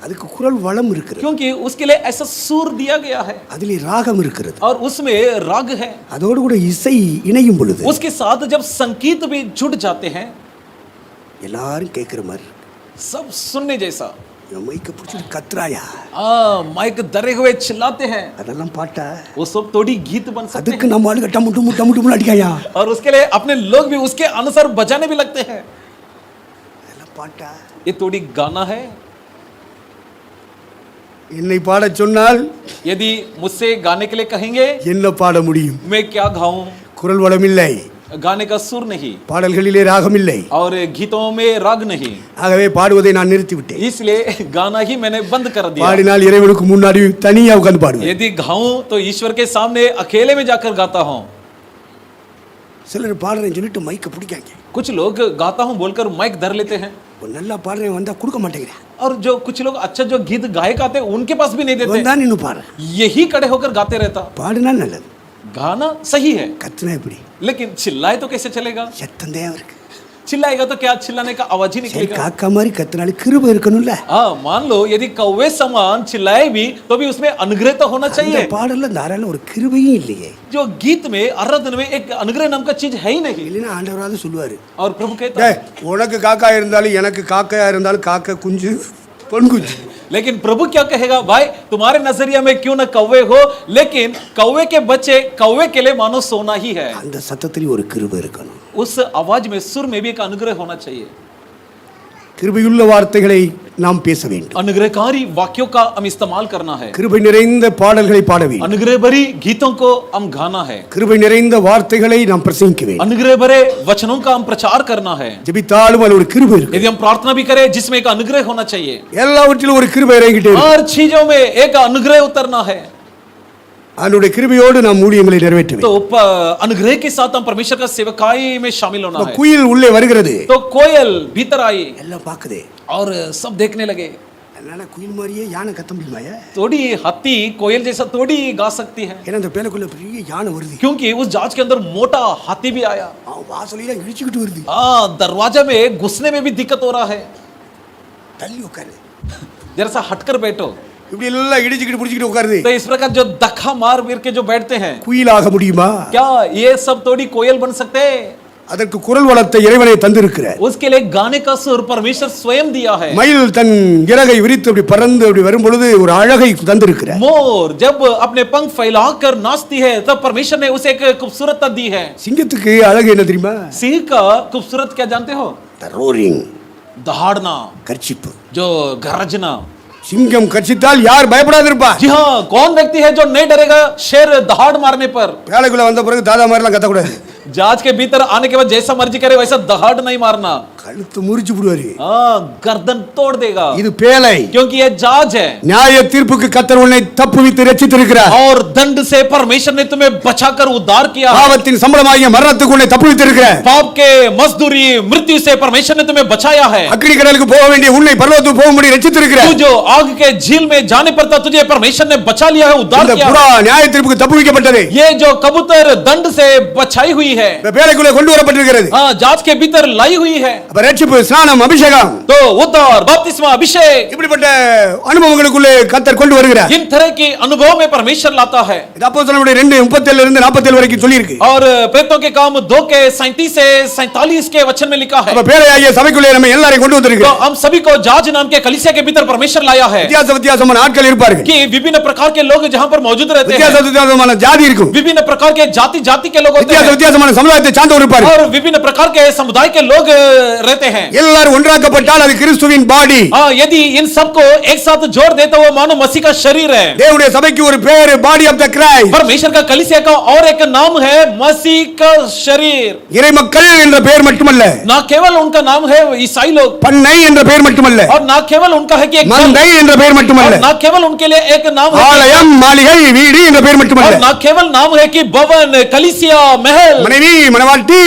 அதுக்கு குரல் வளம் இருக்கிறது, क्योंकि उसके लिए ऐसा सुर दिया गया है அதிலே ராகம் இருக்கிறது. और उसमें राग है। அதோடு கூட இசை இணையும் பொழுது उसके साथ जब संगीत भी जुड़ जाते हैं, எல்லாரும் கேட்கிற மாதிரி सब सुनने जैसा। மைக்க பிடிச்சிட்டு கத்துறாயா, माइक दरे हुए चिल्लाते हैं, அதெல்லாம் பாட்டா? वो सब थोड़ी गीत बन सकते அதுக்கு हैं। நம்ம ஆளுங்க டம்மு டம்மு டம்மு டம்மு அடிக்காயா, और उसके लिए अपने लोग भी उसके अनुसार बजाने भी लगते हैं। அதெல்லாம் பாட்டா? ये थोड़ी गाना है। என்னை பாடச் சொன்னால் यदि मुझसे गाने के लिए कहेंगे, என்ன பாட முடியும்? मैं क्या गाऊं? குரல் வளம் இல்லை, गाने का सुर नहीं பாடல்களிலே ராகம் இல்லை. और गीतों में राग नहीं, ஆகவே பாடுவதை நான் நிறுத்தி விட்டேன். इसलिए गाना ही मैंने बंद कर दिया। பாடினால் இறைவனுக்கு முன்னாடி தனியா உட்கார்ந்து பாடுவேன். यदि गाऊं तो ईश्वर के सामने अकेले में जाकर गाता हूं। சிலர் பாடுறேன்னு சொல்லிட்டு மைக்க பிடிக்காங்க. कुछ लोग गाता हूं बोलकर माइक धर लेते हैं, ஒரு நல்லா பாடுறேன் வந்தா கொடுக்க மாட்டேங்கிறேன். और जो कुछ लोग अच्छा जो गीत गायक आते हैं उनके पास भी नहीं देते, வந்தா நின்னு பாடுறேன். यही खड़े होकर गाते रहता। பாடுனா நல்லது, गाना सही है, கத்துனா எப்படி? लेकिन चिल्लाए तो कैसे चलेगा? சத்தந்தே அவருக்கு. चिल्लाएगा तो क्या चिल्लाने का आवाज ही சரி, निकलेगा। காக்கா மாதிரி கத்துனாலே கிருபை இருக்கணும்ல. हाँ, मान लो यदि कौवे समान चिल्लाए भी तो भी उसमें अनुग्रह तो होना அந்த चाहिए। பாடல்ல தாராள ஒரு கிருபையும் இல்லையே. जो गीत में आराधना में एक अनुग्रह नाम का चीज है ही नहीं। இல்லைன்னா ஆண்டவராவது சொல்லுவாரு, और प्रभु कहता है, உனக்கு காக்கா இருந்தாலும் எனக்கு காக்கையா இருந்தாலும் காக்கா குஞ்சு பொன் குஞ்சு. लेकिन प्रभु क्या कहेगा, भाई तुम्हारे नजरिया में क्यों ना कौवे हो, लेकिन कौवे के बच्चे कौवे के लिए मानो सोना ही है। அந்த சத்தத்திலே ஒரு கிருபை இருக்கணும். उस आवाज में सुर में भी एक अनुग्रह होना चाहिए। கிருபையுள்ள வார்த்தைகளை நாம் பேச வேண்டும். अनुग्रहकारी वाक्यों का हम इस्तेमाल करना है। கிருபை நிறைந்த பாடல்களை பாட வேண்டும். अनुग्रह भरी गीतों को हम गाना है। கிருபை நிறைந்த வார்த்தைகளை நாம் பிரசங்கிக்க வேண்டும். अनुग्रह भरे वचनों का हम प्रचार करना है। ஜெபித்தாலும் அதில் ஒரு கிருபை இருக்கு. यदि हम प्रार्थना भी करें जिसमें एक अनुग्रह होना चाहिए, எல்லாவற்றிலும் ஒரு கிருபை இறங்கிட்டே இருக்கு. हर चीजों में एक अनुग्रह उतरना है। அவருடைய கிருபையோடு நாம் ஊழியங்களை நிறைவேற்ற तो வேண்டும். अनुग्रह के साथ हम परमेश्वर का सेवकाई में शामिल होना है। குயில் உள்ளே வருகிறது. तो कोयल भीतर आई எல்லாம் பாக்குதே. और सब देखने लगे। அதனால குயில் மாதிரியே யானை கத்த முடியுமாயா? थोड़ी हाथी कोयल जैसा थोड़ी गा सकती है, ஏன்னா அந்த பேலைக்குள்ள பெரிய யானை வருது. क्योंकि उस जहाज के अंदर मोटा हाथी भी आया। அவன் வாசலையில இடிச்சுக்கிட்டு வருது. दरवाजा में घुसने में भी दिक्कत हो रहा है। தள்ளி உட்காரு. जरा सा हटकर बैठो। இப்படி எல்லாம் இடிச்சுக்கிட்டு புடிச்சுக்கிட்டு உட்காருது. तो इस प्रकार जो धक्का मार वीर के जो बैठते हैं, குயிலாக முடியுமா? क्या ये सब थोड़ी कोयल बन सकते हैं? அதற்கு குரல் வளத்தை இறைவனை தந்திருக்கிறார். उसके लिए गाने का सुर परमेश्वर स्वयं दिया है। மயில் தன் இறகை விரித்து அப்படி பறந்து அப்படி வரும் பொழுது ஒரு அழகை தந்திருக்கிறார். मोर जब अपने पंख फैलाकर नाचती है तब परमेश्वर ने उसे एक खूबसूरता दी है। சிங்கத்துக்கு அழகு என்ன தெரியுமா? सिंह का खूबसूरत क्या जानते हो? ரோரிங், दहाड़ना, கர்ச்சிப்பு. जो गरजना। சிங்கம் கர்ச்சித்தால் யார் பயப்படாது இருப்பா? जी हाँ, कौन व्यक्ति है जो नहीं डरेगा शेर दहाड़ मारने पर? வேலைக்குள்ள வந்த பிறகு தாதா மாதிரிலாம் கத்தக்கூடாது. जहाज के भीतर आने के बाद जैसा मर्जी करे वैसा दहाड़ नहीं मारना। கழுத்து முறிச்சு விடுவாரு. गर्दन तोड़ देगा, இது பேலை. क्योंकि ये जहाज है। நியாய தீர்ப்புக்கு கர்த்தர் உன்னை தப்புவித்து ரட்சித்திருக்கிறார். और दंड से परमेश्वर ने तुम्हें बचाकर उद्धार किया। பாவத்தின் சம்பளமாகிய மரணத்துக்கு உன்னை தப்புவித்திருக்கிறார். पाप के मजदूरी मृत्यु से परमेश्वर ने तुम्हें बचाया है। அக்கினி கடலுக்கு போக வேண்டிய உன்னை பரலோகத்துக்கு போகும்படி ரட்சித்திருக்கிறார். तू जो आग के झील में जाने पर था तुझे परमेश्वर ने बचा लिया है, उद्धार இந்த किया புறா है। நியாய தீர்ப்புக்கு தப்புவிக்கப்பட்டது. ये जो कबूतर दंड से बचाई हुई है, இந்த பேலைக்குள்ள கொண்டு வரப்பட்டிருக்கிறது. जहाज के भीतर लाई हुई है। அப்ப ரட்சிப்பு, ஸ்நானம், அபிஷேகம், तो उद्धार, बपतिस्मा, अभिषेक, இப்படிப்பட்ட அனுபவங்களுக்குள்ளே கர்த்தர் கொண்டு வருகிறார். इन तरह की अनुभव में परमेश्वर लाता है। இது அப்போஸ்தலனுடைய 2:37 இருந்து 47 வரைக்கும் சொல்லி இருக்கு. और प्रेरितों के काम 2 के 37 से 47 के वचन में लिखा है। அப்ப பேலையாகிய சபைக்குள்ளே நம்ம எல்லாரையும் கொண்டு तो வந்திருக்கிறார். हम सभी को जहाज नाम के कलीसिया के भीतर परमेश्वर लाया है வித்தியாசமான ஆட்கள் இருப்பார்கள். कि विभिन्न प्रकार के लोग जहां पर मौजूद रहते हैं। வித்தியாசமான ஜாதி இருக்கும். विभिन्न प्रकार के जाति के लोग होते हैं வித்தியாசமான சமுதாயத்தை சார்ந்தவர் இருப்பார்கள். और विभिन्न प्रकार के समुदाय के लोग रहते हैं। எல்லாரும் ஒன்றாக்கப்பட்டால் அது கிறிஸ்துவின் பாடி. यदि इन सबको एक साथ जोड़ दे तो वो मानो मसीह का शरीर है। தேவனுடைய சபைக்கு ஒரு பேர் பாடி ஆஃப் தி கிரைஸ்ட். परमेश्वर का कलीसिया का और एक नाम है मसीह का शरीर। இறைமக்கள் என்ற பெயர் மட்டுமல்ல, ना केवल उनका नाम है ईसाई लोग, பண்ணை என்ற பெயர் மட்டுமல்ல, और ना केवल उनका है कि एक மந்தை என்ற பெயர் மட்டுமல்ல, और ना केवल उनके लिए एक नाम है ஆலயம், மாளிகை, வீடு என்ற பெயர் மட்டுமல்ல, और ना केवल नाम है कि भवन, कलीसिया, महल, மனைவி, மணவாட்டி,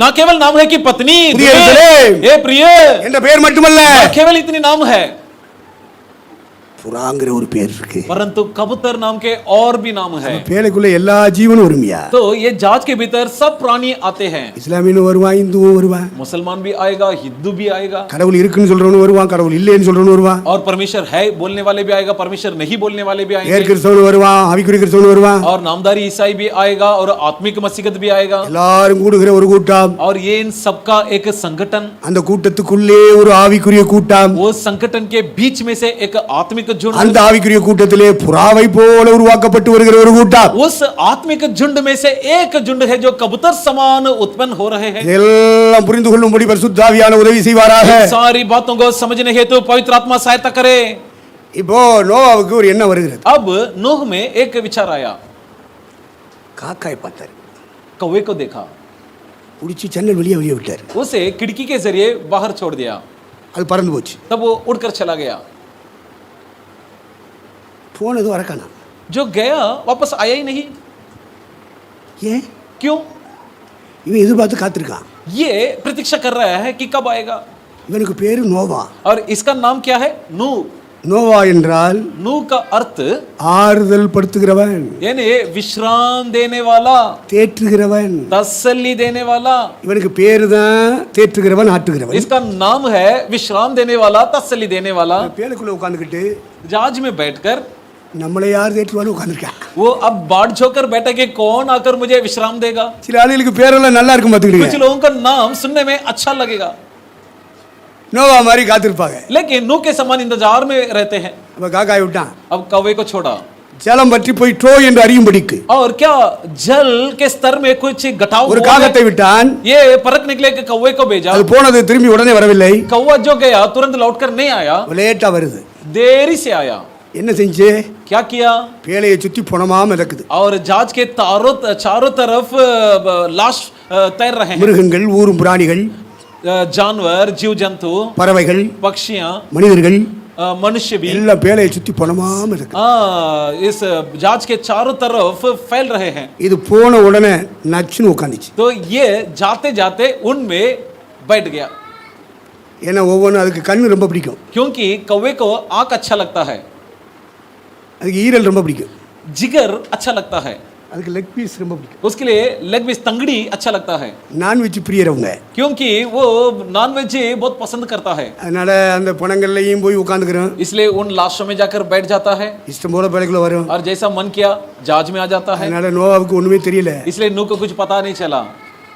ना केवल नाम है कि पत्नी, प्रिय यरूशलेम, ए प्रिय, என்ற பெயர் மட்டுமல்ல, ना केवल इतनी नाम है, புறாங்கிற ஒரு பேர் இருக்கு. परंतु कबूतर नाम के और भी नाम है। பேலைக்குள்ள எல்லா ஜீவனும் வருமியா? तो ये जहाज के भीतर सब प्राणी आते हैं। இஸ்லாமியனும் வருவான், இந்துவும் வருவான், मुसलमान भी आएगा, हिंदू भी आएगा, கடவுள் இருக்குன்னு சொல்றவனும் வருவான், கடவுள் இல்லைன்னு சொல்றவனும் வருவான், और परमेश्वर है बोलने वाले भी आएगा, परमेश्वर नहीं बोलने वाले भी ஏர் आएंगे, கிறிஸ்தவனும் வருவான், ஆவிக்குரிய கிறிஸ்தவனும் வருவான். और नामधारी ईसाई भी आएगा और आत्मिक मसीहत भी आएगा। எல்லாரும் கூடுகிற ஒரு கூட்டம். और ये इन सबका एक संगठन, அந்த கூட்டத்துக்குள்ளே ஒரு ஆவிக்குரிய கூட்டம். वो संगठन के बीच में से एक आत्मिक झुंड, அந்த ஆவிக்குரிய கூட்டத்திலே புறாவை போல உருவாக்கப்பட்டு வருகிற ஒரு கூட்டம். उस आत्मिक झुंड में से एक झुंड है जो कबूतर समान उत्पन्न हो रहे हैं। இதெல்லாம் புரிந்து கொள்ளும்படி பரிசுத்த ஆவியானவர் உதவி செய்வாராக. इन सारी बातों को समझने हेतु पवित्र आत्मा सहायता करे। இப்போ நோவாவுக்கு ஒரு எண்ணம் வருகிறது. अब नूह में एक विचार आया, காக்காய் பார்த்தார், कौवे को देखा, புடிச்சு ஜன்னல் வெளியே விட்டார். उसे खिड़की के जरिए बाहर छोड़ दिया, அது பறந்து போச்சு. तब वो उड़कर चला गया। போனது வரக்கானா. जो गया वापस आया ही नहीं। ஏன்? क्यों? இவன் எதிர்பார்த்து காத்திருக்கான். ये प्रतीक्षा कर रहा है कि कब आएगा। இவனுக்கு பேரு நோவா. और इसका नाम क्या है? नूह। நோவா என்றால் नूह का अर्थ ஆறுதல் படுத்துகிறவன், यानी विश्राम देने वाला, தேற்றுகிறவன். तसल्ली देने वाला। இவனுக்கு பேரு தான் தேற்றுகிறவன், ஆட்டுகிறவன். इसका नाम है विश्राम देने वाला, तसल्ली देने वाला। பேலுக்குள்ள உட்கார்ந்துகிட்டு जहाज में बैठकर நம்மளை யார் தேற்றுவான்னு உட்கார்ந்துருக்கான். वो अब बाट झोंकर बैठा कि कौन आकर मुझे विश्राम देगा। சில ஆளுகளுக்கு பேரெல்லாம் நல்லா இருக்கும் कुछ பாத்துக்கிட்டு, लोगों का नाम सुनने में अच्छा लगेगा, நோவா மாதிரி காத்திருப்பாங்க. लेकिन नूह के समान इंतजार में रहते हैं। அப்ப காக்காய் விட்டான். अब कौवे को छोड़ा, ஜலம் வற்றி போயிற்றோ என்று அறியும்படிக்கு और क्या जल के स्तर में कुछ घटाव ஒரு हुआ காகத்தை है? விட்டான். ये परखने के लिए एक कौवे को भेजा. அது போனது திரும்பி உடனே வரவில்லை. कौवा जो गया तुरंत लौटकर नहीं आया, லேட்டா வருது. देरी से आया. என்ன செஞ்சு? क्या किया? பேழையை சுத்தி புணமா மிதக்குது. और जहाज के चारों तरफ लाश तैर रहे हैं. மிருகங்கள், ஊரும் பிராணிகள், जानवर, जीव जंतु, பறவைகள், पक्षियां, மனிதர்கள் मनुष्य भी எல்லாம் பேழையை சுத்தி புணமா மிதக்குது. इस जहाज के चारों तरफ फैल रहे हैं. இது போன உடனே நச்சுன்னு உட்காந்துச்சு. तो ये जाते जाते उनमें बैठ गया, ஏன்னா ஒவ்வொன்றும் அதுக்கு கண்ணு ரொம்ப பிடிக்கும், क्योंकि कौवे को आंख अच्छा लगता है, அதுக்கு ஈரல் ரொம்ப பிடிக்கும், जिगर अच्छा लगता है, அதுக்கு லெக் பீஸ் ரொம்ப பிடிக்கும். उसके लिए लेग पीस तंगड़ी अच्छा लगता है, நான்வெஜ் பிரியறவங்க क्योंकि वो नॉनवेज बहुत पसंद करता है. அதனால அந்த பணங்கள்லையும் போய் உட்காந்துக்கிறோம். इसलिए उन लाशों में जाकर बैठ जाता है இஷ்டம் போல பேழைக்குள்ள வரும். और जैसा मन किया जहाज में आ जाता है. அதனால நோவாவுக்கு ஒண்ணுமே தெரியல. इसलिए नूह को कुछ पता नहीं चला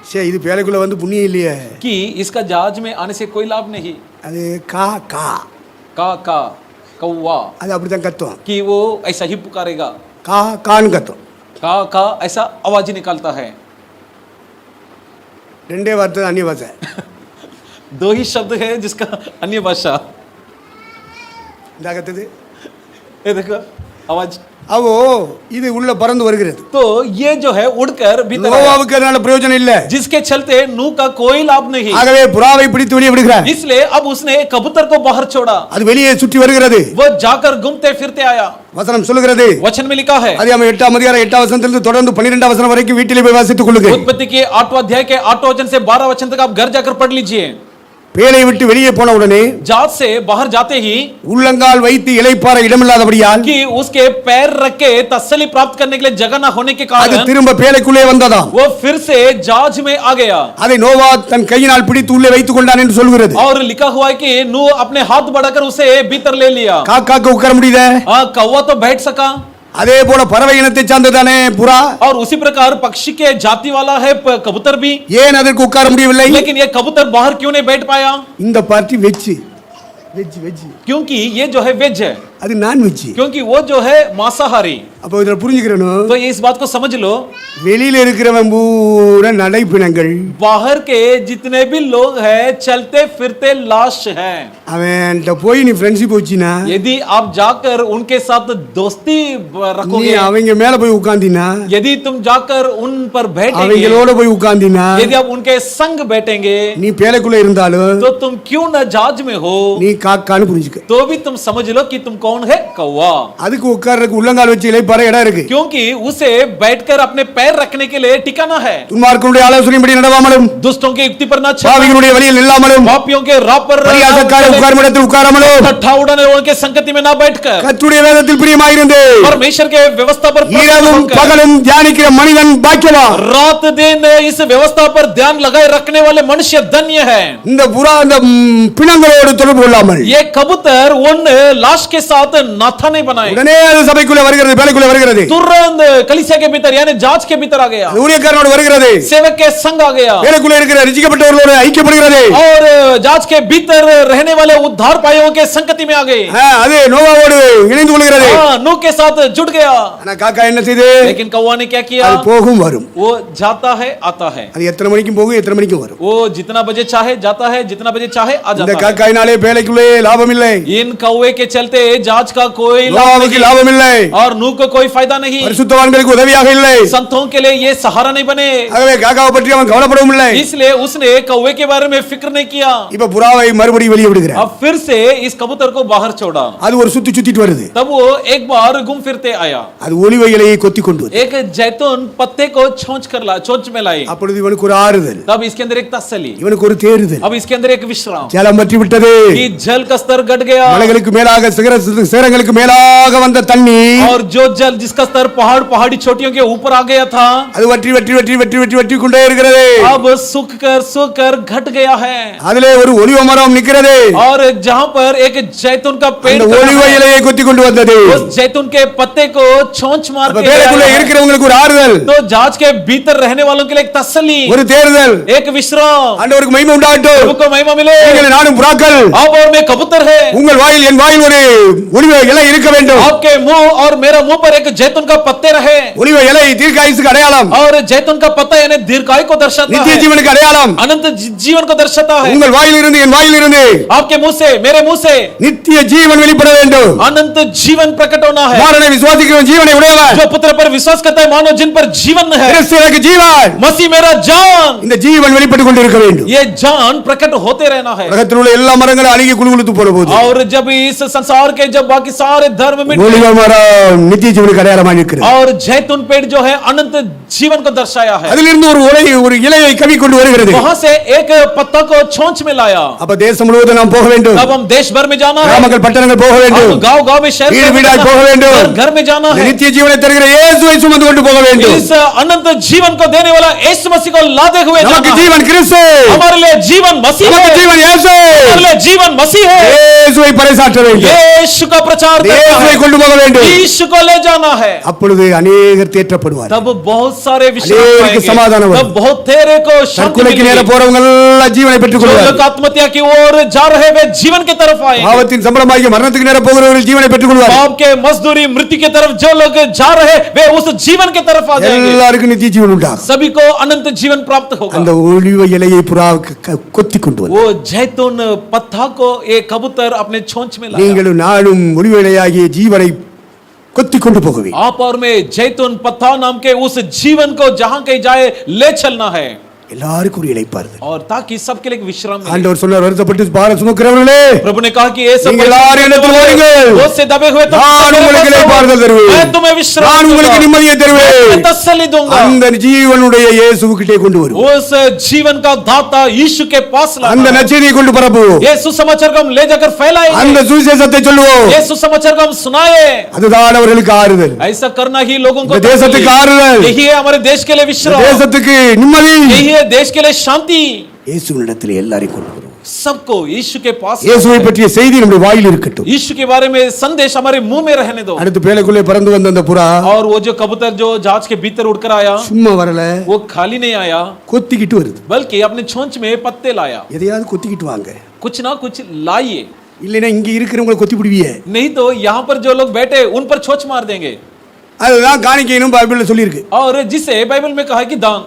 சே இது பேழைக்குள்ள வந்து புண்ணியம் இல்லையே. कि इसका जहाज में आने से कोई लाभ नहीं. அது கா கா का कौवा, அது அப்படிதான் கத்தும். कि वो ऐसा ही पुकारेगा. கா கான்னு கத்தும். का ऐसा आवाज ही निकालता है. ரெண்டே வார்த்தை அந்நிய பாஷை. दो ही शब्द है जिसका अन्य भाषा. இந்த கத்துது. ये देखो आवाज. அவோ இது உள்ள பறந்து வருகிறது. तो ये जो है उड़कर भीतर आया, நோவாவுக்கு அதனால பிரயோஜனம் இல்ல. जिसके चलते नूह का कोई लाभ नहीं. ஆகவே புறாவை பிடித்து வெளியே விடுகிறார். इसलिए अब उसने कबूतर को बाहर छोड़ा. அது வெளியே சுற்றி வருகிறது. वो जाकर घूमते फिरते आया. வசனம் சொல்லுகிறது. वचन में लिखा है, அதிகாரம் 8 அதிகாரம் 8 வசனத்திலிருந்து தொடர்ந்து 12 வசனம் வரைக்கும் வீட்டிலே போய் வாசித்துக் கொள்ளுங்கள். उत्पत्ति के 8वां अध्याय के 8वां वचन से 12 वचन तक आप घर जाकर पढ़ लीजिए. பேழையை விட்டு வெளியே போன உடனே जहाज से बाहर जाते ही உள்ளங்கால் வைத்து இளைப்பாற இடமில்லாதபடியால் कि उसके पैर रख के तसल्ली प्राप्त करने के लिए जगह न होने के அது कारण திரும்ப பேழைக்குள்ளே வந்ததா. वो फिर से जहाज में आ गया. அதை நோவா தன் கையினால் பிடித்து உள்ளே வைத்துக் கொண்டான் என்று சொல்கிறது. और लिखा हुआ है कि नूह अपने हाथ बढ़ाकर उसे भीतर ले लिया. காக்காக்கு உட்கார முடியல. कौवा तो बैठ सका. அதே போல பறவை இனத்தை சார்ந்ததானே புறா. और उसी प्रकार पक्षी के जाति वाला है कबूतर भी. ஏன் அதற்கு உட்கார முடியவில்லை? लेकिन ये कबूतर बाहर क्यों नहीं बैठ पाया? இந்த பார்ட்டி வெஜ் வெஜ் வெஜ் क्योंकि ये जो है वेज है, அது நான் வெஜ். क्योंकि वो जो है मांसाहारी. அப்போ இதுல புரிஞ்சுக்கிறணும், तो ये इस बात को समझ लो, வெளியில இருக்கிறவன் பூரா நடைப்பிணங்கள், बाहर के जितने भी लोग हैं चलते फिरते लाश हैं. அவன்கிட்ட போய் நீ ஃப்ரெண்ட்ஷிப் வச்சினா, यदि आप जाकर उनके साथ दोस्ती நீ रखोगे, அவங்க மேல போய் உட்கார்ந்தினா, यदि तुम जाकर उन पर बैठेंगे, அவங்களோட போய் உட்கார்ந்தினா, यदि आप उनके संग बैठेंगे, நீ பேழைக்குள்ள இருந்தாலும் तो तुम क्यों न जहाज में हो, நீ காக்கான்னு புரிஞ்சுக்க. तो भी तुम समझ लो कि तुम कौन है, कौवा. அதுக்கு உட்கார்றதுக்கு உள்ளங்கால் வச்சு இளைப்பாற இடம் இருக்கு. क्योंकि उसे बैठकर अपने पैर रखने के लिए ठिकाना है. துன்மார்க்கனுடைய ஆலோசனைப்படி நடவாமலும், दुष्टों की युक्ति पर न चलना, பாவிகளுடைய வழியில் நில்லாமலும், पापियों के राह पर பரியாசக்காரர் உட்காரும் இடத்தில் உட்காராமலும், ठट्ठा उड़ाने वालों के संगति में न बैठकर கர்த்தருடைய வேதத்தில் பிரியமாயிருந்து परमेश्वर के व्यवस्था पर प्रसन्न இரவும் होकर, பகலும் தியானிக்கிற மனிதன் பாக்கியவான். रात दिन इस व्यवस्था पर ध्यान लगाए रखने वाले मनुष्य धन्य है. இந்த புறா அந்த பிணங்களோடு தொடர்பு கொள்ளாமல் ये कबूतर उन लाश के साथ नाथा नहीं बनाए, உடனே அது சபைக்குள்ள வருகிறது, பேழைக்குள்ள வருகிறது, तुरंत कलीसिया के भीतर यानी जहाज के भीतर आ गया, அது ஊழியக்காரனோடு வருகிறது, सेवक के संग आ गया, பேழைக்குள்ள இருக்கிற ரட்சிக்கப்பட்டவர்களோடு ஐக்கியப்படுகிறது. और जहाज के भीतर रहने वाले उद्धार पायों के संगति में आ गए. அது நோவாவோடு இணைந்து கொள்கிறது. नूह के साथ जुड़ गया. ஆனா காக்கா என்ன செய்து? लेकिन कौवा ने क्या किया? அது போகும் வரும். वो जाता है आता है, அது எத்தனை மணிக்கும் போகும், எத்தனை மணிக்கும் வரும். वो जितना बजे चाहे जाता है, जितना बजे चाहे आ இந்த जाता है. காக்காயினாலே பேழைக்குள்ளே லாபம் இல்லை, इन कौवे के चलते जहाज का कोई लाभ நோவாவுக்கு नहीं லாபம் இல்லை, और नूह को कोई फायदा नहीं, பரிசுத்தவான்களுக்கு உதவியாக இல்லை. संतों के लिए ये सहारा नहीं बने. ஆகவே காக்காவை பற்றி அவன் கவலைப்படவும் இல்லை. इसलिए उसने कौवे के बारे में फिक्र नहीं किया. இப்ப புறாவை மறுபடியும் வெளியே விடுகிறார். अब फिर से इस कबूतर को बाहर छोड़ा. அது ஒரு சுத்தி சுத்திட்டு வருது. तब वो एक बार घूम फिरते आया, அது ஒலிவ இலையை கொத்தி கொண்டு வருது. एक जैतून पत्ते को चोंच में लाई. அப்பொழுது இவனுக்கு ஒரு ஆறுதல், तब इसके अंदर एक तसल्ली, இவனுக்கு ஒரு தேறுதல். अब इसके अंदर एक विश्राम ஜலம் வற்றி விட்டது. कि जल का स्तर घट गया, மலைகளுக்கு மேலாக சிகரங்களுக்கு மேலாக வந்த தண்ணி, और जो जल जिसका स्तर पहाड़ी चोटियों के ऊपर आ गया था, அது வற்றி வற்றி வற்றி வற்றி வற்றி வற்றி கொண்டே இருக்கிறது. अब सूख कर घट गया है. அதிலே ஒரு ஒலிவ மரம் நிக்கிறது. और जहां पर एक जैतून का पेड़ அந்த ஒலிவ இலையை கொத்தி கொண்டு வந்தது. उस जैतून के पत्ते को चोंच मार के பேழைக்குள்ள இருக்கிறவங்களுக்கு ஒரு ஆறுதல், तो जहाज के भीतर रहने वालों के लिए एक तसल्ली, ஒரு தேறுதல். एक विश्राम. ஆண்டவருக்கு மகிமை உண்டாகட்டும். प्रभु को महिमा मिले. நீங்கள் நானும் புறாக்கள், आप और मैं कबूतर है, உங்கள் வாயில் என் வாயில் ஒரு ஒலிவ இலை இருக்க வேண்டும். आपके मुंह और मेरा मुंह पर एक जैतून का पत्ते रहे. ஒலிவ இலை தீர்க்காயுசுக்கு அடையாளம். और जैतून का पत्ता यानी दीर्घायु को दर्शाता நித்திய है. ஜீவனுக்கு அடையாளம். अनंत जीवन को दर्शाता है. உங்கள் வாயிலிருந்து என் வாயிலிருந்து आपके मुंह से मेरे मुंह से நித்திய ஜீவன் வெளிப்பட வேண்டும். अनंत जीवन प्रकट होना है. குமாரனை விசுவாசிக்கிறவன் ஜீவனை உடையவன். जो पुत्र पर विश्वास करता है मानो जिन पर जीवन है. கிறிஸ்து எனக்கு ஜீவன். मसीह मेरा जान. இந்த ஜீவன் வெளிப்பட்டு கொண்டிருக்க வேண்டும். ये जान प्रकट होते रहना है. உலகத்தில் உள்ள எல்லா மரங்களும் அழுகி குலுகுலுத்து போற போது और जब इस संसार के जब बाकी सारे धर्म मिट ஒலிவ மரம் நித்திய ஜீவனுக்கு அடையாளமாக இருக்கிறது. और जैतून पेड़ जो है अनंत जीवन को दर्शाया है. அதிலிருந்து ஒரு இலையை கவி கொண்டு வருகிறது. वहां से एक पत्ता को छोंच में लाया. அப்ப தேசம் முழுவதும் நாம் போக வேண்டும். अब हम देश भर में जाना है. கிராமங்கள் பட்டணங்கள் போக வேண்டும். हम गांव गांव में शहर வீடு வீடாய் போக வேண்டும். घर में जाना இந்த है. நித்திய ஜீவனை தருகிற இயேசுவை சுமந்து கொண்டு போக வேண்டும். इस अनंत जीवन को देने वाला यीशु मसीह को लादे हुए நமக்கு जाना है. ஜீவன் கிறிஸ்து. हमारे लिए जीवन मसीह நமக்கு है. ஜீவன் இயேசு. हमारे लिए जीवन मसीह है. இயேசுவை பறைசாற்ற வேண்டும். यीशु का प्रचार करना இயேசுவை है. கொண்டு போக வேண்டும். यीशु को ले जाना है. அப்பொழுது अनेகர் தேற்றப்படுவார். तब बहुत सारे विश्राम अनेक पाएंगे. समाधान होगा. तब बहुत तेरे को शांति தற்கொலைக்கு நேர मिलेगी. போறவங்க எல்லாம் ஜீவனை பெற்றுக் जो கொள்வார்கள். लोग आत्महत्या की ओर जा रहे वे जीवन की तरफ आएंगे. பாவத்தின் சம்பளமாகிய மரணத்துக்கு நேர போகிறவர்கள் ஜீவனை பெற்றுக் கொள்வார்கள். पाप के मजदूरी मृत्यु की तरफ जो लोग जा रहे वे उस जीवन की तरफ आ जाएंगे. எல்லாருக்கும் நித்திய ஜீவன் உண்டாகும். सभी को अनंत जीवन प्राप्त அந்த होगा. ஒலிவ இலையை புறா கொத்தி கொண்டு வந்து वो जैतून पत्ता को एक कबूतर अपने छोंच में लाया. நீங்களும் நானும் ஒலிவ இலையாகிய ஜீவனை கொத்தி கொண்டு போகவே आप और मैं जैतून पत्ता नाम के उस जीवन को जहां कहीं जाए ले चलना है. எல்லாருக்கும் ஒரு இளைப்பாறுதல். और ताकि सबके लिए एक विश्राम मिले. ஆண்டவர் சொன்னார், வருத்தப்பட்டு பாரம் சுமக்கிறவர்களே प्रभु ने कहा कि ये सब நீங்கள் எல்லாரும் என்னிடத்தில் வாருங்கள். बोझ से दबे हुए तुम நான் मेरे உங்களுக்கு पास आओ. இளைப்பாறுதல் தருவேன். मैं तुम्हें विश्राम நான் உங்களுக்கு दूंगा. நிம்மதியை मैं தருவேன். तसल्ली दूंगा. அந்த ஜீவனுடைய இயேசுவுக்கிட்டே கொண்டு வரும். उस जीवन का दाता यीशु के पास அந்த लाना है. நற்செய்தியை கொண்டு பரப்புவோம். ये सुसमाचार को हम ले जाकर அந்த फैलाएंगे. சுவிசேஷத்தை சொல்லுவோம். ये सुसमाचार को हम सुनाए. அதுதான் அவர்களுக்கு ஆறுதல். ऐसा करना ही लोगों को இந்த தேசத்துக்கு ஆறுதல். यही है हमारे देश के लिए இந்த विश्राम. தேசத்துக்கு நிம்மதி. यही है देश के लिए शांति. இயேசுவினிடத்தில் எல்லாரையும் கொண்டு வருவோம். सबको यीशु के पास இயேசுவை பற்றிய செய்தி நம்முடைய வாயில் இருக்கட்டும். यीशु के बारे में संदेश हमारे मुंह में रहने दो. அடுத்து பேலைக்குள்ளே பறந்து வந்த அந்த புறா और वो जो कबूतर जो जहाज के भीतर उड़कर आया சும்மா வரல, वो खाली नहीं आया கொத்திக்கிட்டு வருது. बल्कि अपने छोंच में पत्ते लाया. எதையாவது கொத்திக்கிட்டு வாங்க, कुछ ना कुछ लाइए. இல்லைன்னா இங்க இருக்கிறவங்களை கொத்தி பிடிவியே. नहीं तो यहाँ पर जो लोग बैठे उन पर छोंच मार देंगे. அதுதான் காணிக்கையினும் பைபிள்ல சொல்லியிருக்கு. और जिसे बाइबल में कहा है कि दान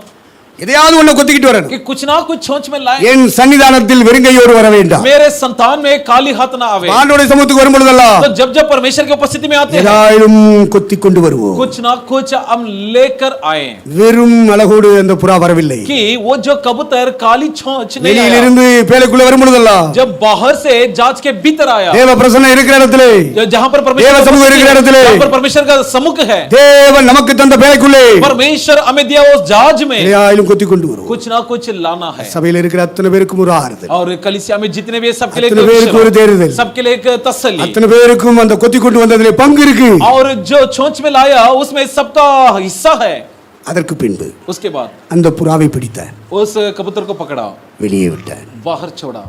எதையாவது ஒண்ணு கொத்திக்கிட்டு வரணும். कि कुछ ना कुछ छोंच में लाए. என் சன்னிதானத்தில் வெறுங்கையோடு வர வேண்டாம். मेरे संतान में खाली हाथ ना आवे. ஆண்டவருடைய சமூகத்துக்கு வரும் பொழுதெல்லாம் तो जब जब परमेश्वर की उपस्थिति में आते हैं ஏதாயிலும் கொத்தி கொண்டு வருவோம். कुछ ना कुछ हम लेकर आए. வெறும் அழகோடு அந்த புறா வரவில்லை. कि वो जो कबूतर काली छोंच नहीं आया. வெளியிலிருந்து பேலைக்குள்ள வரும் பொழுதெல்லாம் जब बाहर से जहाज के भीतर आया, தேவ பிரசன்னம் இருக்கிற இடத்திலே, जहाँ पर देव परमेश्वर समूह இருக்கிற இடத்திலே, जहाँ पर परमेश्वर का सम्मुख है, தேவன் நமக்கு தந்த பேலைக்குள்ளே परमेश्वर हमें दिया उस जहाज में ஏதாயிலும் கொத்தி கொண்டு வருவோம். कुछ ना कुछ लाना है. சபையில் இருக்கிற அத்தனை பேருக்கும் ஒரு ஆறுதல், और कलीसिया में जितने भी हैं, सबके लिए அத்தனை பேருக்கு ஒரு एक தேறுதல், सबके लिए एक तसल्ली. அத்தனை பேருக்கும் அந்த கொத்தி கொண்டு வந்ததிலே பங்கு இருக்கு. और जो छोंच में लाया उसमें सबका हिस्सा है. அதற்கு பின்பு उसके बाद அந்த புறாவை பிடித்தான், उस कबूतर को पकड़ा, வெளியே விட்டான். बाहर छोड़ा.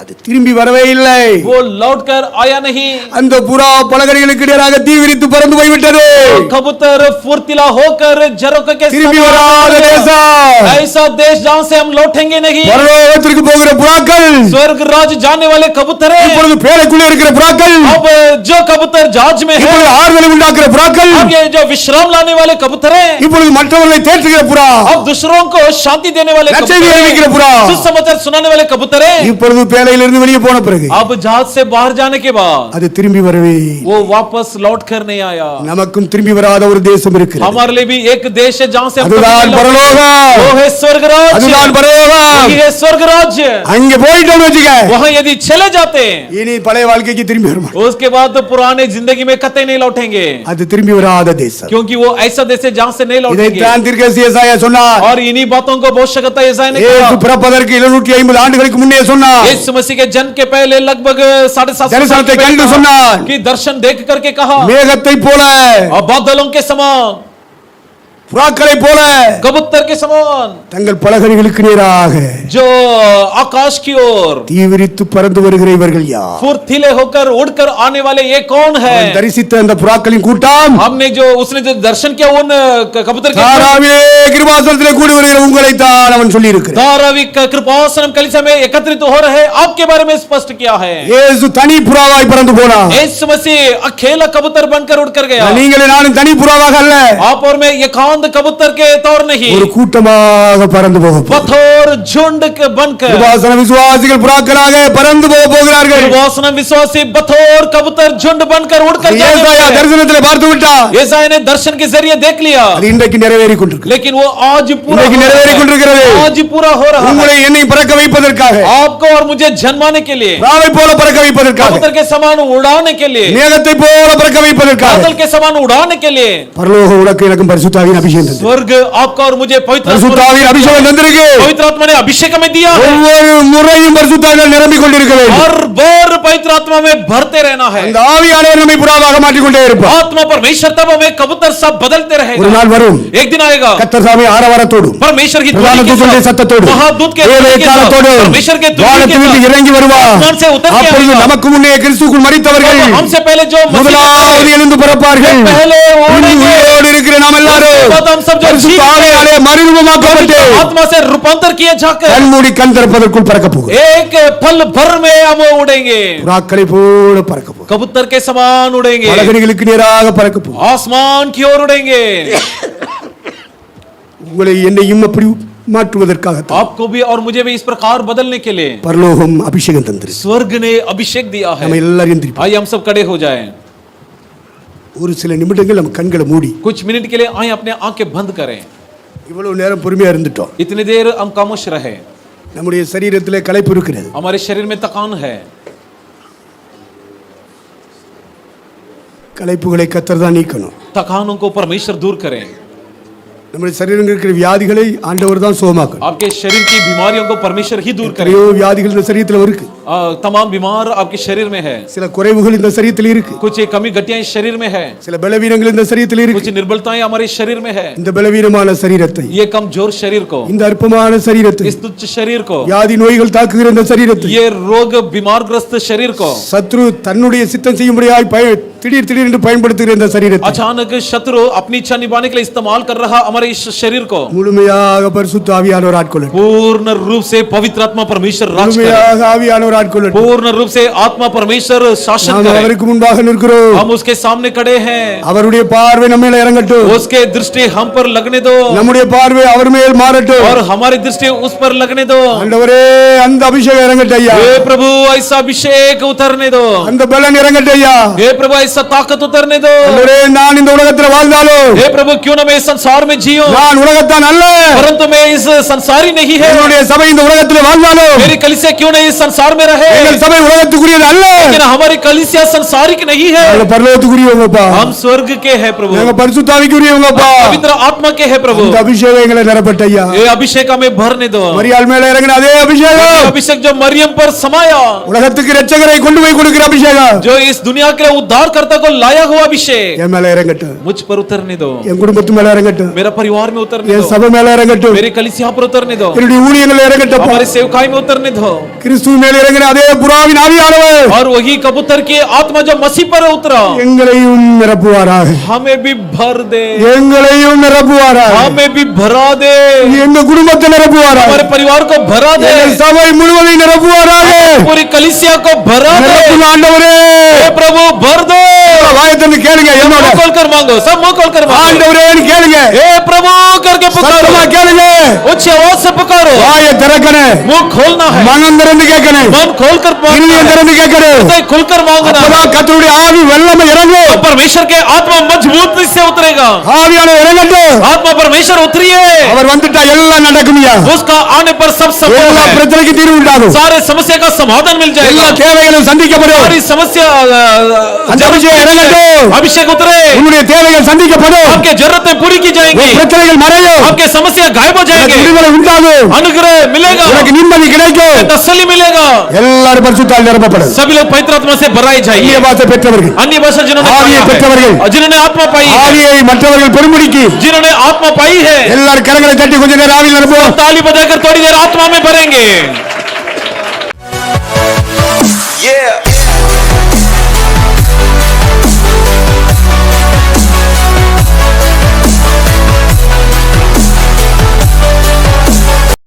அது திரும்பி வரவே இல்லை. वो लौटकर आया नहीं. அந்த புறா பலகணிகளுக்கு நேராக தீ விரித்து பறந்து போய்விட்டது. कबूतर फुर्तीला होकर झरोखे के திரும்பி வராத தேசம், ऐसा देश जहां से हम लौटेंगे नहीं. பரலோகத்திற்கு போகிற புறாக்கள், स्वर्ग राज जाने वाले कबूतर हैं. இப்பொழுது பேலைக்குள்ளே இருக்கிற புறாக்கள், अब जो कबूतर जहाज में है, இப்பொழுது ஆறுதலை உண்டாக்குற புறாக்கள், अब ये जो विश्राम लाने वाले कबूतर हैं, இப்பொழுது மற்றவர்களை தேற்றுகிற புறா, अब दूसरों को शांति देने वाले நற்செய்தி அறிவிக்கிற புறா, सुसमाचार सुनाने वाले कबूतर हैं. இப்பொழுது பேலையிலிருந்து வெளியே போன பிறகு अब जहाज से बाहर जाने के बाद அது திரும்பி வரவே वो वापस लौट कर नहीं आया. நமக்கும் திரும்பி வராத ஒரு தேசம் இருக்கிறது. हमारे लिए भी एक देश है जहां से हम அதுதான் कभी नहीं लौटे. பரலோகம். वो है स्वर्ग राज. அதுதான் பரலோகம். वही है स्वर्ग राज्य. அங்க போயிட்டோம்னு வச்சுக்க, वहां यदि चले जाते हैं இனி பழைய வாழ்க்கைக்கு திரும்பி வர மாட்டோம். उसके बाद तो पुराने जिंदगी में कतई नहीं लौटेंगे. அது திரும்பி वराத தேசம். क्योंकि वो ऐसा देश है जहां से नहीं लौटेंगे. இதைத்தான் தீர்க்கதரிசி ஏசாயா சொன்னார். और इन्हीं बातों को भविष्यवक्ता यशायाह ने இயேசு कहा. பிறப்பதற்கு 750 ஆண்டுகளுக்கு முன்னே சொன்னார். यीशु मसीह के जन्म के पहले लगभग 750 தரிசனத்தை கண்டு சொன்னார். कि दर्शन देख करके कहा, மேகத்தை போல और बादलों के समान புறாக்களை போல कबूतर के समान தங்கள் பலகணிகளுக்கு நேராக जो आकाश की ओर தீவிரித்து பறந்து வருகிற இவர்கள் யார்? फुर्तीले होकर उड़कर आने वाले ये कौन है? அவன் தரிசித்த அந்த புறாக்களின் கூட்டம் हमने जो उसने जो दर्शन किया उन कबूतर के தாராவிலே கிருபாசனத்திலே கூடி வருகிற உங்களை தான் அவன் சொல்லி இருக்கிறார். धारावी कृपासनम कलीसिया में एकत्रित हो रहे आपके बारे में स्पष्ट किया है। இயேசு தனி புறாவாய் பறந்து போனார். यीशु मसीह अकेला कबूतर बनकर उड़कर गया। நீங்களே நானும் தனி புறாவாக அல்ல, आप और मैं एकांत कबूतर के तौर नहीं, ஒரு கூட்டமாக பறந்து போக போகிறோம். पथोर झुंड के बनकर கிருபாசன விசுவாசிகள் புறாக்களாக பறந்து போக போகிறார்கள். कृपासनम विश्वासी बथोर कबूतर झुंड बनकर उड़कर ஏசாயா தரிசனத்திலே பார்த்து விட்டார். यशायाह ने दर्शन के जरिए देख लिया, அது இன்றைக்கு நிறைவேறிக் கொண்டிருக்கிறது. लेकिन वो आज पूरा இன்றைக்கு நிறைவேறிக் கொண்டிருக்கிறது. आज पूरा हो रहा है। உங்களை என்னை பறக்க வைப்பதற்காக, आपको और मुझे जन्माने के लिए, புறாவை போல பறக்க வைப்பதற்காக, कबूतर के समान उड़ाने के लिए, மேகத்தை போல பறக்க வைப்பதற்காக, बादल के समान उड़ाने के लिए பரலோக உனக்கு எனக்கும் பரிசுத்த ஆவியின் அபிஷேகம் தந்தது. स्वर्ग आपका और मुझे पवित्र பரிசுத்த ஆவியின் அபிஷேகம் தந்திருக்கு. आत्मा ने अभिषेक में दिया है। ஒவ்வொரு முறையும் பரிசுத்த ஆவியால் நிரம்பிக் கொண்டிருக்க வேண்டும். हर बार पवित्र आत्मा में भरते रहना है। அந்த ஆவியானவர் நம்மை புறாவாக மாற்றிக் கொண்டே இருப்பார். आत्मा परमेश्वर तब हमें कबूतर सब बदलते ஒரு रहेगा। நாள் வரும், एक दिन आएगा கர்த்தர் சாமி ஆரவாரத்தோடு, परमेश्वर की பிரதான ध्वनि के தூதனுடைய साथ, சத்தத்தோடு, महादूत के ध्वनि के साथ, தேவதூதனோடு, परमेश्वर के ध्वनि வானத்தில் के இருந்து साथ இறங்கி வருவார். आसमान से उतर के அப்பொழுது आएगा। நமக்கு முன்னே கிறிஸ்துவுக்குள் மரித்தவர்கள் हमसे पहले जो முதலாவது எழுந்து பிறப்பார்கள். पहले இன்னும் உயிரோடு இருக்கிற நாம் எல்லாரும் हम सब जो பரிசுத்த ஆவியாலே மறுரூபமாக்கப்பட்டு आत्मा से रूपांतर किए जाकर கண்மூடி கண் திறப்பதற்குள் பறக்க போகிறோம். एक पल भर में हम उड़ेंगे, புறாக்களை போல பறக்க போகிறோம். कबूतर के समान उड़ेंगे, பலகணிகளுக்கு நேராக பறக்க போகிறோம். आसमान की ओर उड़ेंगे। உங்களை என்னையும் அப்படி மாற்றுவதற்காக आपको भी और मुझे भी इस प्रकार बदलने के लिए பரலோகம் அபிஷேகம் தந்திருக்கு. स्वर्ग ने अभिषेक दिया है। நம்ம எல்லாரும் எந்திரிப்போம். आइए हम सब खड़े हो जाएं। ஒரு சில நிமிடங்கள் நம்ம கண்களை மூடி कुछ मिनट के लिए आइए अपने आंखें बंद करें। இவ்வளவு நேரம் பொறுமையா இருந்துட்டோம். इतनी देर हम खामोश रहे। நம்முடைய சரீரத்திலே களைப்பு இருக்கிறது. हमारे शरीर में थकान है। களைப்புகளை கர்த்தர் தான் நீக்கணும். थकानों को परमेश्वर दूर करें। நம்முடைய சரீரத்தில் இருக்கிற வியாதிகளை ஆண்டவர் தான் சுகமாக்கணும். आपके शरीर की बीमारियों को परमेश्वर ही दूर करें। எத்தனையோ வியாதிகள் இந்த சரீரத்தில் இருக்கு. तमाम बीमार आपके शरीर में है। சில குறைவுகள் இந்த சரீரத்தில் இருக்கு. कुछ कमी घटियां इस शरीर में है। சில பலவீனங்கள் இந்த சரீரத்தில் कुछ இருக்கு. निर्बलताएं हमारे शरीर में है। இந்த பலவீனமான சரீரத்தை, ये कमजोर शरीर को, இந்த அற்பமான சரீரத்தை, इस तुच्छ शरीर को, வியாதி நோய்கள் தாக்குகிற இந்த சரீரத்தை ये रोग बीमारग्रस्त शरीर को, சத்ரு தன்னுடைய சித்தம் செய்யும்படியாய் திடீர் திடீர் என்று பயன்படுத்துகிற இந்த சரீரத்தை अचानक शत्रु अपनी इच्छा निभाने के लिए इस्तेमाल कर रहा हमारे इस शरीर को முழுமையாக பரிசுத்த ஆவியானவர் ஆட்கொள்ளட்டும். पूर्ण रूप से पवित्र आत्मा परमेश्वर राज करे। முழுமையாக ஆவியானவர் ஆட்கொள்ளட்டும். पूर्ण रूप से आत्मा परमेश्वर शासन நாம் करे। அவருக்கு முன்பாக நிற்கிறோம். हम उसके सामने खड़े हैं। அவருடைய பார்வை நம்ம மேல இறங்கட்டும். उसके दृष्टि हम पर लगने दो நம்முடைய பார்வை அவர் மேல் மாறட்டும். और हमारी दृष्टि उस पर लगने दो। ஆண்டவரே அந்த அபிஷேகம் இறங்கட்டும் ஐயா. हे प्रभु ऐसा अभिषेक उतरने दो। அந்த பலன் இறங்கட்டும் ஐயா. हे प्रभु ऐसा ताकत उतरने दो। ஆண்டவரே நான் இந்த உலகத்தில் வாழ்ந்தாலும் हे प्रभु क्यों ना मैं इस संसार में जियो, நான் உலகத்தான் அல்ல. परंतु मैं इस संसारी नहीं है। என்னுடைய சபை இந்த உலகத்தில் வாழ்ந்தாலும் मेरी कलीसिया क्यों नहीं इस संसार में रहे, எங்கள் சபை உலகத்துக்குரியது அல்ல. लेकिन हमारी कलीसिया संसारिक नहीं है। நாங்கள் பரலோகத்துக்குரியவங்கப்பா. हम स्वर्ग के हैं प्रभु, நாங்கள் பரிசுத்த ஆவிக்குரியவங்கப்பா. पवित्र आत्मा के हैं प्रभु। இந்த அபிஷேகம் எங்களை நிரப்பட்ட ஐயா. ये अभिषेक हमें भरने दो। மரியாள் மேல இறங்கின அதே ये அபிஷேகம், अभिषेक जो मरियम पर समाया, உலகத்துக்கு இரட்சகரை கொண்டு போய் கொடுக்கிற அபிஷேகம் जो इस दुनिया के उद्धारकर्ता को लाया हुआ अभिषेक என் மேல இறங்கட்டும். मुझ पर उतरने दो, என் குடும்பத்து மேல இறங்கட்டும். मेरा परिवार में उतरने என் दो, சபை மேல இறங்கட்டும். मेरी कलीसिया पर उतरने दो, என்னுடைய ஊழியங்கள் இறங்கட்டும். हमारे सेवकाई में उतरने दो। கிறிஸ்து மேல இறங்கின அதே புறாவின் ஆவியானவர் और वही कबूतर की आत्मा जो मसीह पर उतरा எங்களையும் நிரப்புவாராக. हमें भी भर दे, எங்களையும் நிரப்புவாராக. हमें भी भरा दे, எங்க குடும்பத்தை நிரப்புவாராக. हमारे परिवार को भरा दे, எங்கள் சபை முழுவதையும் நிரப்புவாராக. पूरी कलीसिया को भरा दे। நிரப்புங்க ஆண்டவரே. हे प्रभु भर दो। வாயை திறந்து கேளுங்க என்னோட. मुंह खोलकर मांगो, सब मुंह खोलकर मांगो। ஆண்டவரேன்னு கேளுங்க. हे प्रभु करके पुकारो, சத்தமா கேளுங்க. ऊंची आवाज से पुकारो। வாயை திறக்கணும். मुंह खोलना है, மனம் திறந்து கேட்கணும். मन खोलकर मांगना இருதயம் है, திறந்து கேட்கணும். हृदय खुलकर मांगना है। அப்பதான் கர்த்தருடைய ஆவி வெள்ளமா இறங்கும். तो परमेश्वर के आत्मा मजबूत से उतरेगा। ஆவியானவர் இறங்கட்டும். आत्मा परमेश्वर उतरिए, அவர் வந்துட்டா எல்லாம் நடக்கும்யா. उसका आने पर सब संभव எல்லா है। பிரச்சனைக்கு தீர்வு உண்டாகும். सारे समस्या का समाधान मिल எல்லா जाएगा, தேவைகளும் சந்திக்கப்படும். सारी समस्या அந்த அபிஷேகம் இறங்கட்டும். अभिषेक उतरे, உன்னுடைய தேவைகள் சந்திக்கப்படும். आपके जरूरतें पूरी की जाएंगी, பிரச்சனைகள் மறையும். आपके समस्या गायब हो जाएंगे, விடுதலை உண்டாகும். अनुग्रह मिलेगा, உனக்கு நிம்மதி கிடைக்கும். तसल्ली मिलेगा. எல்லாரும் பரிசுத்தால் நிரப்பப்படும். सभी लोग पवित्र आत्मा से भराए அந்நிய जाइए. பாஷை பெற்றவர்கள், अन्य भाषा जिन्होंने ஆவியை पाया பெற்றவர்கள், है, जिन्होंने आत्मा पाई है, ஆவியை மற்றவர்கள் பெருமுடிக்கு जिन्होंने आत्मा पाई है, எல்லாரும் கரங்களை தட்டி கொஞ்ச நேரம் ஆவியில் நிரப்புவோம். ताली बजाकर थोड़ी देर आत्मा में भरेंगे. Yeah.